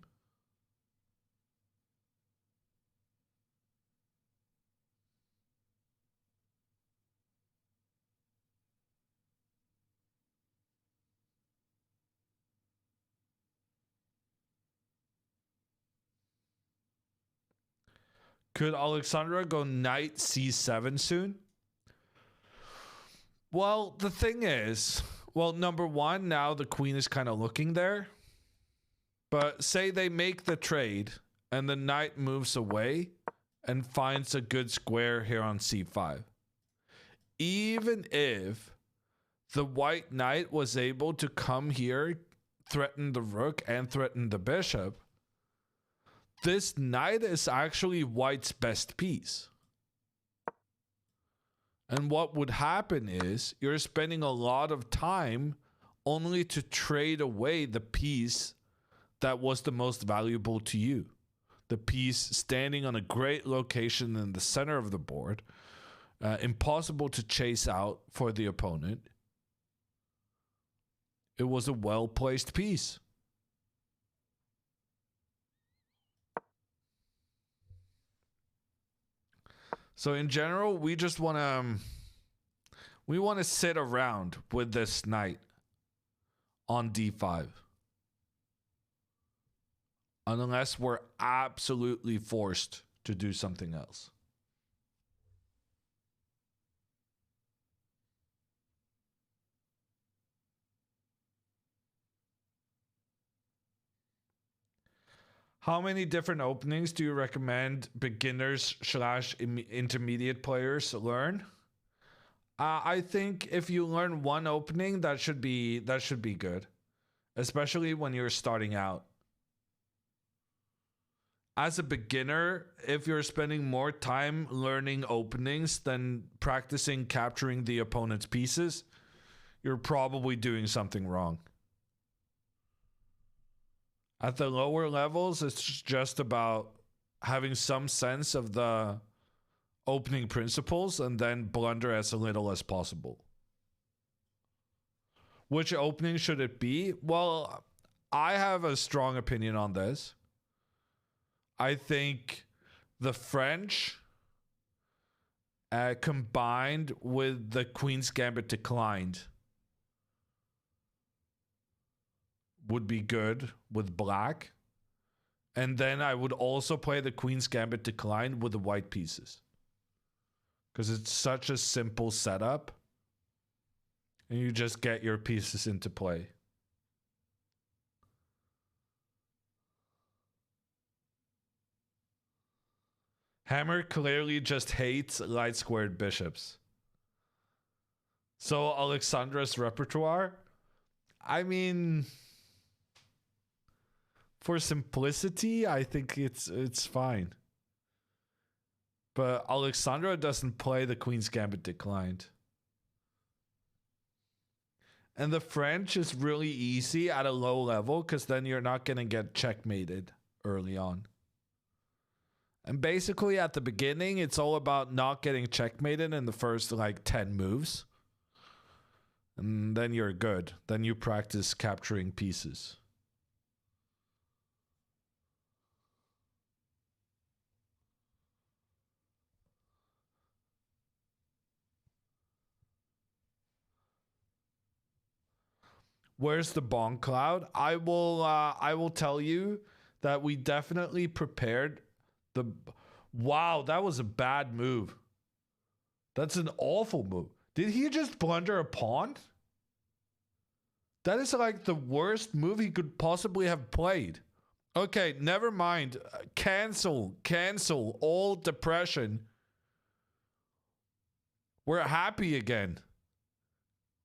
Could Alexandra go knight c7 soon? Well, the thing is, well, number one, now the queen is kind of looking there. But say they make the trade and the knight moves away and finds a good square here on c5. Even if the white knight was able to come here, threaten the rook and threaten the bishop, this knight is actually white's best piece. And what would happen is you're spending a lot of time only to trade away the piece that was the most valuable to you. The piece standing on a great location in the center of the board, impossible to chase out for the opponent. It was a well-placed piece. So in general, we just want to sit around with this knight on d5. Unless we're absolutely forced to do something else. How many different openings do you recommend beginners / intermediate players learn? I think if you learn one opening, that should be good, especially when you're starting out. As a beginner, if you're spending more time learning openings than practicing capturing the opponent's pieces, you're probably doing something wrong. At the lower levels, it's just about having some sense of the opening principles and then blunder as little as possible. Which opening should it be? Well, I have a strong opinion on this. I think the French combined with the Queen's Gambit declined would be good with black. And then I would also play the Queen's Gambit declined with the white pieces. Because it's such a simple setup. And you just get your pieces into play. Hammer clearly just hates light squared bishops. So Alexandra's repertoire? I mean, for simplicity, I think it's fine. But Alexandra doesn't play the Queen's Gambit declined. And the French is really easy at a low level because then you're not going to get checkmated early on. And basically at the beginning, it's all about not getting checkmated in the first like 10 moves. And then you're good. Then you practice capturing pieces. Where's the Bon Cloud? I will tell you that we definitely prepared the... Wow, that was a bad move. That's an awful move. Did he just blunder a pawn? That is like the worst move he could possibly have played. Okay, never mind. Cancel all depression. We're happy again.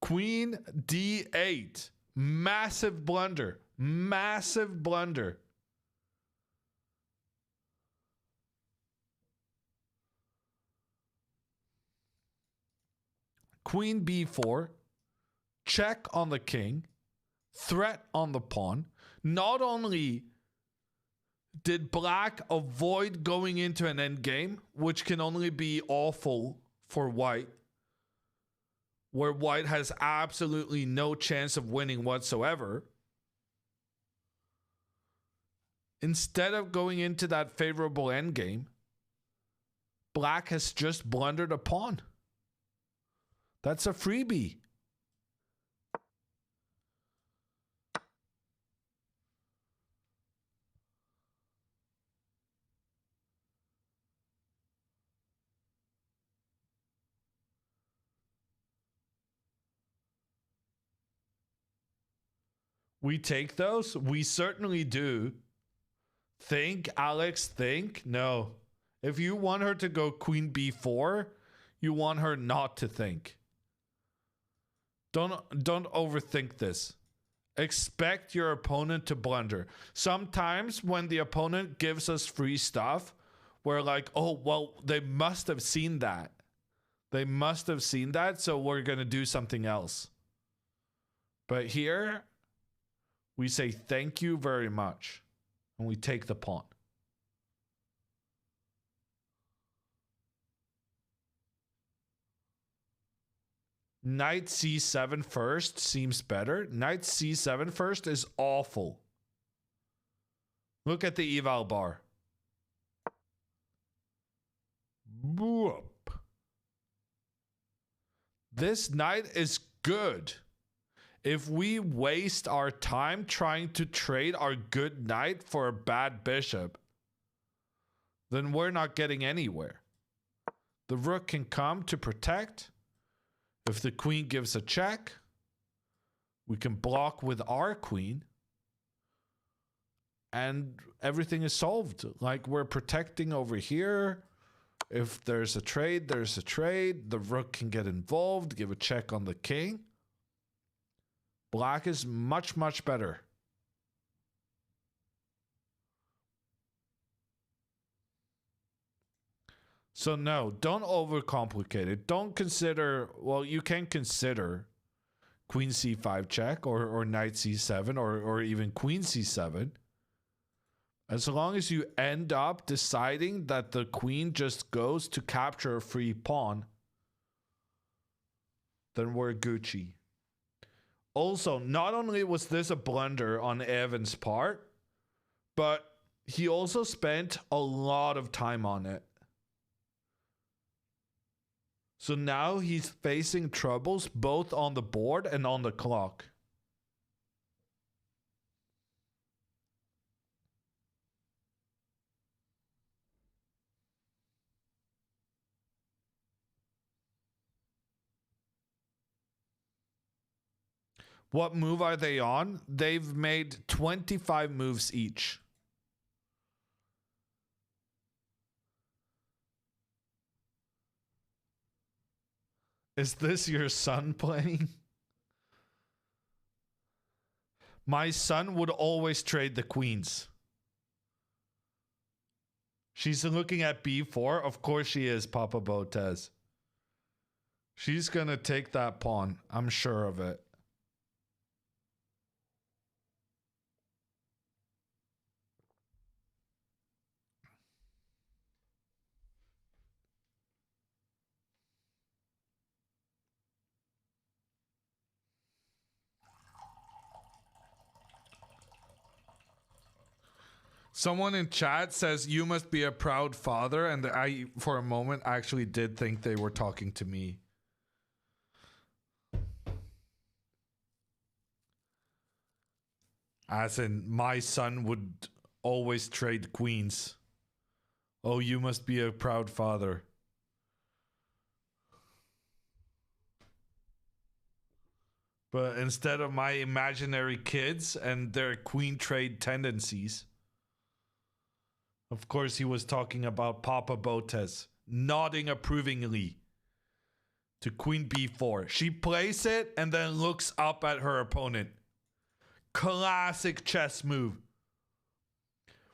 Queen D8. Massive blunder. Massive blunder. Queen B4. Check on the king. Threat on the pawn. Not only did black avoid going into an endgame, which can only be awful for white, where white has absolutely no chance of winning whatsoever. Instead of going into that favorable endgame, black has just blundered a pawn. That's a freebie. We take those? We certainly do. Think, Alex, think? No. If you want her to go Queen B4, you want her not to think. Don't overthink this. Expect your opponent to blunder. Sometimes when the opponent gives us free stuff, we're like, oh, well, they must have seen that. They must have seen that, so we're going to do something else. But here, we say thank you very much. And we take the pawn. Knight c7 first seems better. Knight c7 first is awful. Look at the eval bar. Whoop. This knight is good. If we waste our time trying to trade our good knight for a bad bishop, then we're not getting anywhere. The rook can come to protect. If the queen gives a check, we can block with our queen. And everything is solved. Like, we're protecting over here. If there's a trade, there's a trade. The rook can get involved, give a check on the king. Black is much, much better. So no, don't overcomplicate it. Don't consider, well, you can consider queen c5 check or knight c7 or even queen c7. As long as you end up deciding that the queen just goes to capture a free pawn, then we're Gucci. Also, not only was this a blunder on Evan's part, but he also spent a lot of time on it. So now he's facing troubles both on the board and on the clock. What move are they on? They've made 25 moves each. Is this your son playing? My son would always trade the queens. She's looking at b4. Of course she is, Papa Botez. She's gonna take that pawn. I'm sure of it. Someone in chat says you must be a proud father, and I, for a moment, actually did think they were talking to me. As in, my son would always trade queens. Oh, you must be a proud father. But instead of my imaginary kids and their queen trade tendencies, of course he was talking about Papa Botez, nodding approvingly to queen b4. She plays it and then looks up at her opponent. Classic chess move.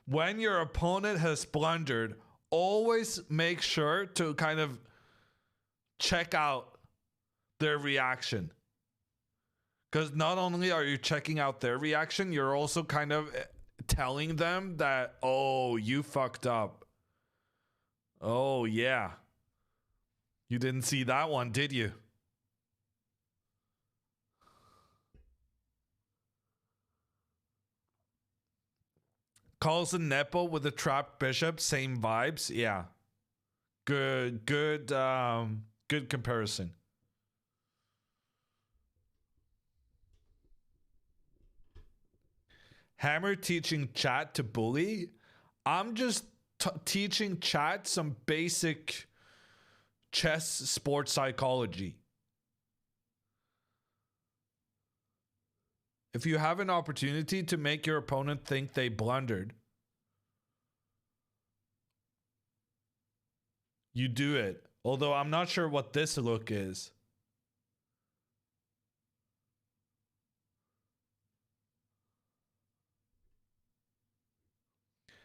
When your opponent has blundered, always make sure to kind of check out their reaction. Because not only are you checking out their reaction, you're also kind of telling them that, oh, you fucked up. Oh, yeah. You didn't see that one, did you? Carlson Nepo with the trapped bishop, same vibes. Yeah. Good comparison. Hammer teaching chat to bully. I'm just teaching chat some basic chess sports psychology. If you have an opportunity to make your opponent think they blundered, you do it. Although I'm not sure what this look is.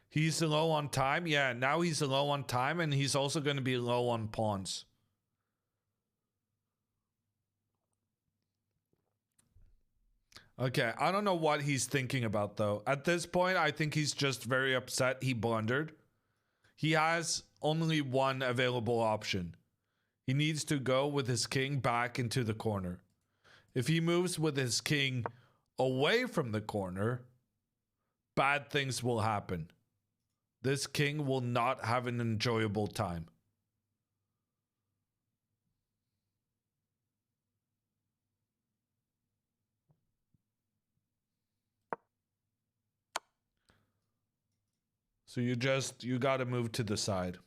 He's low on time. Yeah, now he's low on time, and he's also going to be low on pawns. Okay, I don't know what he's thinking about though. At this point, I think he's just very upset he blundered. He has only one available option. He needs to go with his king back into the corner. If he moves with his king away from the corner, bad things will happen. This king will not have an enjoyable time. So you got to move to the side.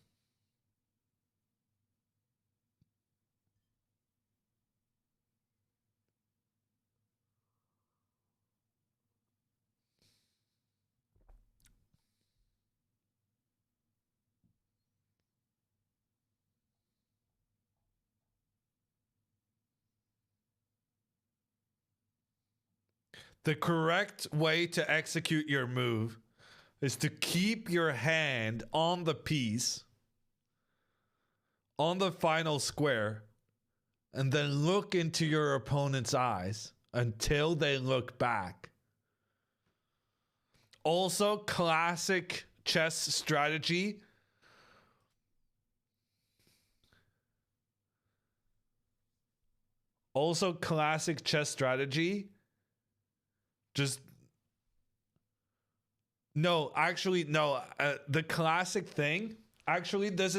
The correct way to execute your move is to keep your hand on the piece, on the final square, and then look into your opponent's eyes until they look back. Also, classic chess strategy. Just no, actually, no. The classic thing. This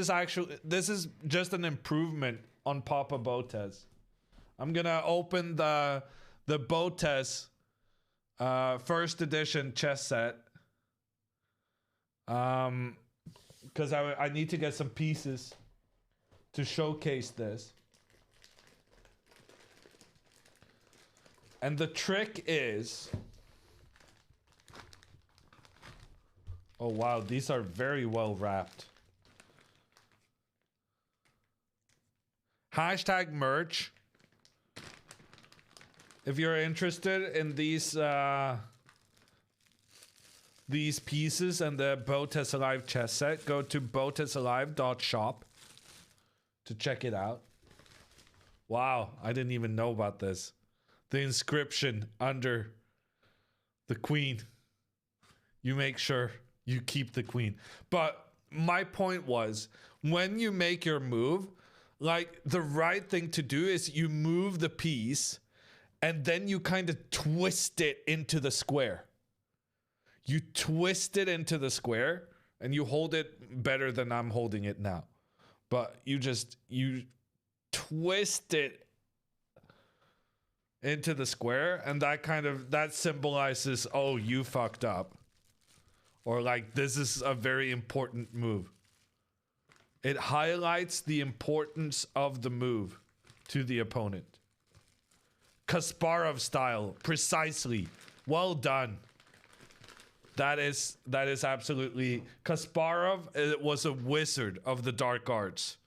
is just an improvement on Papa Botez. I'm gonna open the Botez first edition chess set. Because I need to get some pieces to showcase this. And the trick is... Oh wow, these are very well wrapped. Hashtag merch. If you're interested in these pieces and the BotezLive chess set, go to BotezLive.shop to check it out. Wow, I didn't even know about this. The inscription under the queen. You make sure you keep the queen. But my point was, when you make your move, like the right thing to do is you move the piece and then you kind of twist it into the square. You twist it into the square and you hold it better than I'm holding it now. But you twist it into the square, and that symbolizes, oh, you fucked up. Or like, this is a very important move. It highlights the importance of the move to the opponent. Kasparov style, precisely. Well done. That is absolutely... Kasparov was a wizard of the dark arts.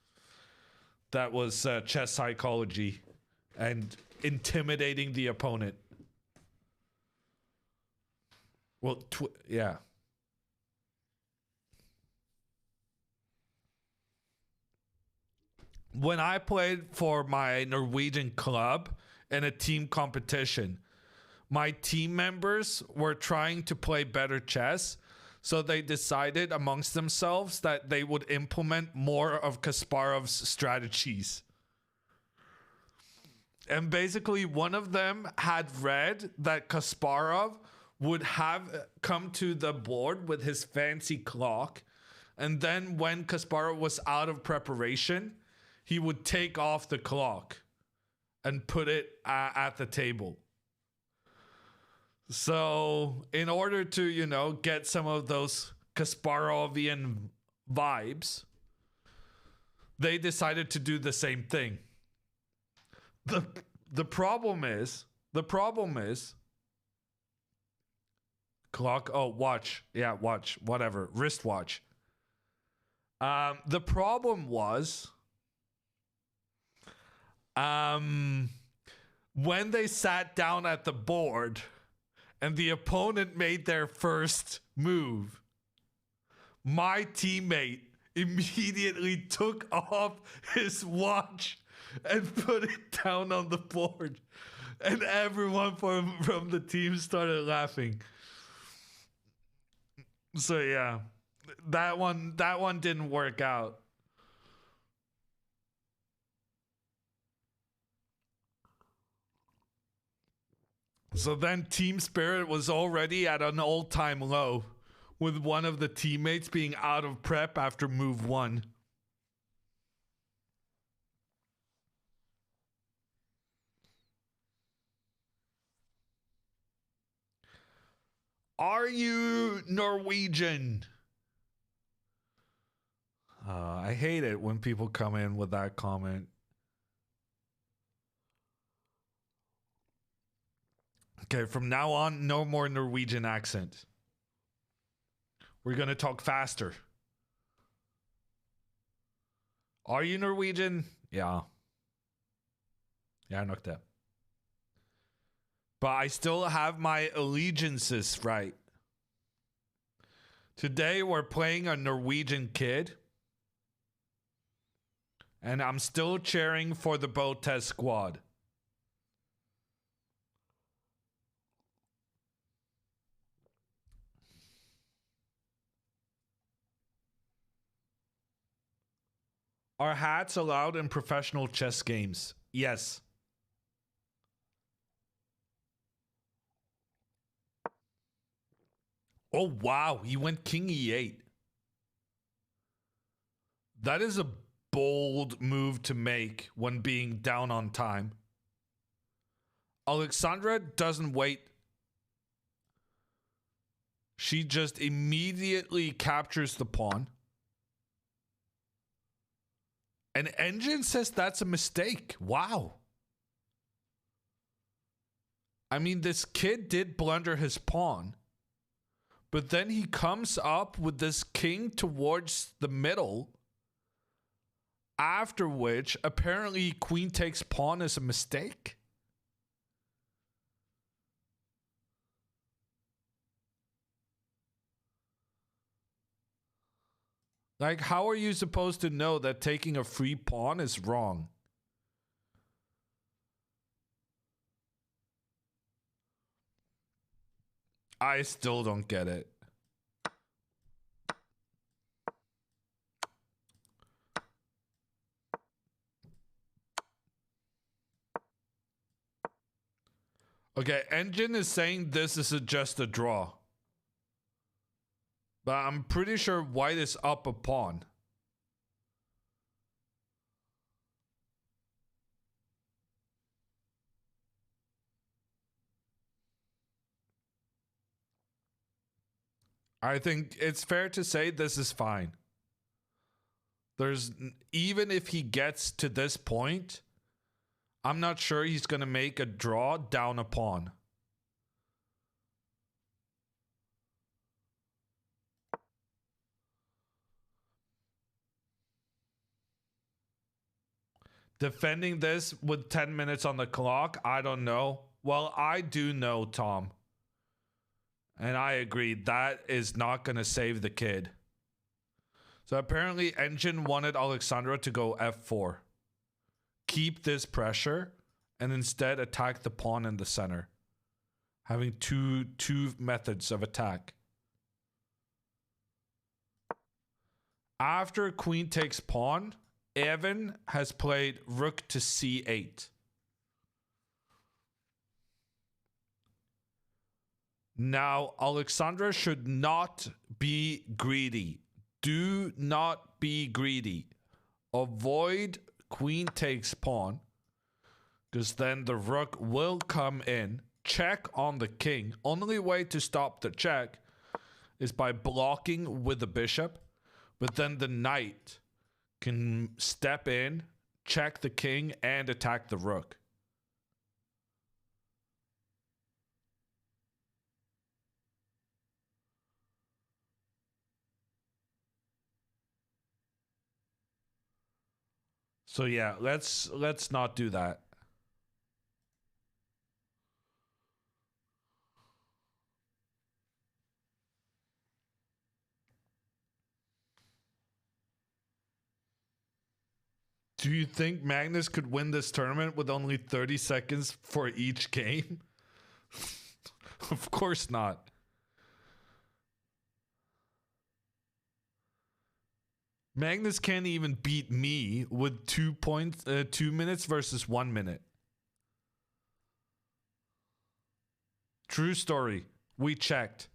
That was chess psychology and intimidating the opponent. Well, yeah. When I played for my Norwegian club in a team competition, my team members were trying to play better chess, so they decided amongst themselves that they would implement more of Kasparov's strategies. And basically, one of them had read that Kasparov would have come to the board with his fancy clock, and then when Kasparov was out of preparation, he would take off the clock and put it at the table. So, in order to, get some of those Kasparovian vibes, they decided to do the same thing. The problem is clock. Oh, watch. Yeah, watch. Whatever. Wristwatch. The problem was when they sat down at the board and the opponent made their first move, my teammate immediately took off his watch and put it down on the board. And everyone from the team started laughing. So yeah, that one didn't work out. So then team spirit was already at an all-time low, with one of the teammates being out of prep after move 1. Are you Norwegian? I hate it when people come in with that comment. Okay, from now on, no more Norwegian accent. We're going to talk faster. Are you Norwegian? Yeah. Yeah, I knocked that. But I still have my allegiances right. Today, we're playing a Norwegian kid. And I'm still cheering for the Botez squad. Are hats allowed in professional chess games? Yes. Oh, wow. He went king e8. That is a bold move to make when being down on time. Alexandra doesn't wait. She just immediately captures the pawn. And Engine says that's a mistake. Wow. I mean, this kid did blunder his pawn. But then he comes up with this king towards the middle. After which, apparently, queen takes pawn is a mistake. Like, how are you supposed to know that taking a free pawn is wrong? I still don't get it. Okay, Engine is saying this is just a draw. But I'm pretty sure white is up a pawn. I think it's fair to say this is fine. Even if he gets to this point, I'm not sure he's going to make a draw down a pawn. Defending this with 10 minutes on the clock, I don't know. Well, I do know, Tom. And I agree, that is not going to save the kid. So apparently Engine wanted Alexandra to go f4. Keep this pressure and instead attack the pawn in the center. Having two methods of attack. After queen takes pawn, Evan has played rook to c8. Now, Alexandra should not be greedy. Do not be greedy. Avoid queen takes pawn, because then the rook will come in, check on the king. Only way to stop the check is by blocking with the bishop, but then the knight can step in, check the king, and attack the rook. So yeah, let's not do that. Do you think Magnus could win this tournament with only 30 seconds for each game? Of course not. Magnus can't even beat me with 2 minutes versus 1 minute. True story. We checked.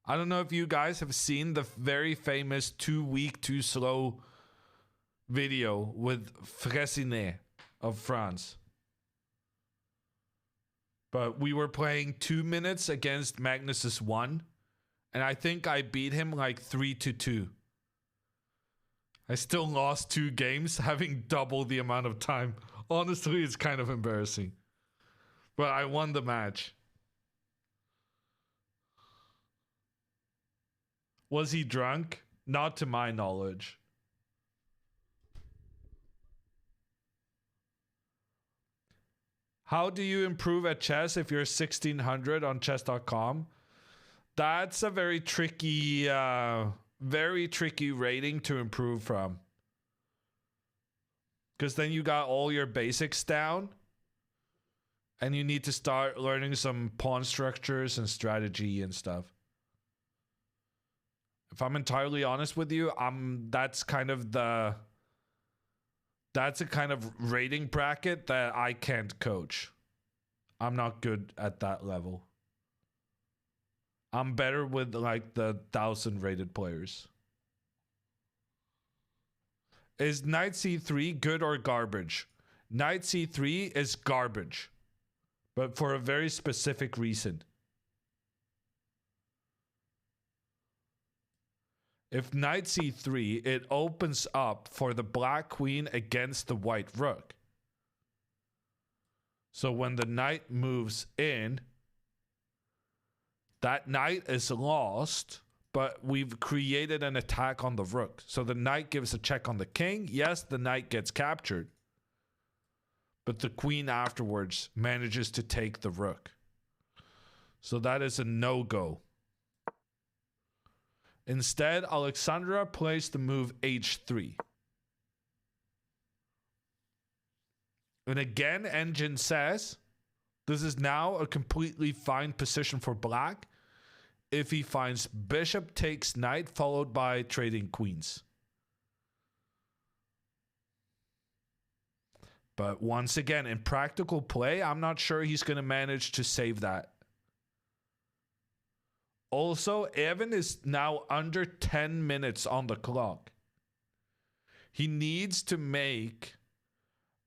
I don't know if you guys have seen the very famous too weak, too slow video with Fressinet of France. But we were playing 2 minutes against Magnus's 1. And I think I beat him like 3-2. I still lost 2 games, having double the amount of time. Honestly, it's kind of embarrassing. But I won the match. Was he drunk? Not to my knowledge. How do you improve at chess if you're 1600 on chess.com? That's a very tricky rating to improve from. Because then you got all your basics down. And you need to start learning some pawn structures and strategy and stuff. If I'm entirely honest with you, that's a kind of rating bracket that I can't coach. I'm not good at that level. I'm better with like the 1,000 rated players. Is knight c3 good or garbage? Knight c3 is garbage, but for a very specific reason. If knight c3, it opens up for the black queen against the white rook. So when the knight moves in, that knight is lost, but we've created an attack on the rook. So the knight gives a check on the king. Yes, the knight gets captured, but the queen afterwards manages to take the rook. So that is a no-go. Instead, Alexandra plays the move h3. And again, Engine says, this is now a completely fine position for black if he finds bishop takes knight followed by trading queens. But once again, in practical play, I'm not sure he's going to manage to save that. Also, Evan is now under 10 minutes on the clock. He needs to make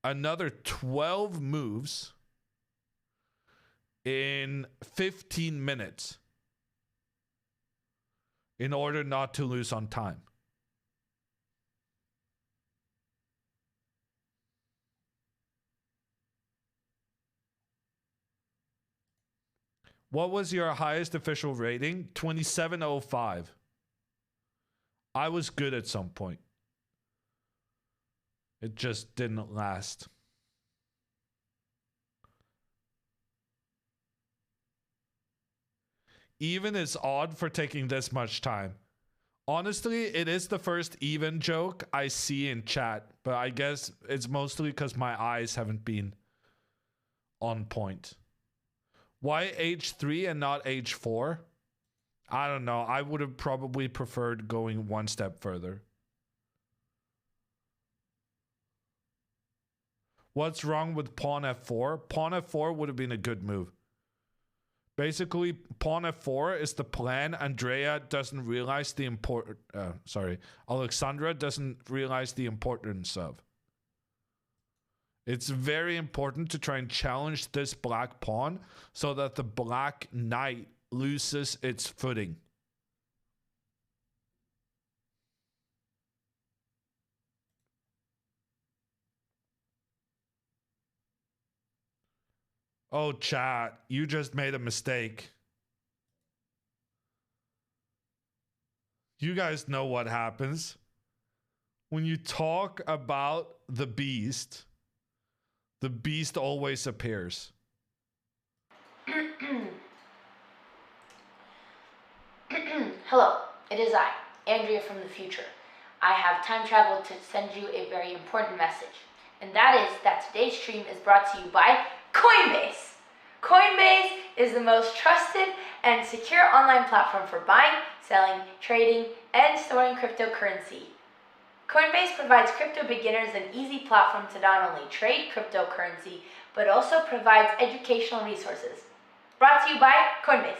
another 12 moves in 15 minutes in order not to lose on time. What was your highest official rating? 2705. I was good at some point. It just didn't last. Even is odd for taking this much time. Honestly, it is the first even joke I see in chat, but I guess it's mostly because my eyes haven't been on point. Why h3 and not h4? I don't know. I would have probably preferred going one step further. What's wrong with pawn f4? Pawn f4 would have been a good move. Basically, pawn f4 is the plan. Andrea doesn't realize the Alexandra doesn't realize the importance of. It's very important to try and challenge this black pawn so that the black knight loses its footing. Oh, chat, you just made a mistake. You guys know what happens. When you talk about the beast always appears. Hello, it is I, Andrea from the future. I have time traveled to send you a very important message. And that is that today's stream is brought to you by Coinbase. Coinbase is the most trusted and secure online platform for buying, selling, trading, and storing cryptocurrency. Coinbase provides crypto beginners an easy platform to not only trade cryptocurrency, but also provides educational resources. Brought to you by Coinbase.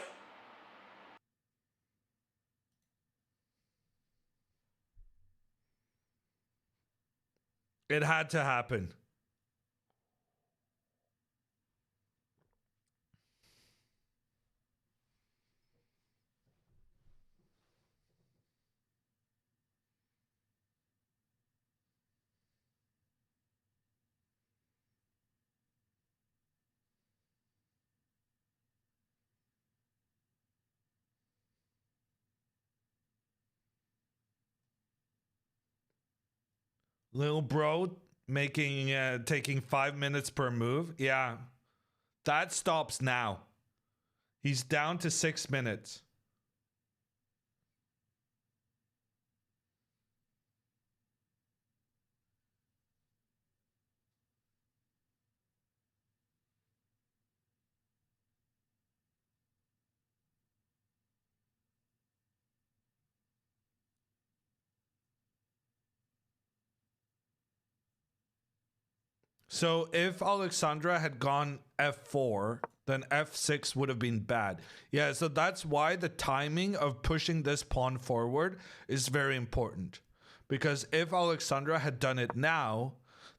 It had to happen. Little bro taking 5 minutes per move. Yeah. That stops now. He's down to 6 minutes. So if Alexandra had gone f4, then f6 would have been bad. Yeah, so that's why the timing of pushing this pawn forward is very important. Because if Alexandra had done it now,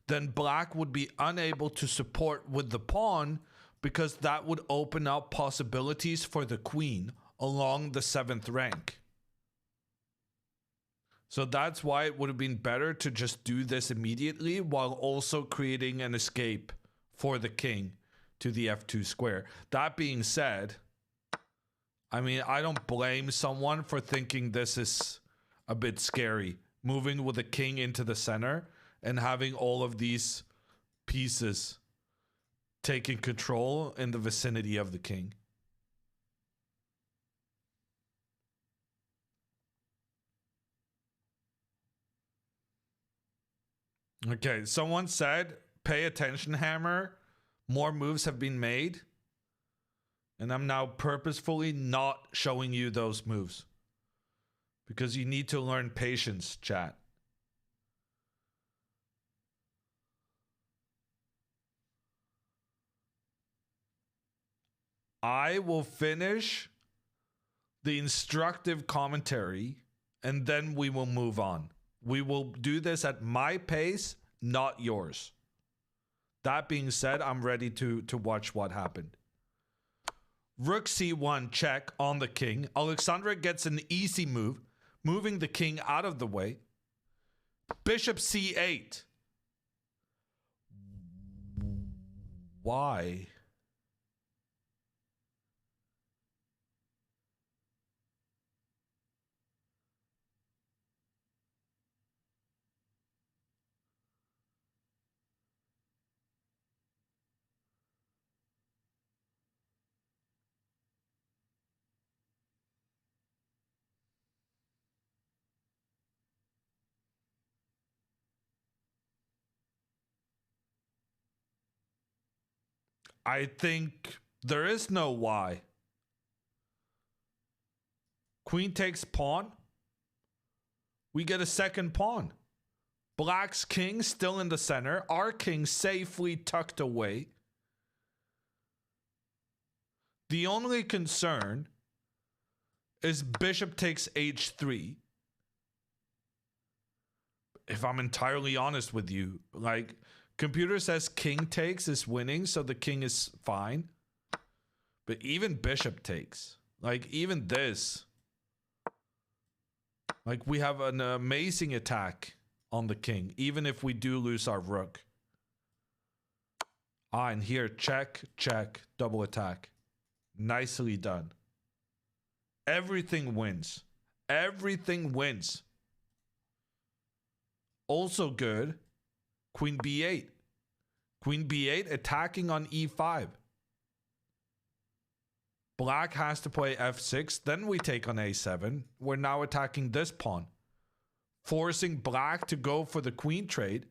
then black would be unable to support with the pawn, because that would open up possibilities for the queen along the 7th rank. So that's why it would have been better to just do this immediately while also creating an escape for the king to the f2 square. That being said, I mean, I don't blame someone for thinking this is a bit scary. Moving with the king into the center and having all of these pieces taking control in the vicinity of the king. Okay, someone said, pay attention, Hammer. More moves have been made. And I'm now purposefully not showing you those moves. Because you need to learn patience, chat. I will finish the instructive commentary and then we will move on. We will do this at my pace, not yours. That being said, I'm ready to watch what happened. Rook c1 check on the king. Alexandra gets an easy move, moving the king out of the way. Bishop c8. Why? I think there is no why. Queen takes pawn. We get a second pawn. Black's king still in the center. Our king safely tucked away. The only concern is bishop takes h3. If I'm entirely honest with you, like, computer says king takes is winning, so the king is fine. But even bishop takes, like, even this, like, we have an amazing attack on the king, even if we do lose our rook. Ah, and here, check, check, double attack. Nicely done. Everything wins. Everything wins. Also good, queen b8. Queen b8 attacking on e5. Black has to play f6, then we take on a7. We're now attacking this pawn. forcing black to go for the queen trade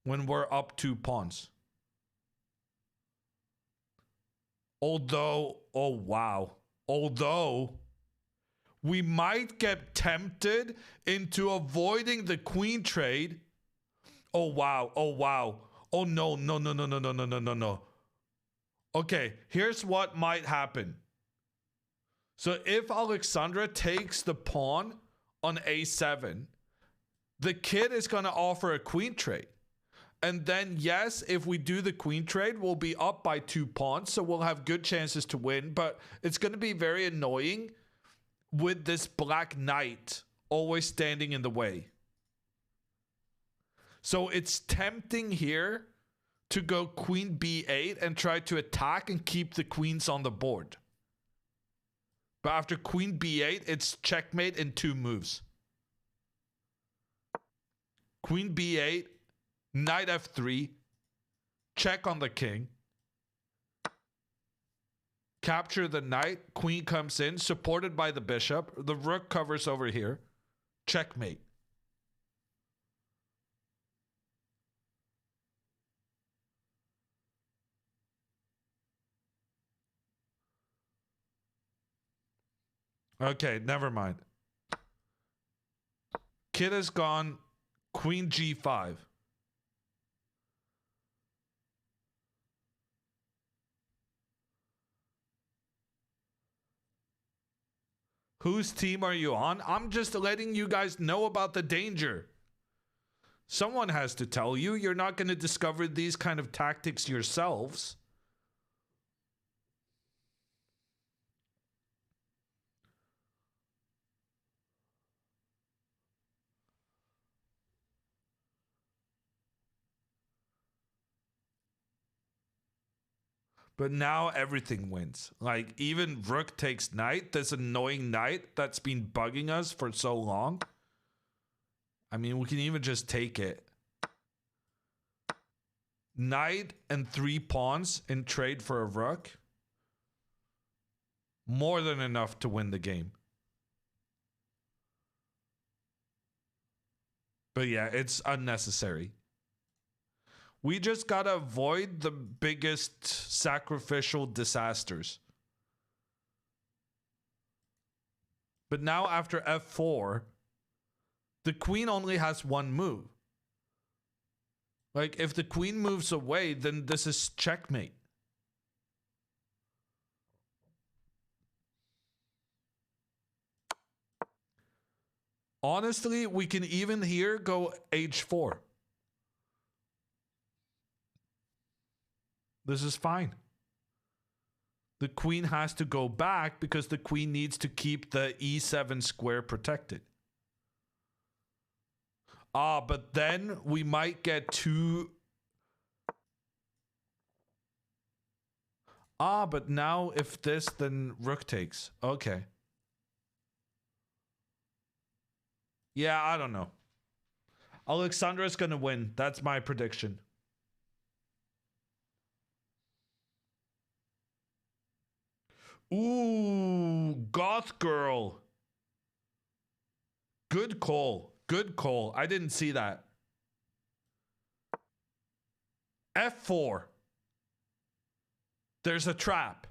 when we're up 2 pawns. Although, oh wow, although we might get tempted into avoiding the queen trade. Oh wow, oh wow. Oh no, no, no, no, no, no, no, no, no, no. Okay, here's what might happen. So if Alexandra takes the pawn on a7, the kid is going to offer a queen trade. And then, yes, if we do the queen trade, we'll be up by 2 pawns, so we'll have good chances to win. But it's going to be very annoying with this black knight always standing in the way. So it's tempting here to go queen b8 and try to attack and keep the queens on the board. But after queen b8, it's checkmate in 2 moves. Queen b8, knight f3, check on the king. Capture the knight, queen comes in, supported by the bishop. The rook covers over here. Checkmate. Okay, never mind. Kid has gone queen g5. Whose team are you on? I'm just letting you guys know about the danger. Someone has to tell you. You're not going to discover these kind of tactics yourselves. But now everything wins. Like, even rook takes knight. This annoying knight that's been bugging us for so long. I mean, we can even just take it. Knight and 3 pawns in trade for a rook. More than enough to win the game. But yeah, it's unnecessary. We just gotta avoid the biggest sacrificial disasters. But now after f4, the queen only has 1 move. Like, if the queen moves away, then this is checkmate. Honestly, we can even here go h4. This is fine. The queen has to go back because the queen needs to keep the e7 square protected. But then we might get two... but now if this, then rook takes. Okay. Yeah, I don't know. Alexandra's gonna win. That's my prediction. Ooh, goth girl. Good call. Good call. I didn't see that. F4. There's a trap.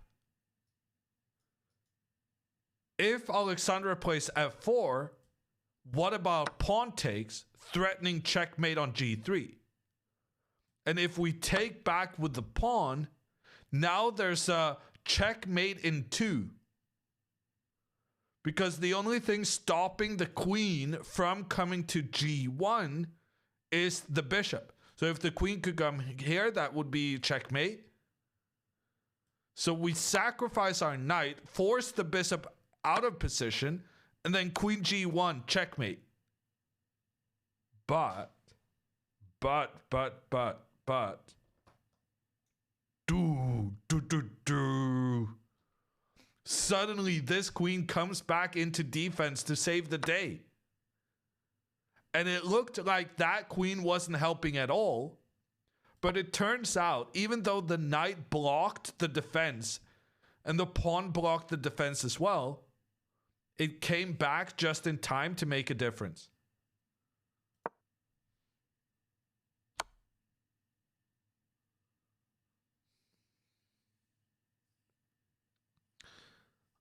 If Alexandra plays F4, what about pawn takes, threatening checkmate on G3? And if we take back with the pawn, now there's a checkmate in 2. Because the only thing stopping the queen from coming to G1 is the bishop. So if the queen could come here, that would be checkmate. So we sacrifice our knight, force the bishop out of position, and then queen G1, checkmate. But. Suddenly, this queen comes back into defense to save the day. And it looked like that queen wasn't helping at all. But it turns out, even though the knight blocked the defense and the pawn blocked the defense as well, it came back just in time to make a difference.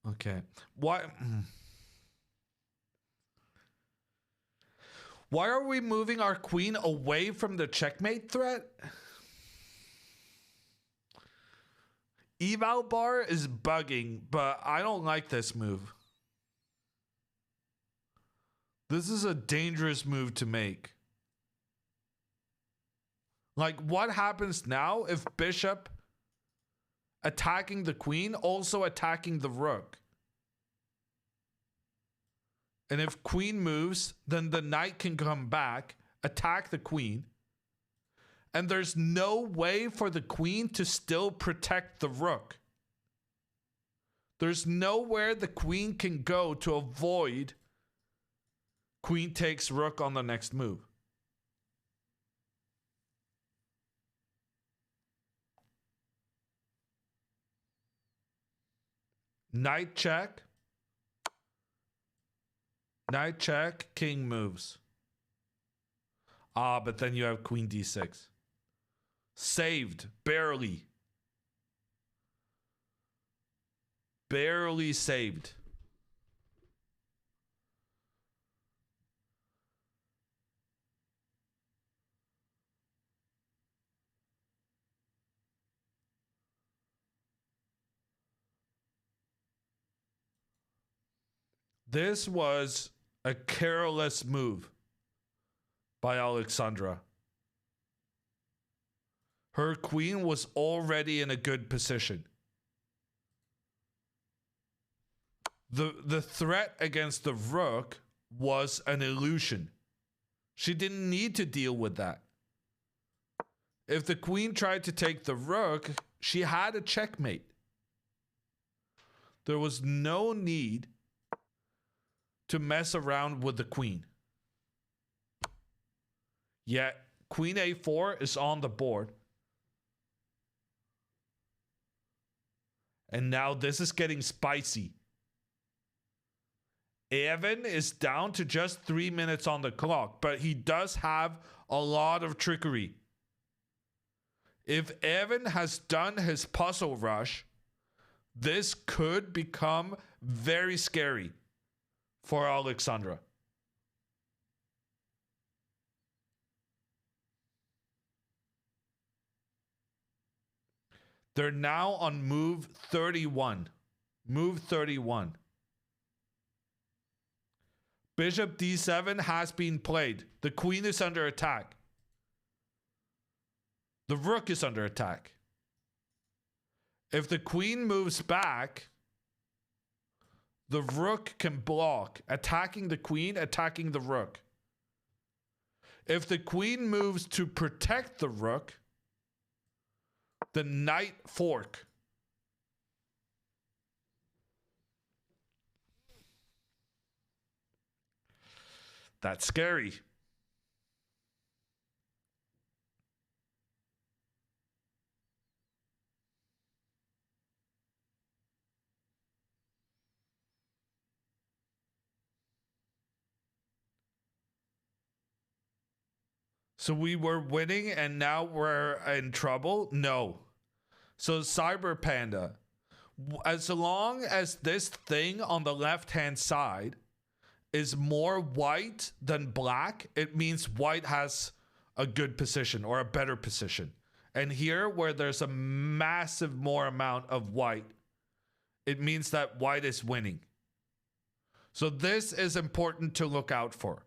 Okay. Why? Why are we moving our queen away from the checkmate threat? Eval bar is bugging, but I don't like this move. This is a dangerous move to make. Like, what happens now if bishop attacking the queen, also attacking the rook? And if queen moves, then the knight can come back, attack the queen. And there's no way for the queen to still protect the rook. There's nowhere the queen can go to avoid queen takes rook on the next move. Knight check. Knight check, king moves. Ah, but then you have queen d6. Saved, barely. Barely saved. This was a careless move by Alexandra. Her queen was already in a good position. The threat against the rook was an illusion. She didn't need to deal with that. If the queen tried to take the rook, she had a checkmate. There was no need to mess around with the queen. Yet, queen a4 is on the board. And now this is getting spicy. Evan is down to just 3 minutes on the clock, but he does have a lot of trickery. If Evan has done his puzzle rush, this could become very scary for Alexandra. They're now on move 31. Move 31. Bishop d7 has been played. The queen is under attack. The rook is under attack. If the queen moves back, the rook can block, attacking the queen, attacking the rook. If the queen moves to protect the rook, the knight fork. That's scary. So we were winning and now we're in trouble? No. So Cyber Panda, as long as this thing on the left-hand side is more white than black, it means white has a good position or a better position. And here, where there's a massive more amount of white, it means that white is winning. So this is important to look out for.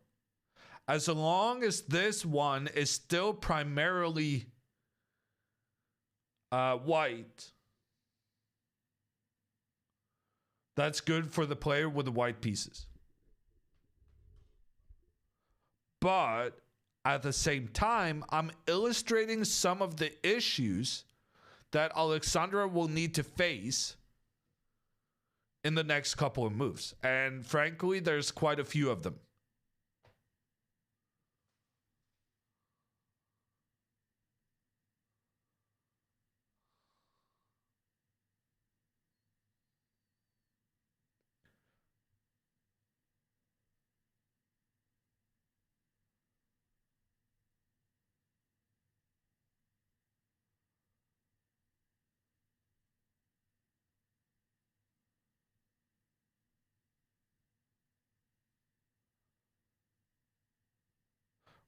As long as this one is still primarily white, that's good for the player with the white pieces. But at the same time, I'm illustrating some of the issues that Alexandra will need to face in the next couple of moves. And frankly, there's quite a few of them.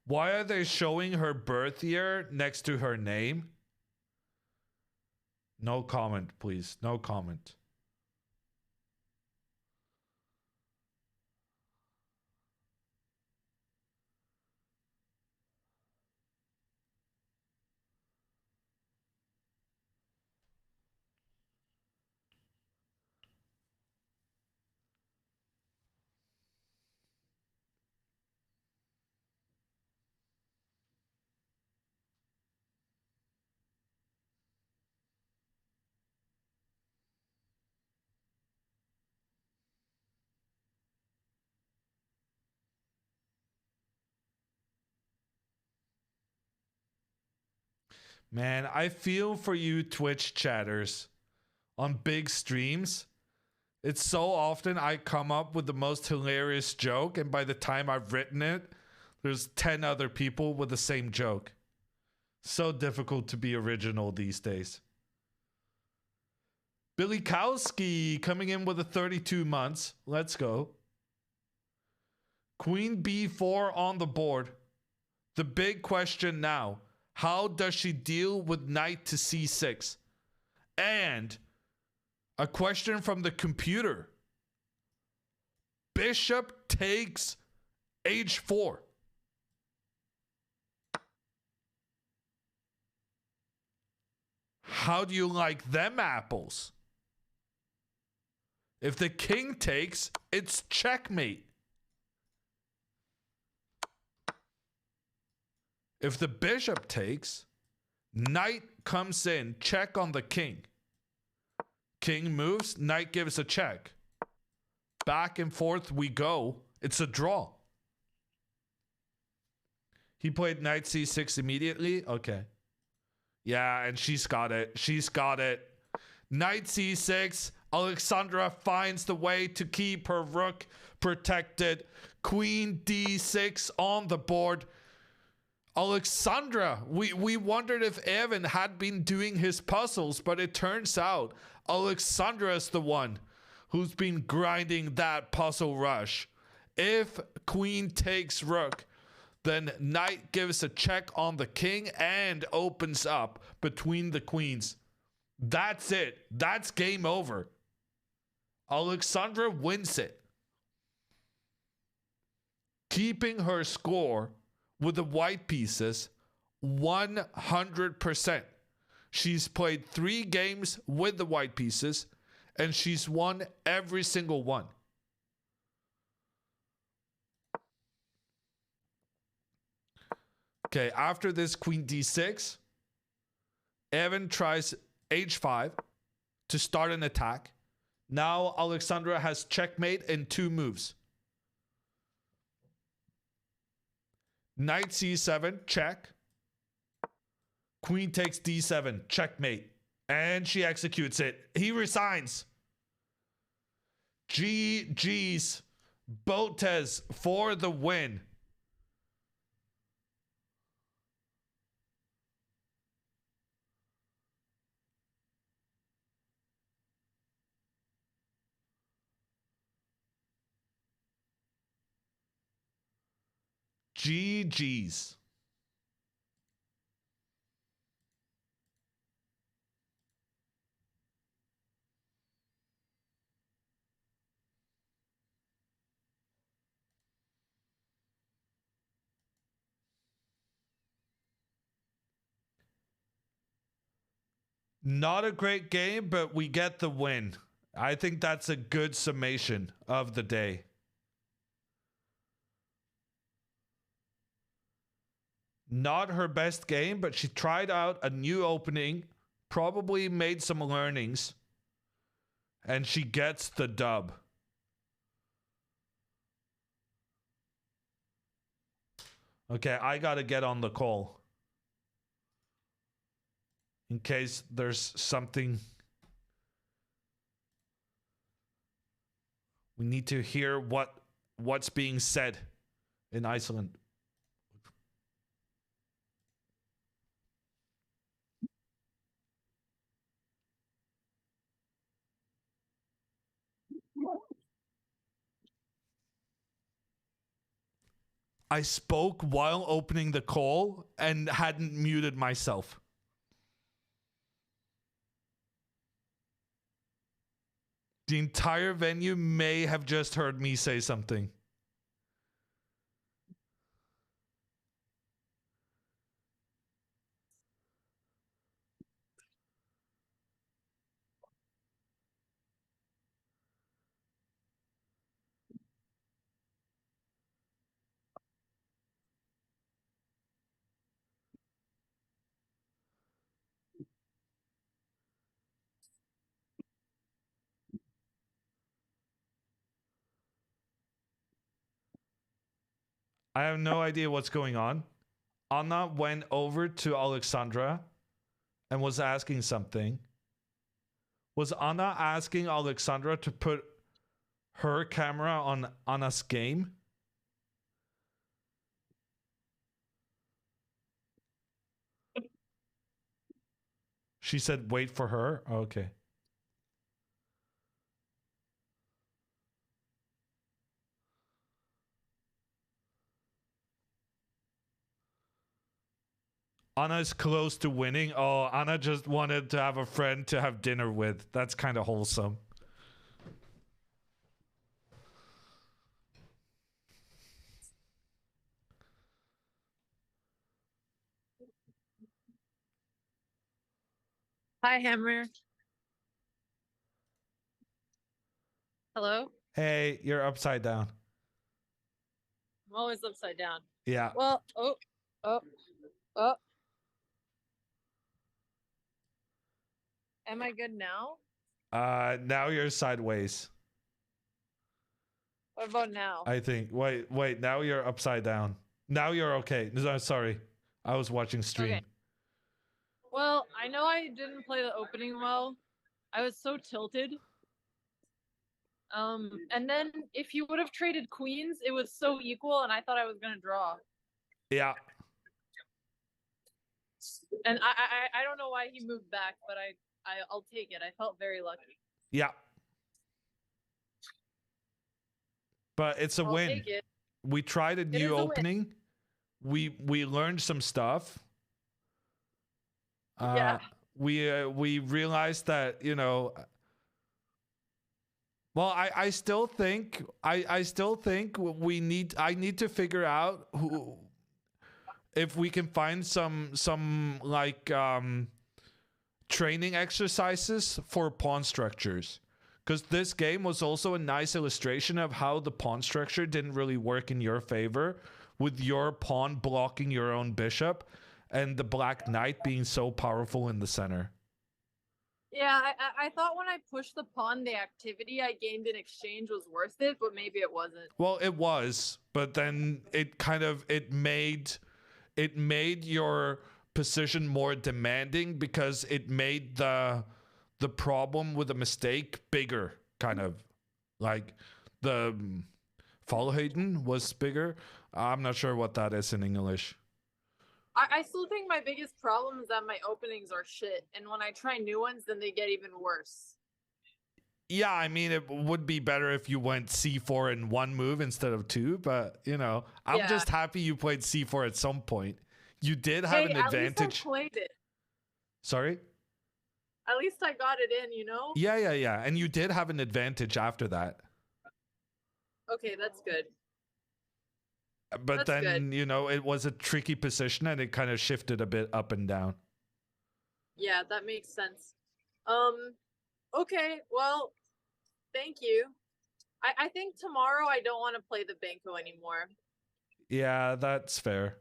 Why are they showing her birth year next to her name? No comment, please. No comment. Man, I feel for you Twitch chatters on big streams. It's so often I come up with the most hilarious joke, and by the time I've written it, there's 10 other people with the same joke. So difficult to be original these days. Billy Kowski coming in with a 32 months. Let's go. Queen B4 on the board. The big question now, how does she deal with knight to C6? And a question from the computer. Bishop takes H4. How do you like them apples? If the king takes, it's checkmate. If the bishop takes, knight comes in, check on the king. King moves, knight gives a check. Back and forth we go. It's a draw. He played knight c6 immediately? Okay. Yeah, and she's got it. She's got it. Knight c6. Alexandra finds the way to keep her rook protected. Queen d6 on the board. Alexandra, we wondered if Evan had been doing his puzzles, but it turns out Alexandra is the one who's been grinding that puzzle rush. If queen takes rook, then knight gives a check on the king and opens up between the queens. That's it. That's game over. Alexandra wins it. Keeping her score with the white pieces 100%. She's played 3 games with the white pieces and she's won every single one. Okay, after this queen d6, Evan tries h5 to start an attack. Now Alexandra has checkmate in 2 moves. Knight c7, check. Queen takes d7, checkmate. And she executes it. He resigns. GG's. Botez for the win. GG's. Not a great game, but we get the win. I think that's a good summation of the day. Not her best game, but she tried out a new opening, probably made some learnings, and she gets the dub. Okay, I gotta get on the call. In case there's something we need to hear what's being said in Iceland. I spoke while opening the call and hadn't muted myself. The entire venue may have just heard me say something. I have no idea what's going on. Anna went over to Alexandra and was asking something. Was Anna asking Alexandra to put her camera on Anna's game? She said, wait for her. Okay. Anna is close to winning. Oh, Anna just wanted to have a friend to have dinner with. That's kind of wholesome. Hi, Hammer. Hello? Hey, you're upside down. I'm always upside down. Yeah. Well, oh. Am I good now? Now you're sideways. What about now? I think. Wait. Now you're upside down. Now you're okay. No, sorry. I was watching stream. Okay. Well, I know I didn't play the opening well. I was so tilted. And then if you would have traded queens, it was so equal, and I thought I was gonna draw. Yeah. And I don't know why he moved back, but I'll take it. I felt very lucky. Yeah. But it's a I'll win. take it. We tried a is new a win. opening. We learned some stuff. Yeah. We realized that, you know, well, I still think I still think I need to figure out who, if we can find some like training exercises for pawn structures, because this game was also a nice illustration of how the pawn structure didn't really work in your favor, with your pawn blocking your own bishop and the black knight being so powerful in the center. Yeah, I thought when I pushed the pawn, the activity I gained in exchange was worth it, but maybe it wasn't. Well, it was, but then it kind of it made your position more demanding, because it made the problem with the mistake bigger, kind of like the Fallhøyden was bigger. I'm not sure what that is in English. I still think my biggest problem is that my openings are shit, and when I try new ones, then they get even worse. Yeah, I mean, it would be better if you went c4 in one move instead of two, but, you know, I'm just happy you played c4 at some point. You did have an advantage. At least I played it. Sorry? At least I got it in, you know? Yeah. And you did have an advantage after that. Okay, that's good. But That's then, good. you know, it was a tricky position and it kind of shifted a bit up and down. Yeah, that makes sense. Okay, well, thank you. I think tomorrow I don't want to play the Banco anymore. Yeah, that's fair.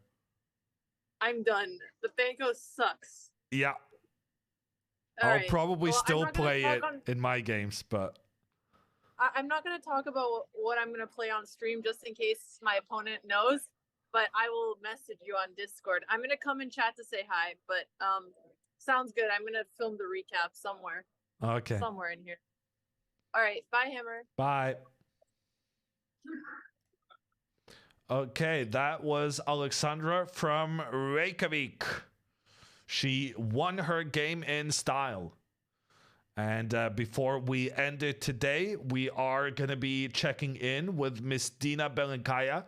I'm done. The Banco sucks. Yeah. All I'll right. probably Well, I'm still not gonna play talk it on- in my games, but I'm not going to talk about what I'm going to play on stream just in case my opponent knows, but I will message you on Discord. I'm going to come in chat to say hi, but sounds good. I'm going to film the recap somewhere. okay. Somewhere in here. All right. Bye, Hammer. Bye. Okay, that was Alexandra from Reykjavik. She won her game in style. And before we end it today, we are going to be checking in with Miss Dina Belenkaya,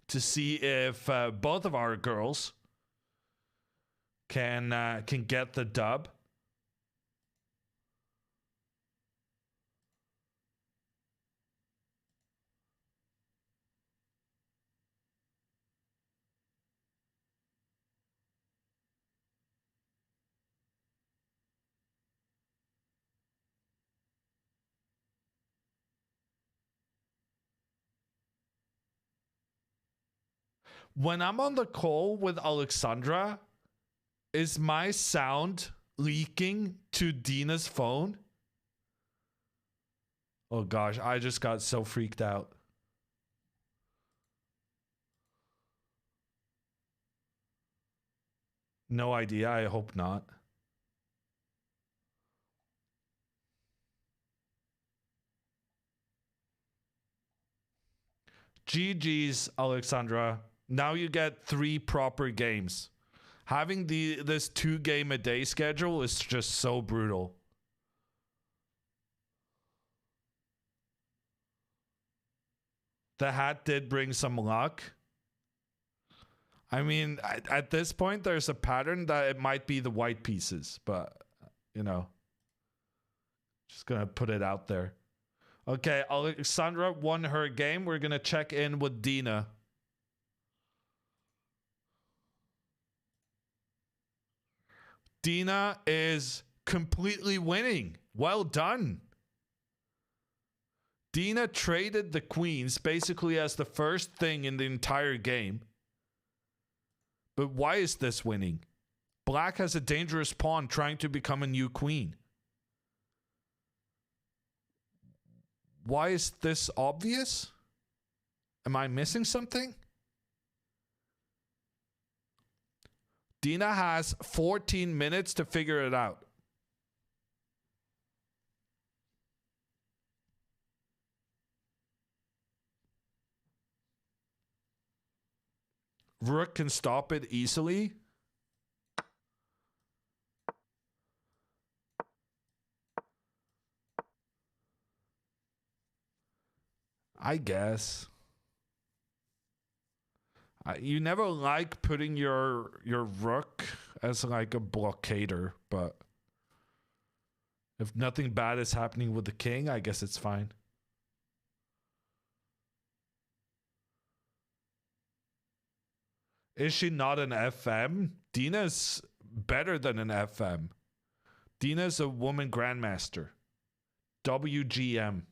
to see if both of our girls can get the dub. When I'm on the call with Alexandra, is my sound leaking to Dina's phone? Oh gosh, I just got so freaked out. No idea, I hope not. GG's, Alexandra. Now you get 3 proper games. Having this 2-game-a-day schedule is just so brutal. The hat did bring some luck. I mean, at this point, there's a pattern that it might be the white pieces, but, you know, just gonna put it out there. Okay, Alexandra won her game. We're gonna check in with Dina. Dina is completely winning. Well done. Dina traded the queens basically as the first thing in the entire game. But why is this winning? Black has a dangerous pawn trying to become a new queen. Why is this obvious? Am I missing something? Dina has 14 minutes to figure it out. Rook can stop it easily. I guess. You never like putting your rook as like a blockader, but if nothing bad is happening with the king, I guess it's fine. Is she not an FM? Dina's better than an FM. Dina's a woman grandmaster. WGM.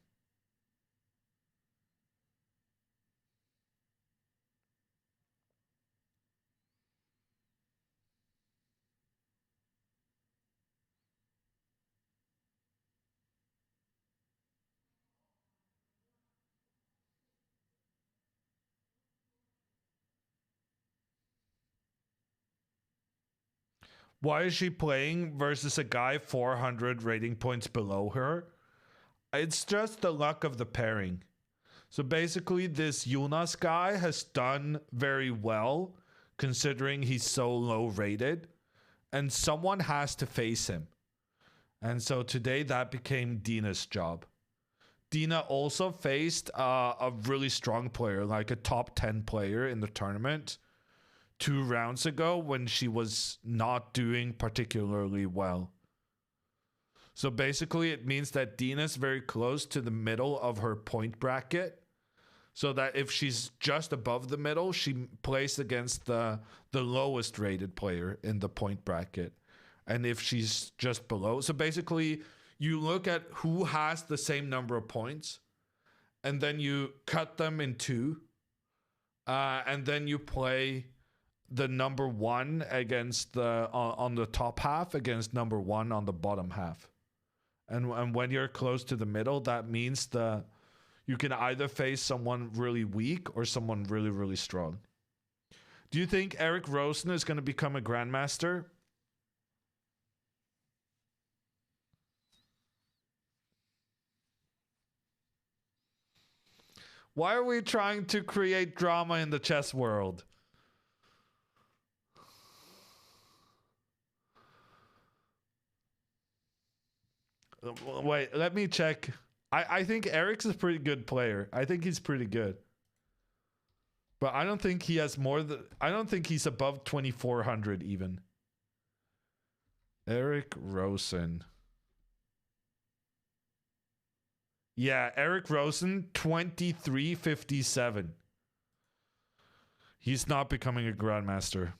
Why is she playing versus a guy 400 rating points below her? It's just the luck of the pairing. So basically, this Jonas guy has done very well considering he's so low rated, and someone has to face him. And so today that became Dina's job. Dina also faced a really strong player, like a top 10 player in the tournament 2 rounds ago when she was not doing particularly well. So basically it means that Dina's very close to the middle of her point bracket, so that if she's just above the middle, she plays against the lowest rated player in the point bracket. And if she's just below, so basically you look at who has the same number of points, and then you cut them in 2, and then you play the number 1 against the on the top half against number 1 on the bottom half. And when you're close to the middle, that means you can either face someone really weak or someone really, really strong. Do you think Eric Rosen is going to become a grandmaster? Why are we trying to create drama in the chess world? Wait, let me check. I think Eric's a pretty good player. I think he's pretty good. But I don't think he has more than... I don't think he's above 2,400 even. Eric Rosen. Yeah, Eric Rosen, 2357. He's not becoming a grandmaster.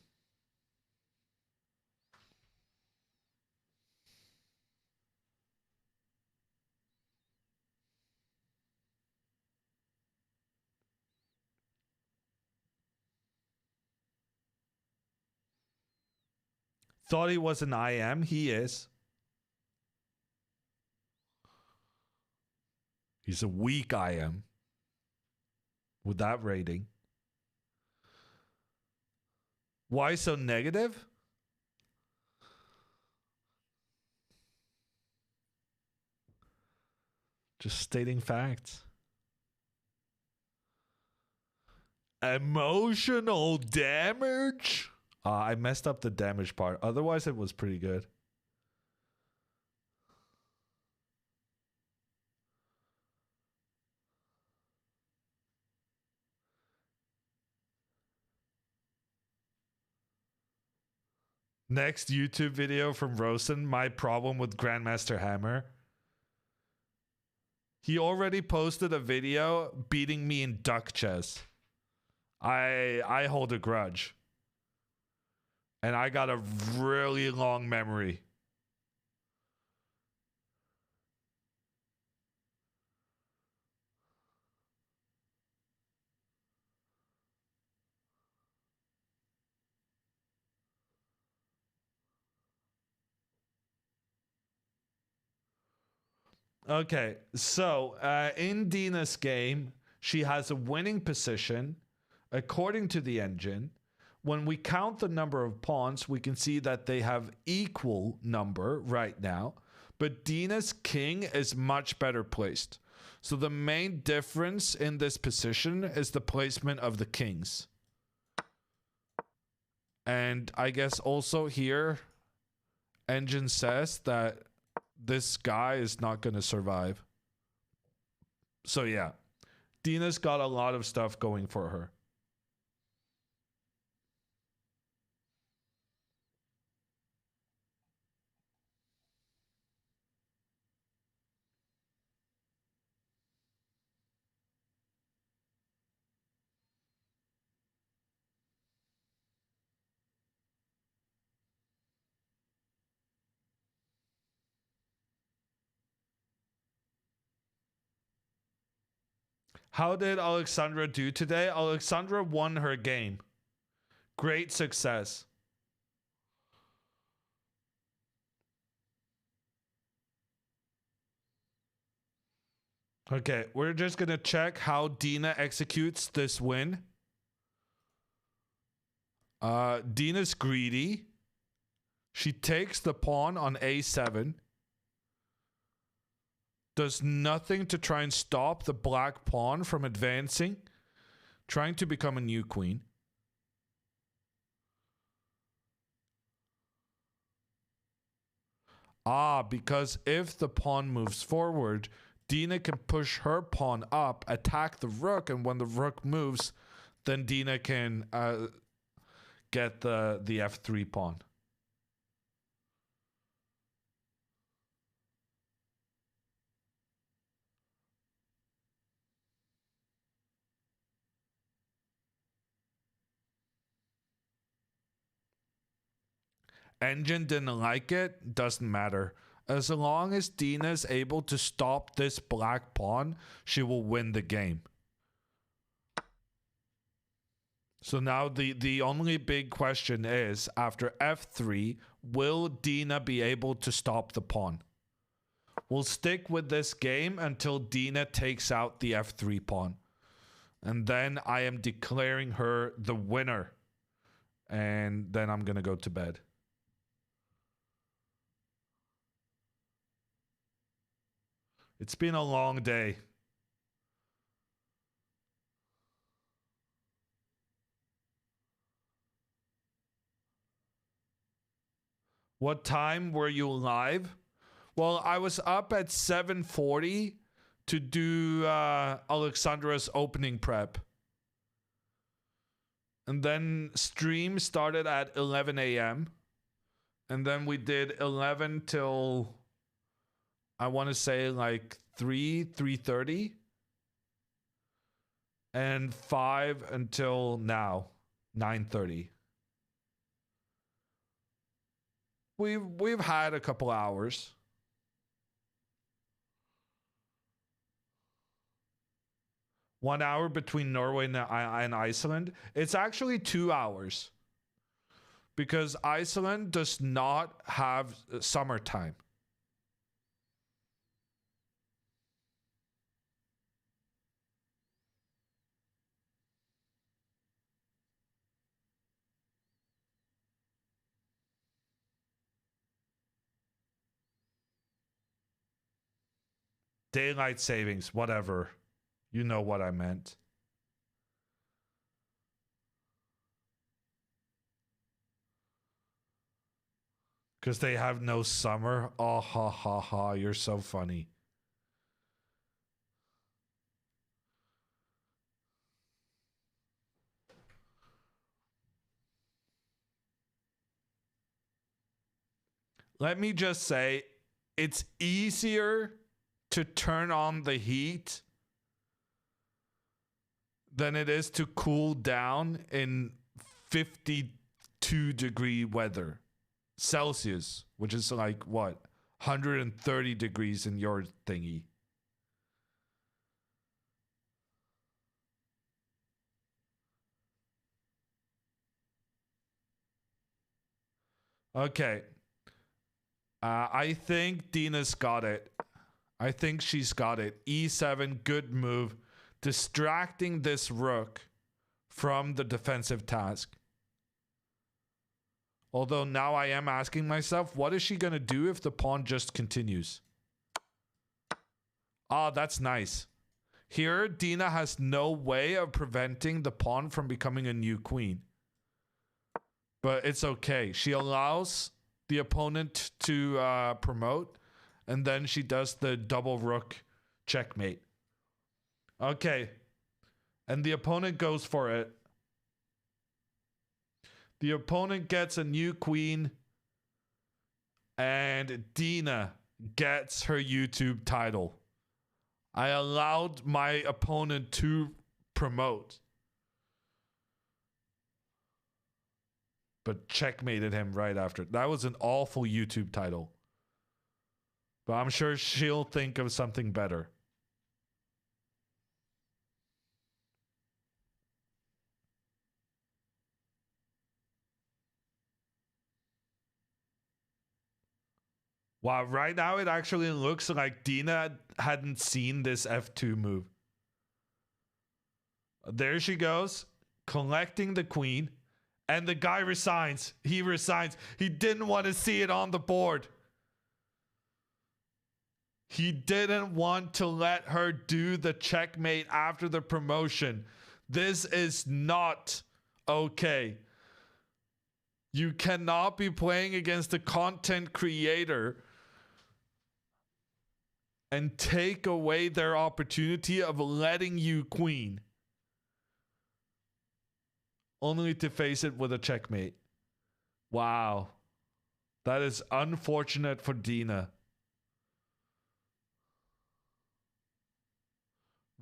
Thought he was an IM. He is. He's a weak IM with that rating. Why so negative? Just stating facts. Emotional damage? I messed up the damage part. Otherwise, it was pretty good. Next YouTube video from Rosen, my problem with Grandmaster Hammer. He already posted a video beating me in duck chess. I hold a grudge. And I got a really long memory. Okay, so in Dina's game, she has a winning position according to the engine. When we count the number of pawns, we can see that they have equal number right now, but Dina's king is much better placed. So the main difference in this position is the placement of the kings. And I guess also here, engine says that this guy is not going to survive. So yeah, Dina's got a lot of stuff going for her. How did Alexandra do today? Alexandra won her game. Great success. Okay, we're just going to check how Dina executes this win. Dina's greedy. She takes the pawn on a7. Does nothing to try and stop the black pawn from advancing, trying to become a new queen. Because if the pawn moves forward, Dina can push her pawn up, attack the rook, and when the rook moves, then Dina can get the f3 pawn. Engine didn't like it, doesn't matter. As long as Dina is able to stop this black pawn, she will win the game. So now the only big question is, after f3, will Dina be able to stop the pawn? We'll stick with this game until Dina takes out the f3 pawn. And then I am declaring her the winner. And then I'm going to go to bed. It's been a long day. What time were you live? Well, I was up at 7:40 to do Alexandra's opening prep. And then stream started at 11 a.m. And then we did 11 till, I want to say like 3:30. And 5 until now, 9:30. We've had a couple hours. One hour between Norway and Iceland. It's actually 2 hours. Because Iceland does not have summertime. Daylight savings, whatever. You know what I meant. Because they have no summer. Oh, ha, ha, ha. You're so funny. Let me just say, it's easier to turn on the heat than it is to cool down in 52-degree weather. Celsius, which is like, what, 130 degrees in your thingy. Okay. I think Dina's got it. I think she's got it. E7, good move. Distracting this rook from the defensive task. Although now I am asking myself, what is she going to do if the pawn just continues? Ah, that's nice. Here, Dina has no way of preventing the pawn from becoming a new queen. But it's okay. She allows the opponent to promote, and then she does the double rook checkmate. Okay. And the opponent goes for it. The opponent gets a new queen, and Dina gets her YouTube title. I allowed my opponent to promote, but checkmated him right after. That was an awful YouTube title. But I'm sure she'll think of something better. Wow, right now it actually looks like Dina hadn't seen this F2 move. There she goes, collecting the queen, and the guy resigns. He resigns. He didn't want to see it on the board. He didn't want to let her do the checkmate after the promotion. This is not okay. You cannot be playing against a content creator and take away their opportunity of letting you queen, only to face it with a checkmate. Wow. That is unfortunate for Dina.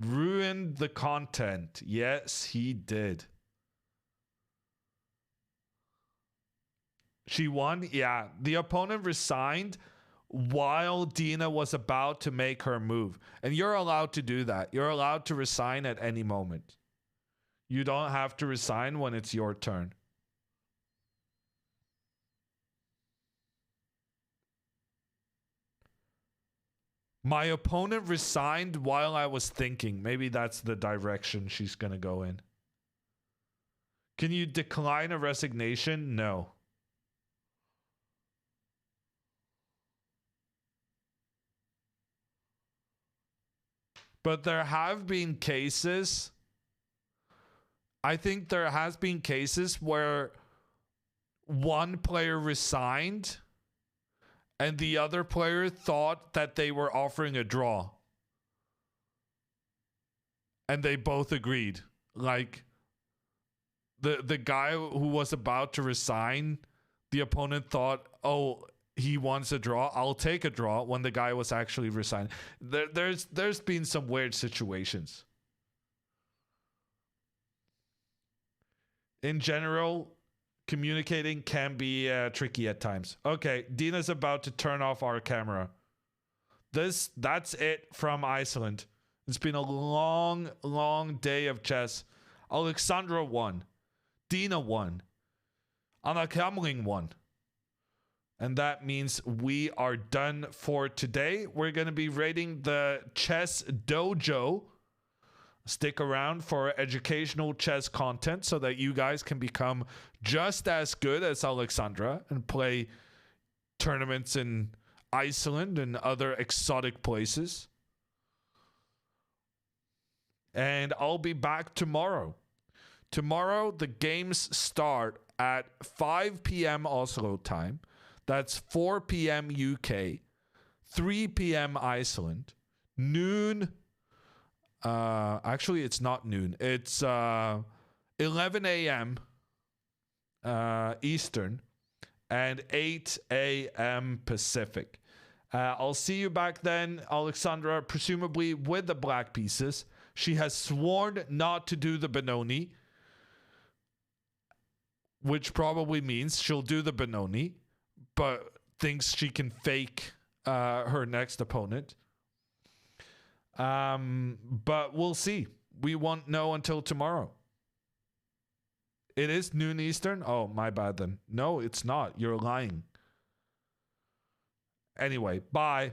Ruined the content. Yes, he did. She won? Yeah. The opponent resigned while Dina was about to make her move. And you're allowed to do that. You're allowed to resign at any moment. You don't have to resign when it's your turn. My opponent resigned while I was thinking. Maybe that's the direction she's going to go in. Can you decline a resignation? No. But there have been cases, I think there has been cases where one player resigned and the other player thought that they were offering a draw. And they both agreed. Like, the guy who was about to resign, the opponent thought, oh, he wants a draw, I'll take a draw, when the guy was actually resigning. There's been some weird situations. In general, communicating can be tricky at times. Okay, Dina's about to turn off our camera. That's it from Iceland. It's been a long day of chess. Alexandra won. Dina won. Anna Kamling won. And that means we are done for today. We're going to be rating the chess dojo. Stick around for educational chess content so that you guys can become just as good as Alexandra and play tournaments in Iceland and other exotic places. And I'll be back tomorrow. Tomorrow, the games start at 5 p.m. Oslo time. That's 4 p.m. UK, 3 p.m. Iceland, noon. Actually, it's not noon. It's 11 a.m. Eastern and 8 a.m. Pacific. I'll see you back then, Alexandra, presumably with the black pieces. She has sworn not to do the Benoni, which probably means she'll do the Benoni, but thinks she can fake her next opponent. But we'll see. We won't know until tomorrow. It is noon Eastern? Oh, my bad then. No, it's not. You're lying. Anyway, bye.